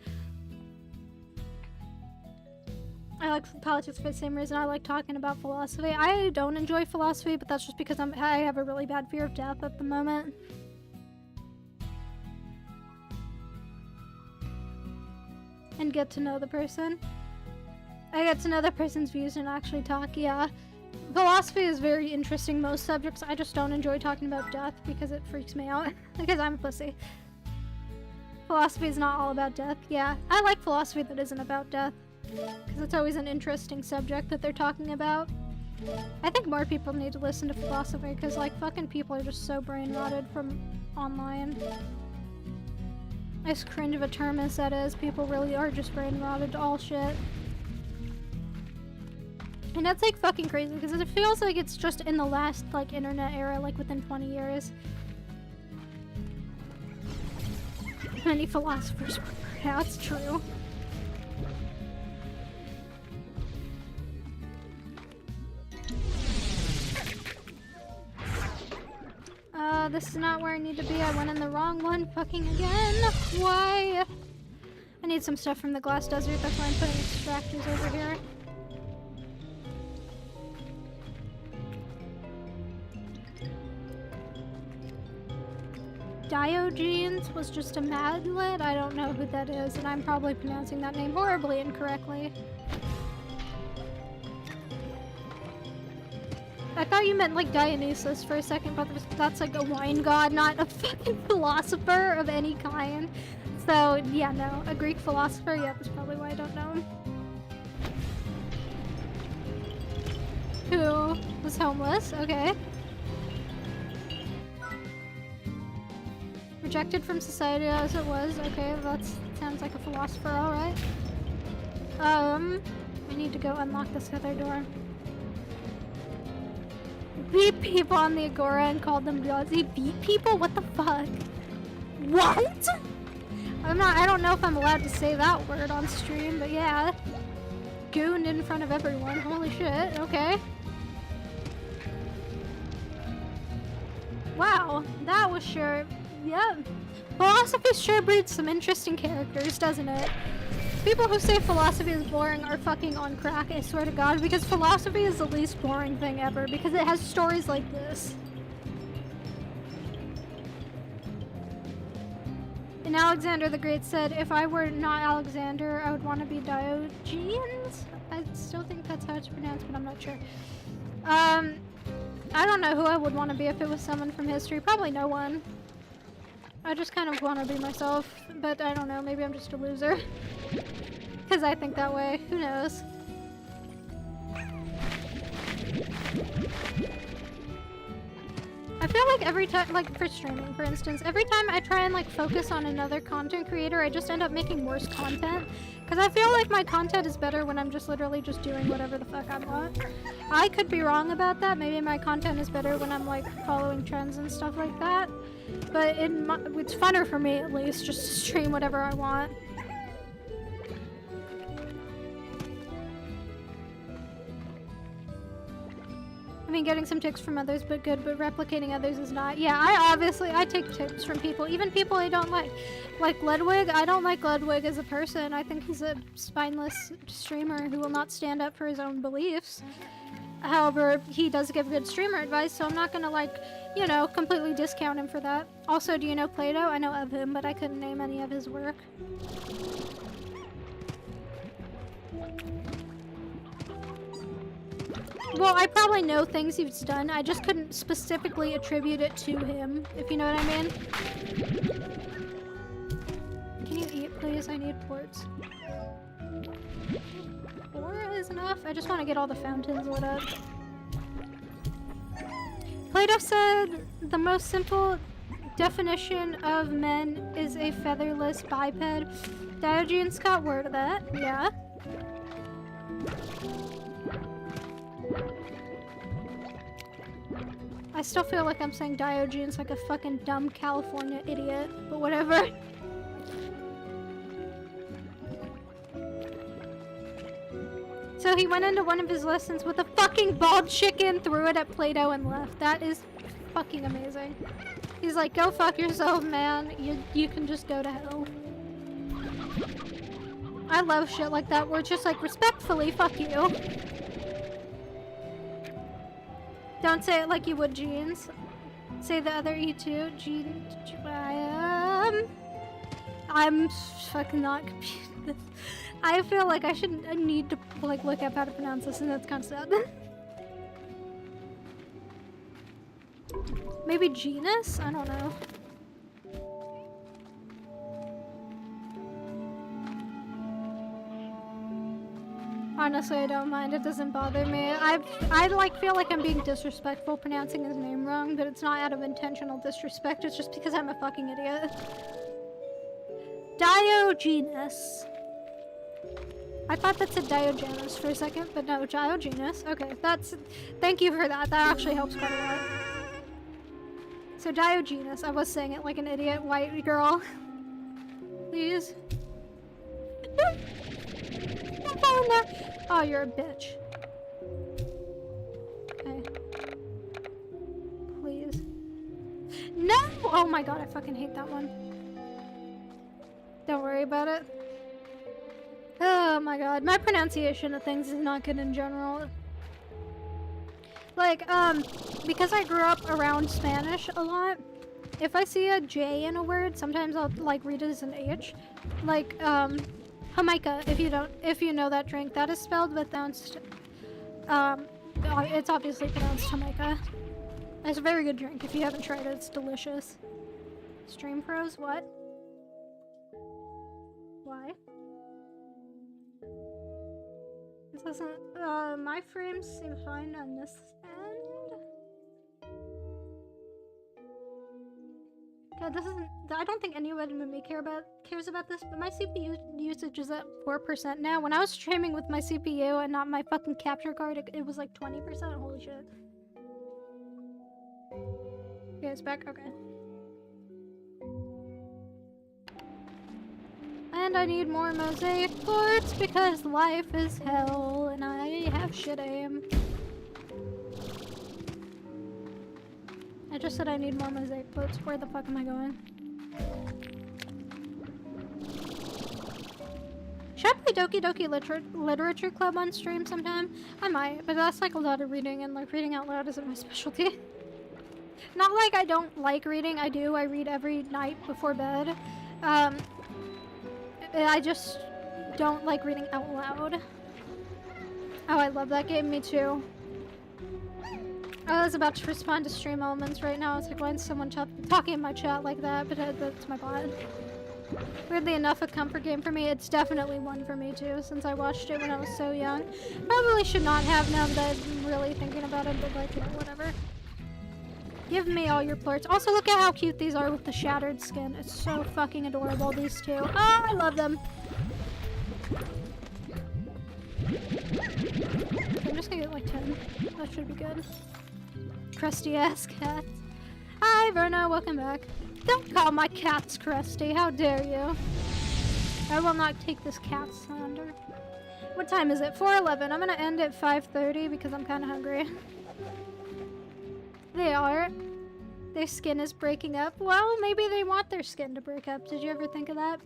I like politics for the same reason I like talking about philosophy. I don't enjoy philosophy, but that's just because I have a really bad fear of death at the moment. And get to know the person. I get to know the person's views and actually talk, yeah. Philosophy is very interesting, most subjects. I just don't enjoy talking about death because it freaks me out. Because I'm a pussy. Philosophy is not all about death, yeah. I like philosophy that isn't about death. Because it's always an interesting subject that they're talking about. I think more people need to listen to philosophy because, like, fucking people are just so brain-rotted from online. As cringe of a term as that is, people really are just brain-rotted to all shit. And that's like fucking crazy because it feels like it's just in the last like internet era, like within 20 years. Many philosophers were murdered. That's true. This is not where I need to be. I went in the wrong one fucking again. Why? I need some stuff from the glass desert. That's why I'm putting extractors over here. Diogenes was just a madlet. I don't know who that is, and I'm probably pronouncing that name horribly incorrectly. I thought you meant like Dionysus for a second, but that's like a wine god, not a fucking philosopher of any kind. So, yeah, no. A Greek philosopher? Yeah, that's probably why I don't know him. Who was homeless? Okay. Rejected from society as it was. Okay, that sounds like a philosopher, alright. I need to go unlock this other door. Beat people on the Agora and called them gods. He beat people? What the fuck? What? I don't know if I'm allowed to say that word on stream, but yeah. Gooned in front of everyone. Holy shit, okay. Wow, that was sure. Yep. Philosophy sure breeds some interesting characters, doesn't it? People who say philosophy is boring are fucking on crack, I swear to God, because philosophy is the least boring thing ever, because it has stories like this. And Alexander the Great said, if I were not Alexander, I would want to be Diogenes? I still think that's how it's pronounced, but I'm not sure. I don't know who I would want to be if it was someone from history. Probably no one. I just kind of want to be myself, but I don't know, maybe I'm just a loser. Because I think that way, who knows? I feel like every time, like for streaming for instance, every time I try and like focus on another content creator, I just end up making worse content. Because I feel like my content is better when I'm just literally just doing whatever the fuck I want. I could be wrong about that, maybe my content is better when I'm like following trends and stuff like that. But it's funner for me at least, just to stream whatever I want. I mean, getting some tips from others but good, but replicating others is not. Yeah, I take tips from people, even people I don't like. Like Ludwig, I don't like Ludwig as a person. I think he's a spineless streamer who will not stand up for his own beliefs. However, he does give good streamer advice, so I'm not gonna like, you know, completely discount him for that. Also, do you know Plato? I know of him, but I couldn't name any of his work. Well, I probably know things he's done, I just couldn't specifically attribute it to him, if you know what I mean. Can you eat, please? I need ports. 4 is enough? I just want to get all the fountains lit up. Plato said the most simple definition of men is a featherless biped. Diogenes got word of that, yeah. I still feel like I'm saying Diogenes like a fucking dumb California idiot, but whatever. So he went into one of his lessons with a fucking bald chicken, threw it at Plato and left. That is fucking amazing. He's like, go fuck yourself, man. You can just go to hell. I love shit like that where it's just like, respectfully, fuck you. Don't say it like you would jeans. Say the other E2. I'm fucking not confused. I feel like I need to like look up how to pronounce this, and that's kind of sad. Maybe genus? I don't know. Honestly, I don't mind. It doesn't bother me. I like feel like I'm being disrespectful pronouncing his name wrong, but it's not out of intentional disrespect. It's just because I'm a fucking idiot. Diogenes. I thought that said Diogenes for a second, but no, Diogenes. Okay, thank you for that. That actually helps quite a lot. So Diogenes, I was saying it like an idiot white girl. Please. Don't fall in there. Oh, you're a bitch. Okay. Please. No! Oh my god, I fucking hate that one. Don't worry about it. Oh my god, my pronunciation of things is not good in general. Like, because I grew up around Spanish a lot, if I see a J in a word, sometimes I'll, like, read it as an H. Like, Jamaica, if you know that drink, that is spelled with it's obviously pronounced Jamaica. It's a very good drink. If you haven't tried it, it's delicious. Stream pros, what? Why? This doesn't, my frames seem fine on this end. Okay, this isn't, I don't think anyone in me cares about this, but my CPU usage is at 4% now. When I was streaming with my CPU and not my fucking capture card, it was like 20%. Holy shit. Okay, it's back? Okay. And I need more mosaic boards because life is hell and I have shit aim. I just said I need more mosaic boards. Where the fuck am I going? Should I play Doki Doki Literature Club on stream sometime? I might, but that's like a lot of reading, and like reading out loud isn't my specialty. Not like I don't like reading, I do. I read every night before bed. I just don't like reading out loud. Oh, I love that game, me too. I was about to respond to Stream Elements right now. I was like, why is someone talking in my chat like that? But that's my bot. Weirdly enough, a comfort game for me. It's definitely one for me too, since I watched it when I was so young. Probably should not have now that I'm really thinking about it, but like, you know, whatever. Give me all your plorts. Also, look at how cute these are with the shattered skin. It's so fucking adorable, these two. Oh, I love them. Okay, I'm just gonna get like 10. That should be good. Crusty ass cat. Hi, Verna, welcome back. Don't call my cats crusty, how dare you? I will not take this cat slander. What time is it? 4:11. I'm gonna end at 5:30 because I'm kinda hungry. They are. Their skin is breaking up. Well, maybe they want their skin to break up. Did you ever think of that?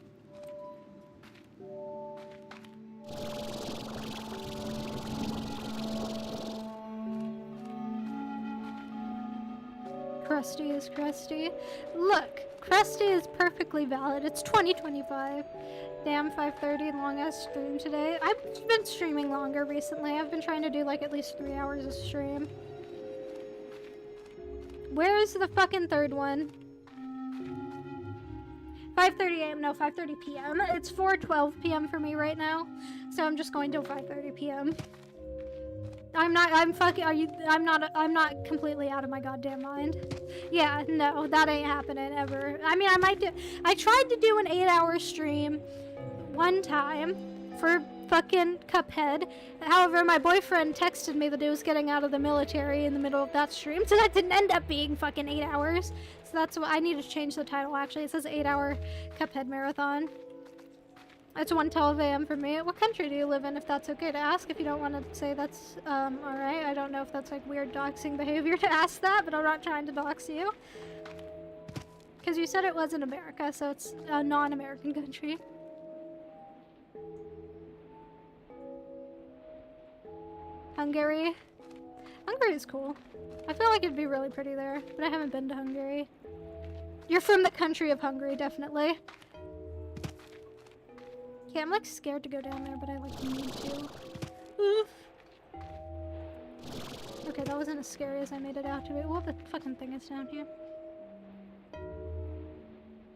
Crusty is crusty. Look, crusty is perfectly valid. It's 2025. Damn, 5:30, long ass stream today. I've been streaming longer recently. I've been trying to do like at least 3 hours of stream. Where is the fucking third one? 5:30 a.m. No, 5:30 p.m. It's 4:12 p.m. for me right now, so I'm just going till 5:30 p.m. I'm not completely out of my goddamn mind. Yeah, no, that ain't happening ever. I mean, I tried to do an 8-hour stream one time for fucking Cuphead. However, my boyfriend texted me that he was getting out of the military in the middle of that stream, so that didn't end up being fucking 8 hours. So that's what I need to change the title, actually. It says 8-hour Cuphead marathon. It's 1:12 a.m. for me. What country do you live in, if that's okay to ask? If you don't want to say that's, alright. I don't know if that's, like, weird doxing behavior to ask that, but I'm not trying to dox you. Because you said it was in America, so it's a non-American country. Hungary. Hungary is cool. I feel like it'd be really pretty there, but I haven't been to Hungary. You're from the country of Hungary, definitely. Yeah, I'm like scared to go down there, but I like need to. Oof. Okay, that wasn't as scary as I made it out to be. What the fucking thing is down here?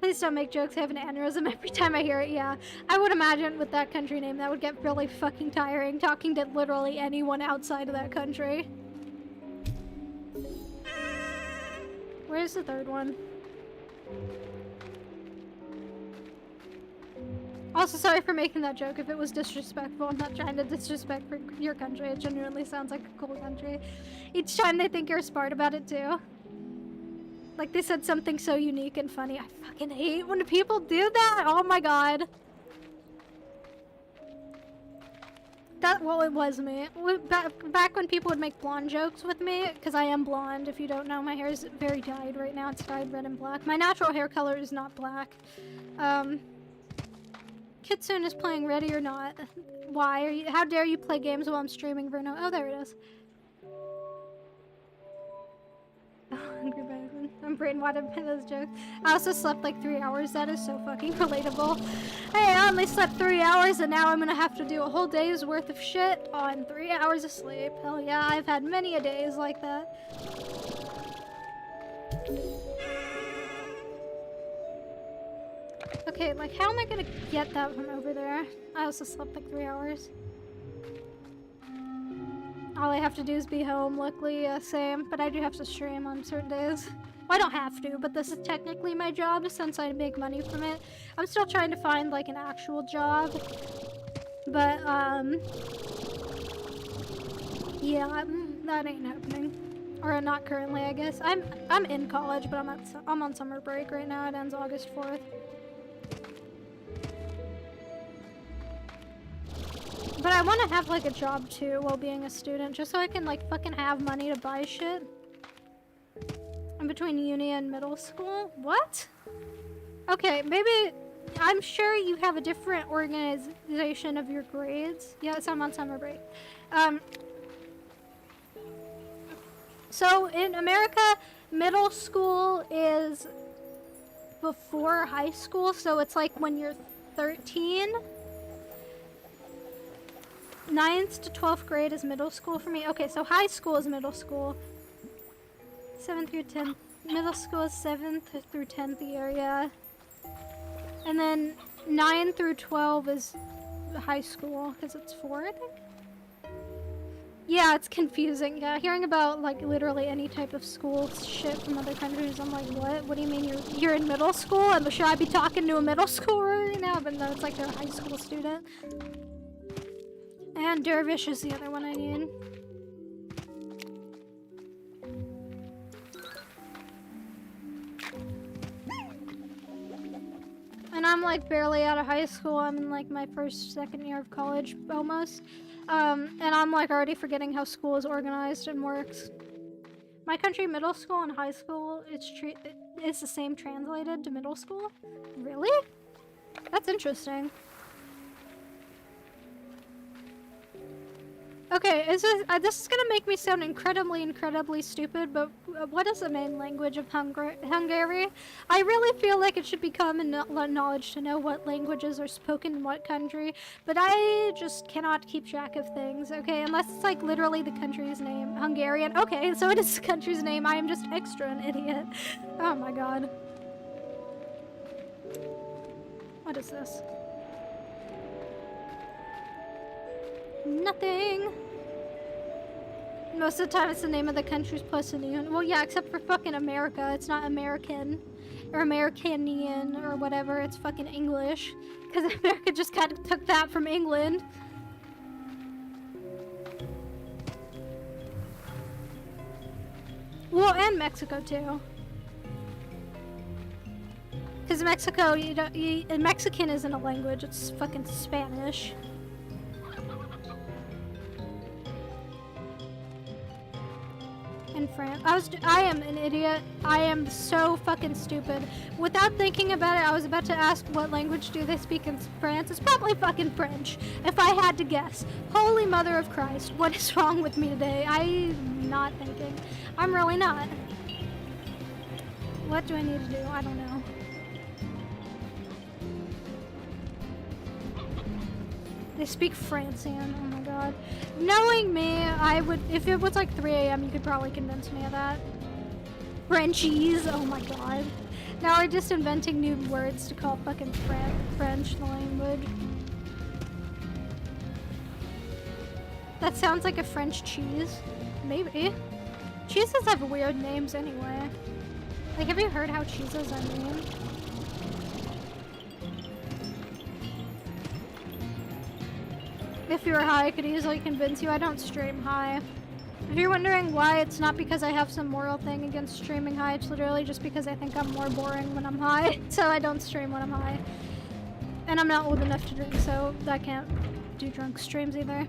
Please don't make jokes. I have an aneurysm every time I hear it. Yeah, I would imagine with that country name that would get really fucking tiring, talking to literally anyone outside of that country. Where's the third one? Also, sorry for making that joke if it was disrespectful. I'm not trying to disrespect your country. It genuinely sounds like a cool country. Each time they think you're smart about it, too. Like, they said something so unique and funny. I fucking hate when people do that! Oh my god. Well, it was me. Back when people would make blonde jokes with me, because I am blonde, if you don't know, my hair is very dyed right now. It's dyed red and black. My natural hair color is not black. Kitsune is playing Ready or Not. Why? How dare you play games while I'm streaming, Verno? Oh, there it is. Oh, Hungry Bison. I'm brainwashed by those jokes. I also slept like 3 hours. That is so fucking relatable. Hey, I only slept 3 hours and now I'm gonna have to do a whole day's worth of shit on 3 hours of sleep. Hell yeah, I've had many a days like that. Okay, like how am I gonna get that from over there? I also slept like 3 hours. All I have to do is be home, luckily, same, but I do have to stream on certain days. Well, I don't have to, but this is technically my job since I make money from it. I'm still trying to find, like, an actual job, but, yeah, that ain't happening. Or not currently, I guess. I'm in college, but I'm on summer break right now. It ends August 4th. But I want to have, like, a job, too, while being a student, just so I can, like, fucking have money to buy shit. In between uni and middle school? What? Okay, maybe... I'm sure you have a different organization of your grades. Yes, I'm on summer break. So, in America, middle school is before high school, so it's like when you're 13... 9th to 12th grade is middle school for me. Okay, so high school is middle school. 7th through 10th. Middle school is 7th through 10th year, yeah. And then 9 through 12 is high school, because it's 4, I think? Yeah, it's confusing. Yeah, hearing about, like, literally any type of school shit from other countries, I'm like, what? What do you mean you're in middle school? And should I be talking to a middle schooler right now? But no, it's like they're a high school student. And Dervish is the other one I need. And I'm like barely out of high school. I'm in like my second year of college almost. And I'm like already forgetting how school is organized and works. My country, middle school and high school, it's the same translated to middle school? Really? That's interesting. Okay, this is gonna make me sound incredibly stupid, but what is the main language of Hungary? I really feel like it should be common knowledge to know what languages are spoken in what country, but I just cannot keep track of things, okay? Unless it's like literally the country's name. Hungarian. Okay, so it is the country's name. I am just extra an idiot. Oh my god. What is this? Nothing. Most of the time it's the name of the country's plus a new. Well, yeah, except for fucking America. It's not American or Americanian or whatever. It's fucking English. Because America just kind of took that from England. Well, and Mexico too. Because Mexico, Mexican isn't a language. It's fucking Spanish. In France. I am an idiot. I am so fucking stupid. Without thinking about it, I was about to ask what language do they speak in France. It's probably fucking French, if I had to guess. Holy Mother of Christ, what is wrong with me today? I'm not thinking. I'm really not. What do I need to do? I don't know. They speak Francian, oh my god. Knowing me, I would, if it was like 3 AM, you could probably convince me of that. Frenchies, oh my god. Now we're just inventing new words to call fucking French the language. That sounds like a French cheese. Maybe. Cheeses have weird names anyway. Like, have you heard how cheeses are named? If you were high, I could easily convince you I don't stream high. If you're wondering why, it's not because I have some moral thing against streaming high, it's literally just because I think I'm more boring when I'm high, so I don't stream when I'm high. And I'm not old enough to drink, so I can't do drunk streams either.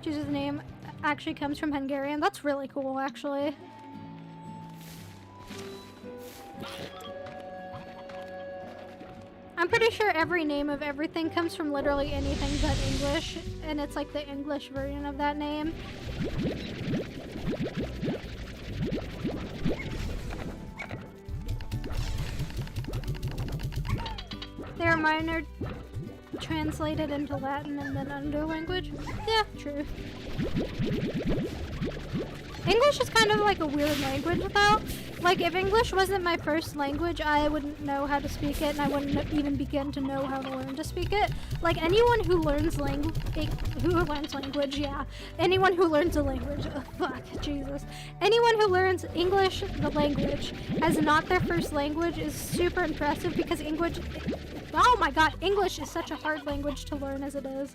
Jesus' name actually comes from Hungarian. That's really cool, actually. I'm pretty sure every name of everything comes from literally anything but English, and it's like the English version of that name. They're minor translated into Latin and then under language. Yeah, true. English is kind of like a weird language though. Like if English wasn't my first language, I wouldn't know how to speak it and I wouldn't even begin to know how to learn to speak it. Like anyone who learns language, yeah. Anyone who learns a language, oh, fuck, Jesus. Anyone who learns English, the language, as not their first language is super impressive because English, oh my god, English is such a hard language to learn as it is.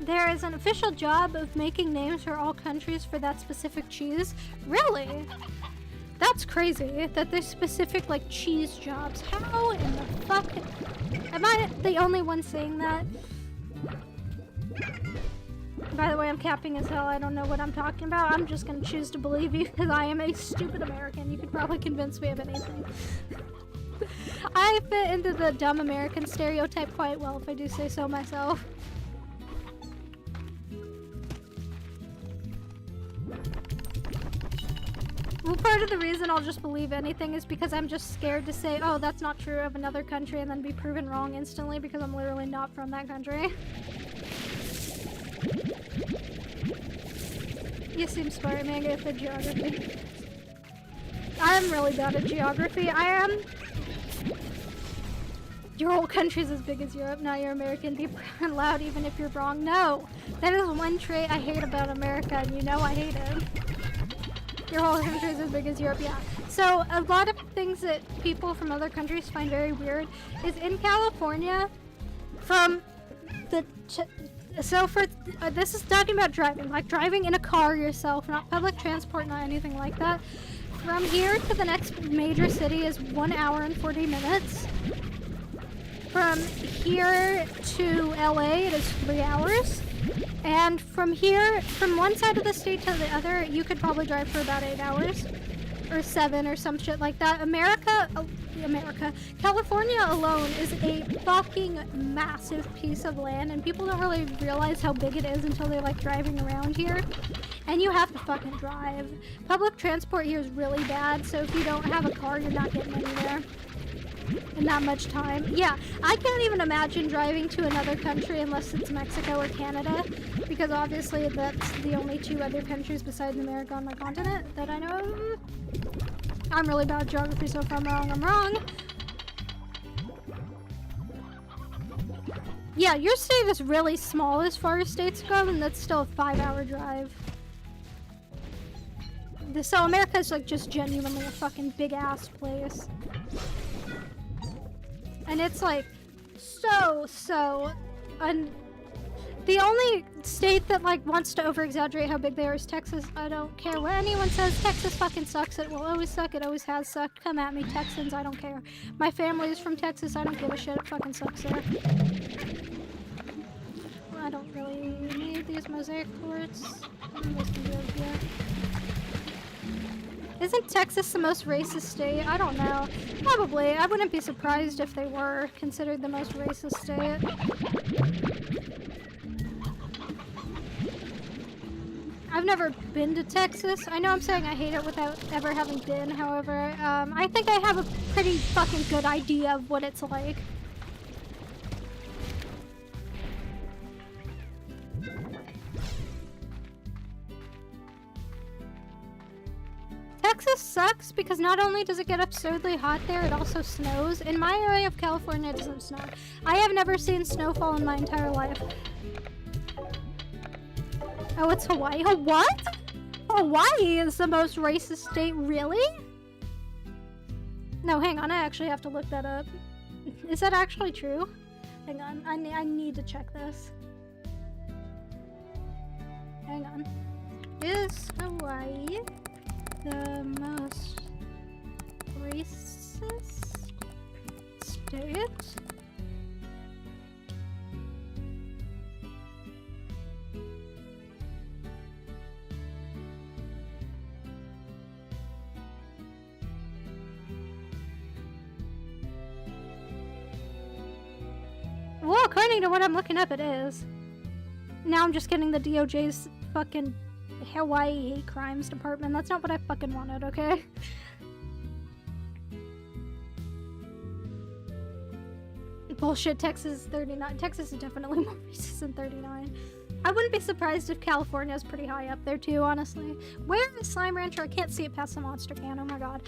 There is an official job of making names for all countries for that specific cheese. Really? That's crazy that there's specific like cheese jobs. How in the fuck? Am I the only one saying that? By the way, I'm capping as hell. I don't know what I'm talking about. I'm just gonna choose to believe you because I am a stupid American. You could probably convince me of anything. I fit into the dumb American stereotype quite well if I do say so myself. Well, part of the reason I'll just believe anything is because I'm just scared to say, oh, that's not true of another country and then be proven wrong instantly because I'm literally not from that country. You seem smart, man. Get the geography. I'm really bad at geography. I am. Your whole country's as big as Europe. Now you're American. Be proud and loud even if you're wrong. No. That is one trait I hate about America, and you know I hate it. Your whole country is as big as Europe, yeah. So a lot of things that people from other countries find very weird is in California, from the this is talking about driving, like driving in a car yourself, not public transport, not anything like that. From here to the next major city is 1 hour and 40 minutes. From here to LA, it is 3 hours. And from here, from one side of the state to the other, you could probably drive for about 8 hours. Or 7 or some shit like that. California alone is a fucking massive piece of land, and people don't really realize how big it is until they're like driving around here. And you have to fucking drive. Public transport here is really bad, so if you don't have a car, you're not getting anywhere in that much time. Yeah, I can't even imagine driving to another country unless it's Mexico or Canada, because obviously that's the only 2 other countries besides America on my continent that I know of. I'm really bad at geography, so if I'm wrong, I'm wrong. Yeah, your state is really small as far as states go, and that's still a 5-hour drive. So America is like just genuinely a fucking big ass place. And it's like the only state that like wants to over exaggerate how big they are is Texas. I don't care what anyone says. Texas fucking sucks. It will always suck. It always has sucked. Come at me, Texans. I don't care. My family is from Texas. I don't give a shit. It fucking sucks there. I don't really need these mosaic courts. Isn't Texas the most racist state? I don't know. Probably. I wouldn't be surprised if they were considered the most racist state. I've never been to Texas. I know I'm saying I hate it without ever having been, however, I think I have a pretty fucking good idea of what it's like. Texas sucks because not only does it get absurdly hot there, it also snows. In my area of California, it doesn't snow. I have never seen snowfall in my entire life. Oh, it's Hawaii. Oh, what? Hawaii is the most racist state, really? No, hang on, I actually have to look that up. Is that actually true? Hang on, I need to check this. Hang on. Is Hawaii the most racist state? Well, according to what I'm looking up, it is. Now I'm just getting the DOJ's fucking Hawaii hate crimes department. That's not what I fucking wanted, okay? Bullshit, Texas is 39. Texas is definitely more racist than 39. I wouldn't be surprised if California is pretty high up there too, honestly. Where is Slime Rancher? I can't see it past the monster can. Oh my god.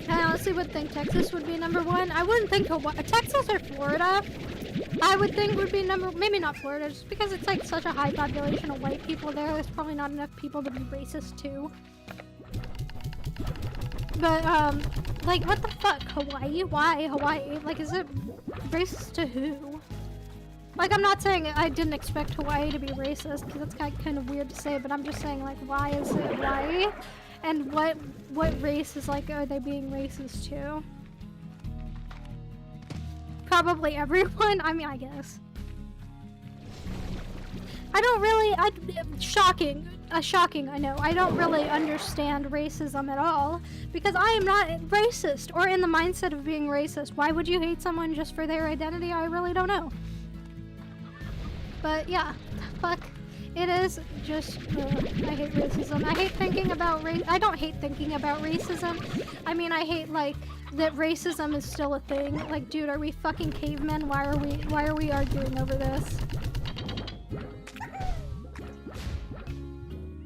I honestly would think Texas would be number one. I wouldn't think Texas or Florida, I would think would be maybe not Florida, just because it's like such a high population of white people there. There's probably not enough people to be racist too. But, like, what the fuck? Hawaii? Why Hawaii? Like, is it racist to who? Like, I'm not saying I didn't expect Hawaii to be racist, because that's kind of weird to say, but I'm just saying, like, why is it Hawaii? And what race is, like, are they being racist to? Probably everyone? I mean, I guess. I don't really, shocking, I know. I don't really understand racism at all, because I am not racist, or in the mindset of being racist. Why would you hate someone just for their identity? I really don't know. But yeah, fuck. It is just, I hate racism. I hate thinking about I don't hate thinking about racism. I mean, I hate, like, that racism is still a thing. Like, dude, are we fucking cavemen? Why are we arguing over this?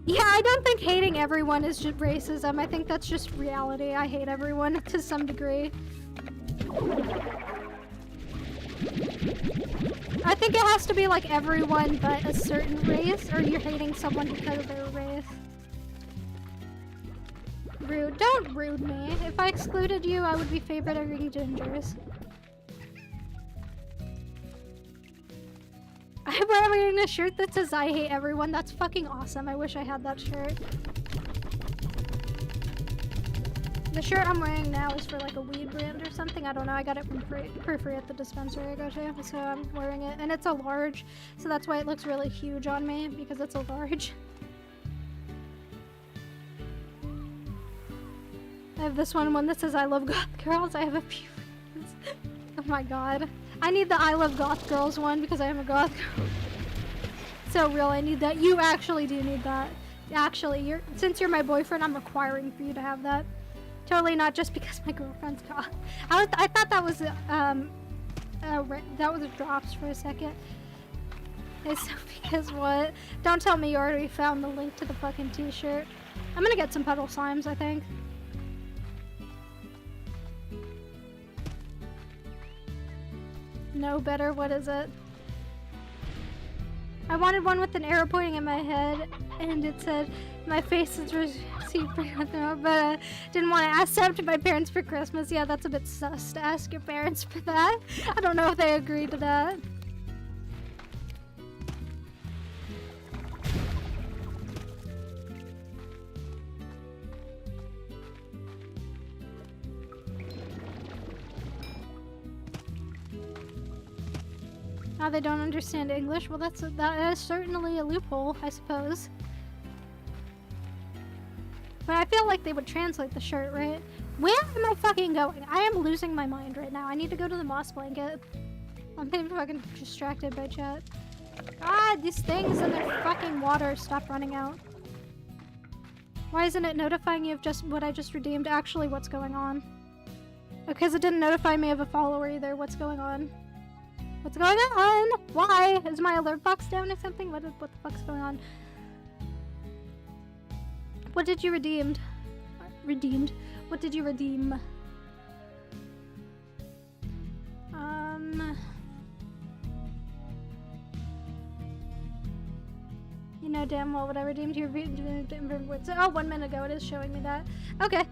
Yeah, I don't think hating everyone is just racism. I think that's just reality. I hate everyone to some degree. I think it has to be like everyone but a certain race, or you're hating someone because of their race. Rude. Don't rude me. If I excluded you, I would be favoriting gingers. I'm wearing a shirt that says I hate everyone. That's fucking awesome. I wish I had that shirt. The shirt I'm wearing now is for like a weed brand or something. I don't know. I got it for free at the dispensary I go to, so I'm wearing it. And it's a large, so that's why it looks really huge on me, because it's a large. I have this one that says I love goth girls. I have a few friends. Oh my god. I need the I love goth girls one because I am a goth girl. So real, I need that. You actually do need that. Actually, since you're my boyfriend, I'm requiring for you to have that. Totally not just because my girlfriend's goth. I thought that was drops for a second. It's because what? Don't tell me you already found the link to the fucking t-shirt. I'm gonna get some puddle slimes, I think. No better, what is it? I wanted one with an arrow pointing at my head, and it said, my face is received for but didn't want to accept my parents for Christmas. Yeah, that's a bit sus to ask your parents for that. I don't know if they agreed to that. Now they don't understand English. Well, that is certainly a loophole, I suppose. But I feel like they would translate the shirt, right? Where am I fucking going? I am losing my mind right now. I need to go to the moss blanket. I'm being fucking distracted by chat. God, these things in their fucking water. Stop running out. Why isn't it notifying you of just what I just redeemed? Actually, what's going on? Because it didn't notify me of a follower either. What's going on? What's going on? Why? Is my alert box down or something? What the fuck's going on? What did you redeem? What did you redeem? know damn well whatever deemed your oh, 1 minute ago it is showing me that. Okay.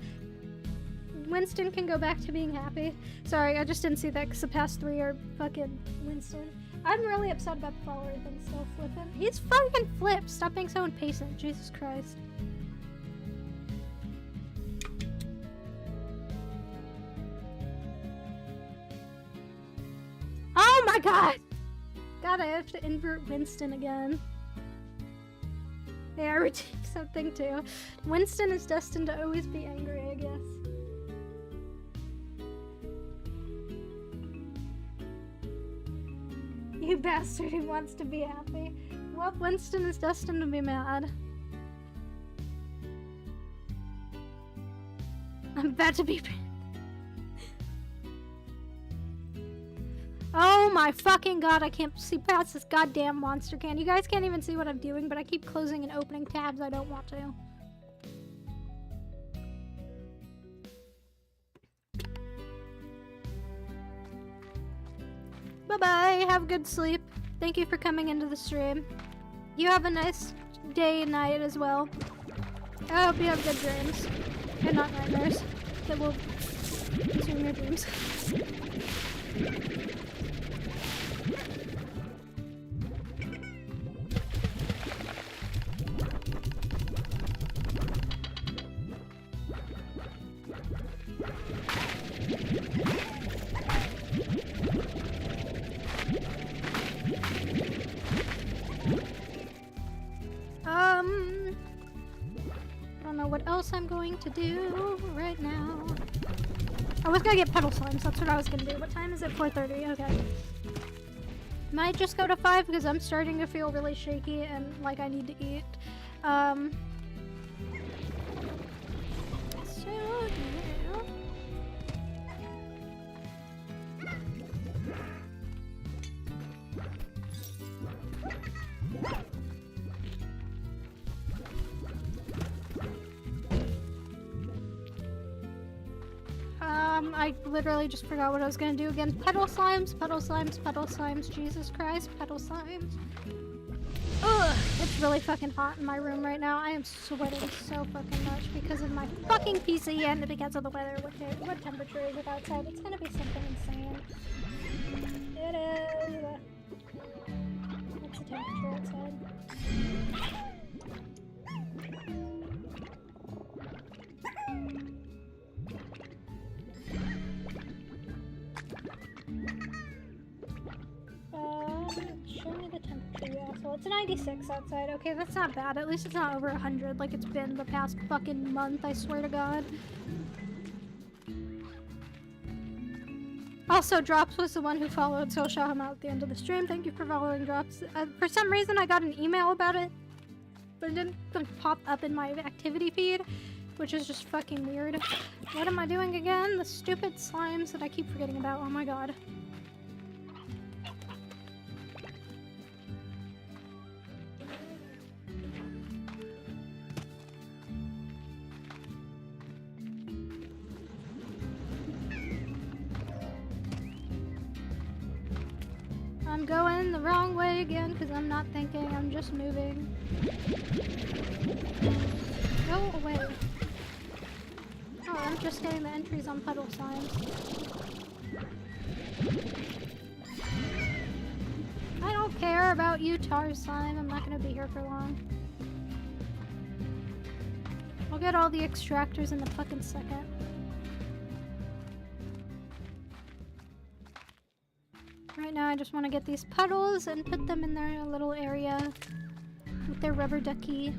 Winston can go back to being happy. Sorry, I just didn't see that because the past 3 are fucking Winston. I'm really upset about the follower thing still flipping. He's fucking flipped. Stop being so impatient. Jesus Christ. Oh my god! God, I have to invert Winston again. Yeah, I redeemed something too. Winston is destined to always be angry, I guess. You bastard who wants to be happy. Well, Winston is destined to be mad. I'm about to be... Oh my fucking god, I can't see past this goddamn monster can. You guys can't even see what I'm doing, but I keep closing and opening tabs I don't want to. Bye-bye, have good sleep. Thank you for coming into the stream. You have a nice day and night as well. I hope you have good dreams. And not nightmares that will consume your dreams. I don't know what else I'm going to do right now. I was gonna get puddle slimes, that's what I was gonna do. What time is it? 4:30, okay. Might just go to 5 because I'm starting to feel really shaky and like I need to eat. So yeah. I literally just forgot what I was gonna do again. Petal slimes, petal slimes, petal slimes. Jesus Christ, petal slimes. Ugh, it's really fucking hot in my room right now. I am sweating so fucking much because of my fucking PC and because of the weather. What temperature is it outside? It's gonna be something insane. It is. What's the temperature outside? Show me the temperature, yeah. So it's 96 outside. Okay, that's not bad. At least it's not over 100 like it's been the past fucking month, I swear to God. Also, Drops was the one who followed, so I'll shout him out at the end of the stream. Thank you for following Drops. For some reason, I got an email about it, but it didn't pop up in my activity feed, which is just fucking weird. What am I doing again? The stupid slimes that I keep forgetting about. Oh my god. I'm going the wrong way again because I'm not thinking, I'm just moving. Go away. Oh, I'm just getting the entries on puddle slimes. I don't care about you, tar slime. I'm not gonna be here for long. I'll get all the extractors in a fucking second. Right now I just want to get these puddles and put them in their little area with their rubber ducky.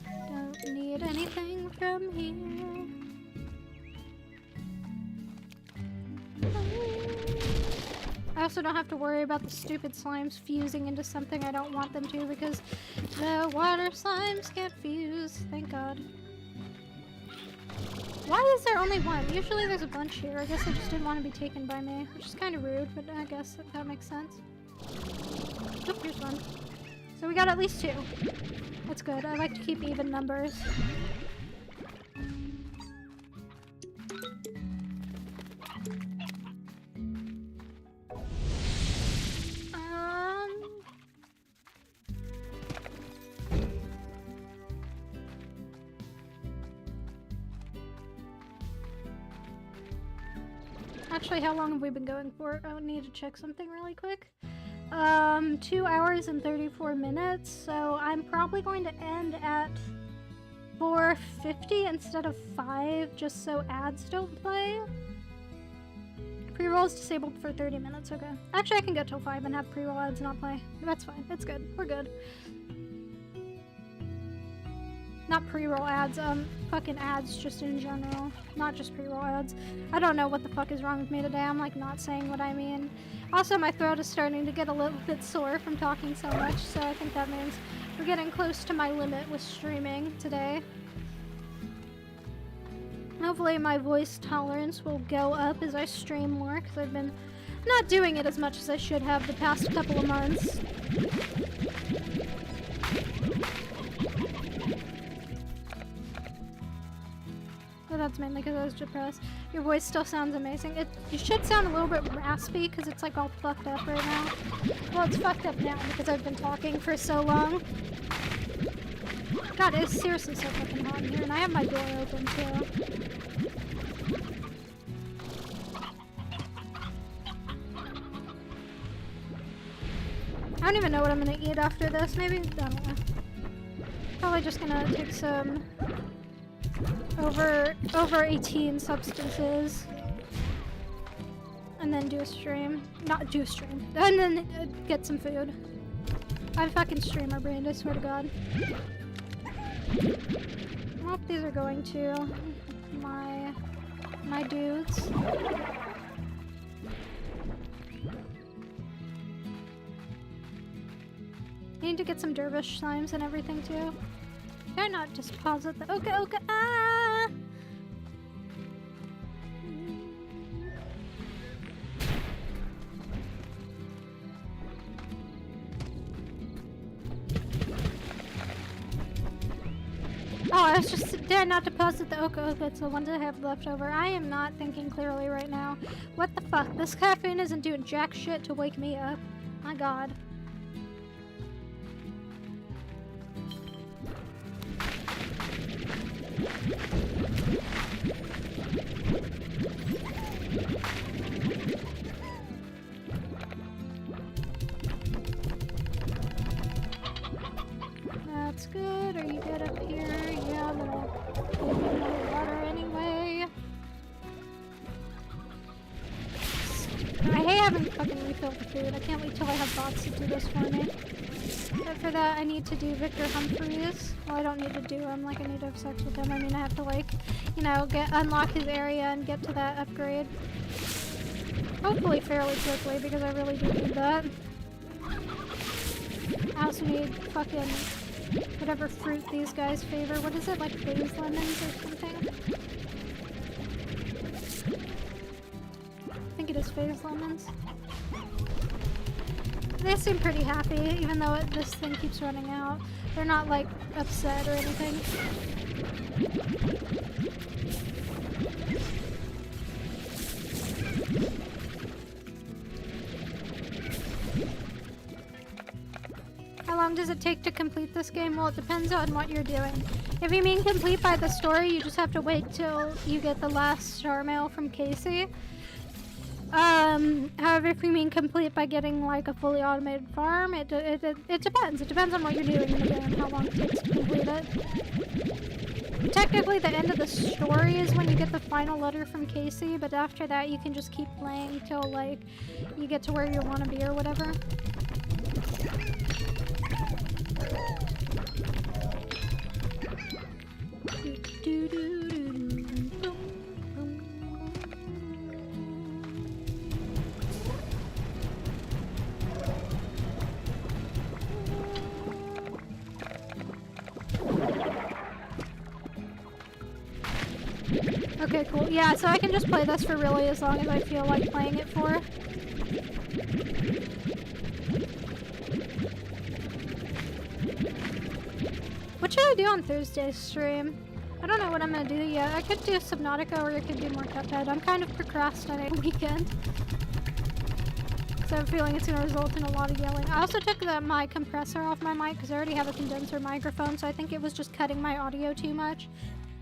Don't need anything from here. I also don't have to worry about the stupid slimes fusing into something I don't want them to because the water slimes can't fuse, thank God. Why is there only one? Usually there's a bunch here. I guess I just didn't want to be taken by me, which is kind of rude, but I guess that makes sense. Oh, here's one. So we got at least 2. That's good. I like to keep even numbers. Actually, how long have we been going for? I need to check something really quick. 2 hours and 34 minutes, so I'm probably going to end at 4:50 instead of 5, just so ads don't play. Pre-roll is disabled for 30 minutes, okay. Actually, I can go till 5 and have pre-roll ads not play. That's fine, it's good, we're good. Not pre-roll ads, fucking ads just in general. Not just pre-roll ads. I don't know what the fuck is wrong with me today. I'm like not saying what I mean. Also, my throat is starting to get a little bit sore from talking so much, so I think that means we're getting close to my limit with streaming today. Hopefully my voice tolerance will go up as I stream more, because I've been not doing it as much as I should have the past couple of months. But that's mainly because I was depressed. Your voice still sounds amazing. You should sound a little bit raspy because it's like all fucked up right now. Well, it's fucked up now because I've been talking for so long. God, it's seriously so fucking hot in here, and I have my door open too. I don't even know what I'm gonna eat after this. Maybe, I don't know. Probably just gonna take some over 18 substances and then do a stream. Not do a stream. And then get some food. I'm fucking streamer brained, I swear to God. I hope these are going to my dudes. Need to get some dervish slimes and everything too. Did I not just pause it? Okay, ah! Oh, I was just there not to deposit the Oka. It's the ones I have left over. I am not thinking clearly right now. What the fuck? This caffeine isn't doing jack shit to wake me up. My God. That's good. Are you good up here? Yeah, I'm gonna give you more water anyway. I hate having to fucking refill the food. I can't wait till I have bots to do this for me. But for that, I need to do Victor Humphreys. Well, I don't need to do him, like I need to have sex with him. I mean, I have to, like, you know, unlock his area and get to that upgrade. Hopefully fairly quickly, because I really do need that. I also need fucking whatever fruit these guys favor. What is it, like phase lemons or something? I think it is phase lemons. They seem pretty happy, even though this thing keeps running out. They're not, like, upset or anything. How long does it take to complete this game? Well, it depends on what you're doing. If you mean complete by the story, you just have to wait till you get the last star mail from Casey. However, if you mean complete by getting like a fully automated farm, it depends. It depends on what you're doing in the game, how long it takes to complete it. Technically, the end of the story is when you get the final letter from Casey, but after that, you can just keep playing till like you get to where you want to be or whatever. Okay, cool. Yeah, so I can just play this for really as long as I feel like playing it for. What should I do on Thursday's stream? I don't know what I'm gonna do yet. I could do Subnautica or I could do more Cuphead. I'm kind of procrastinating weekend. So I'm feeling it's gonna result in a lot of yelling. I also took my compressor off my mic because I already have a condenser microphone, so I think it was just cutting my audio too much.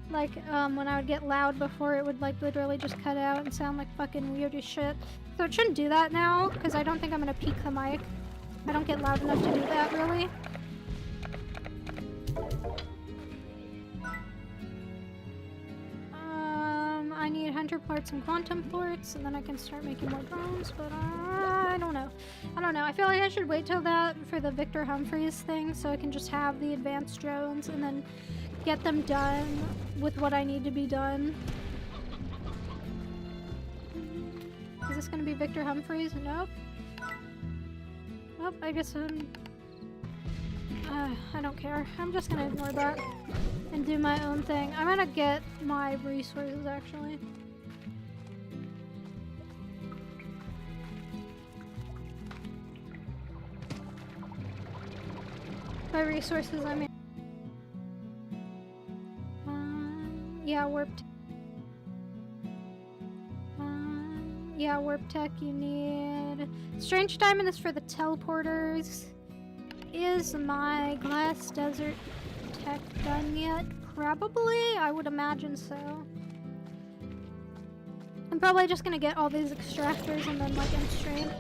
Like, when I would get loud before, it would, like, literally just cut out and sound like fucking weird as shit. So it shouldn't do that now, because I don't think I'm gonna peak the mic. I don't get loud enough to do that, really. I need hunter parts and quantum ports, and then I can start making more drones, but I don't know. I don't know. I feel like I should wait till that for the Victor Humphreys thing, so I can just have the advanced drones and then get them done with what I need to be done. Is this gonna be Victor Humphreys? Nope. Nope, I guess I don't care. I'm just gonna ignore that and do my own thing. I'm gonna get my resources, actually. By resources, I mean... yeah, warped. Yeah, warp tech, you need... Strange Diamond is for the teleporters. Is my glass desert tech done yet? Probably, I would imagine so. I'm probably just gonna get all these extractors and then like end stream.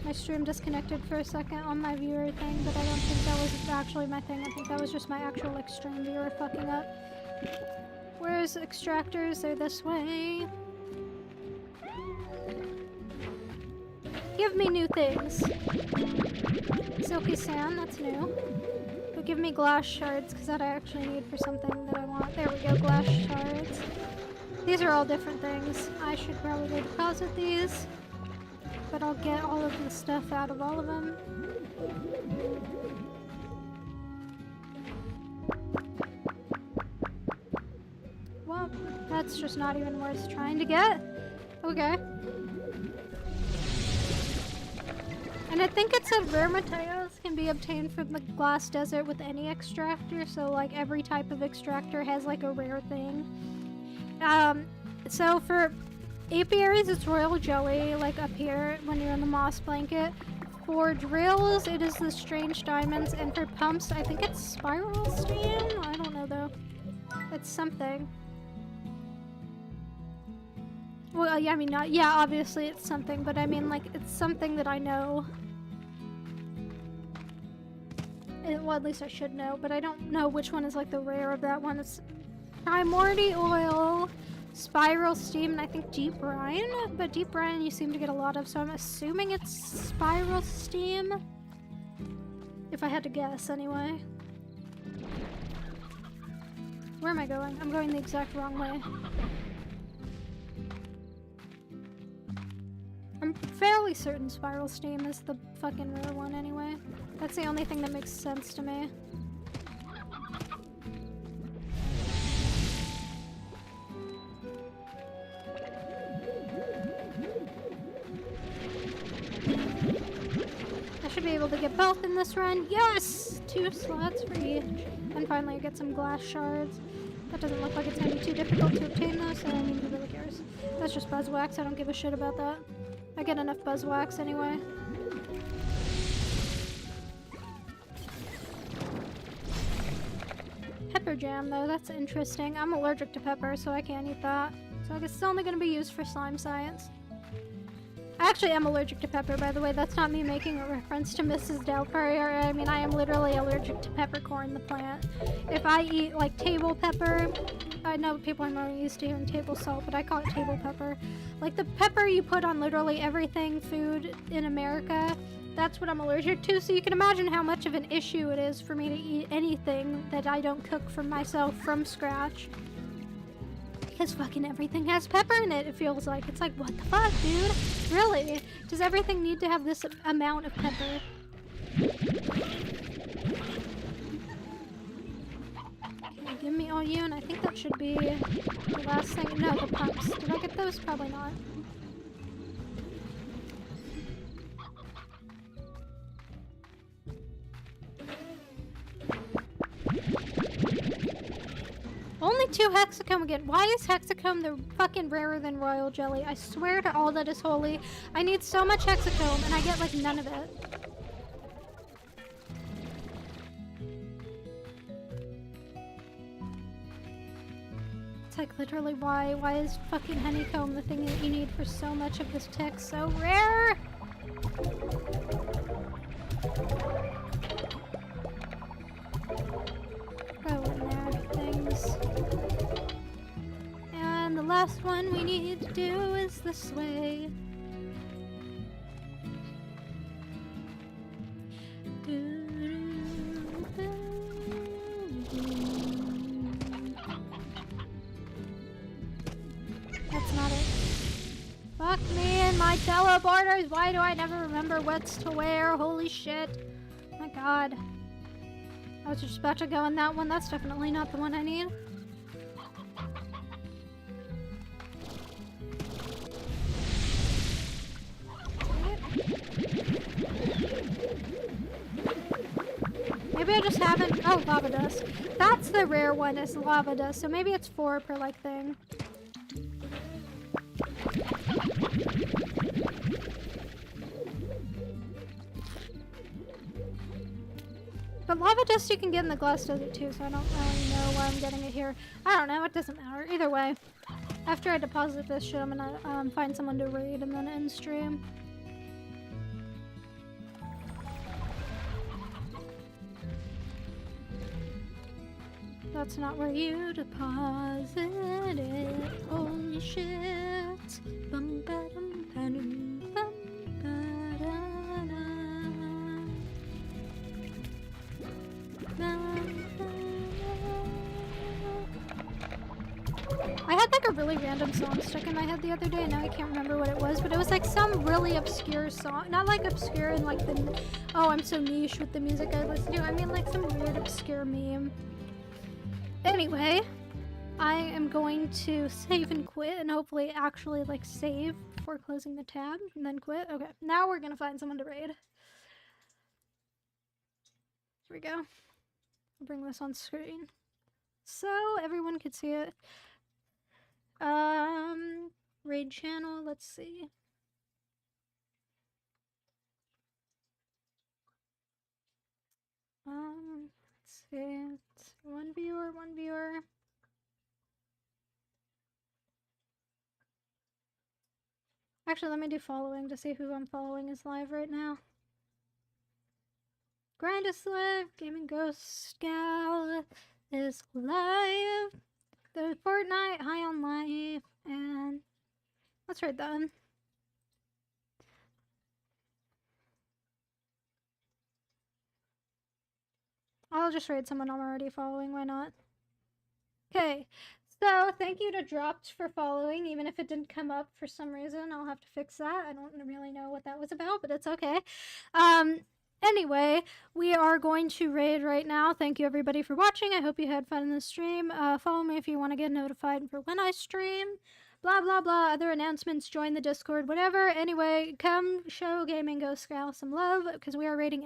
My stream disconnected for a second on my viewer thing, but I don't think that was actually my thing. I think that was just my actual like stream viewer fucking up. Where's extractors? They're this way. Give me new things. Silky sand, that's new. But give me glass shards, because that I actually need for something that I want. There we go, glass shards. These are all different things. I should probably deposit these. But I'll get all of the stuff out of all of them. Well, that's just not even worth trying to get. Okay. And I think it said rare materials can be obtained from the glass desert with any extractor, so like every type of extractor has like a rare thing. So for apiaries it's royal jelly, like up here when you're in the moss blanket. For drills it is the strange diamonds, and for pumps I think it's spiral steam? I don't know though. It's something. Well, yeah, I mean, yeah, obviously it's something, but I mean, like, it's something that I know. Well, at least I should know, but I don't know which one is, like, the rare of that one. It's Primordial Oil, Spiral Steam, and I think Deep Brine, but Deep Brine you seem to get a lot of, so I'm assuming it's Spiral Steam? If I had to guess, anyway. Where am I going? I'm going the exact wrong way. I'm fairly certain Spiral Steam is the fucking rare one anyway. That's the only thing that makes sense to me. I should be able to get both in this run. Yes! 2 slots for each. And finally I get some glass shards. That doesn't look like it's gonna be too difficult to obtain though, so I mean, who really cares? That's just buzzwax, I don't give a shit about that. I get enough buzzwax anyway. Pepper jam though, that's interesting. I'm allergic to pepper, so I can't eat that. So I guess it's only gonna be used for slime science. I actually am allergic to pepper, by the way. That's not me making a reference to Mrs. Doubtfire. I mean, I am literally allergic to peppercorn, the plant. If I eat, like, table pepper, I know people are more used to hearing table salt, but I call it table pepper. Like, the pepper you put on literally everything food in America, that's what I'm allergic to, so you can imagine how much of an issue it is for me to eat anything that I don't cook for myself from scratch. Because fucking everything has pepper in it, it feels like. It's like, what the fuck, dude? Really? Does everything need to have this amount of pepper? Okay, give me all you, and I think that should be the last thing. No, the pumps. Did I get those? Probably not. Only 2 hexacomb again. Why is hexacomb the fucking rarer than royal jelly? I swear to all that is holy. I need so much hexacomb and I get like none of it. like literally why is fucking honeycomb the thing that you need for so much of this tick so rare? Go in there, things. And the last one we need to do is this way. That's not it. Fuck me and my teleporters! Why do I never remember what's to wear? Holy shit. Oh my god. I was just about to go in that one. That's definitely not the one I need. Maybe I just haven't. Oh, lava dust. That's the rare one, is lava dust. So maybe it's 4 per like thing. But lava dust you can get in the glass desert too, so I don't really know why I'm getting it here. I don't know, it doesn't matter. Either way, after I deposit this shit, I'm gonna find someone to raid and then end stream. That's not where you deposit it. Holy shit. Bum ba dum ba dum bum ba da da. I had like a really random song stuck in my head the other day, and now I can't remember what it was, but it was like some really obscure song. Not like obscure in like the, oh, I'm so niche with the music I listen to. I mean like some weird obscure meme. Anyway, I am going to save and quit and hopefully actually like save before closing the tab and then quit. Okay, now we're gonna find someone to raid. Here we go. I'll bring this on screen so everyone could see it. Raid channel, let's see. Let's see. It's one viewer, one viewer. Actually, let me do following to see who I'm following is live right now. Grind is live. Gaming Ghost Gal is live. The Fortnite High on Life, and let's raid them. I'll just raid someone I'm already following, why not? Okay, so thank you to Dropped for following, even if it didn't come up for some reason. I'll have to fix that. I don't really know what that was about, but it's okay. Anyway, we are going to raid right now. Thank you everybody for watching. I hope you had fun in the stream. Follow me if you want to get notified for when I stream. Blah, blah, blah. Other announcements, join the Discord, whatever. Anyway, come show Gaming Ghost Gal some love, because we are raiding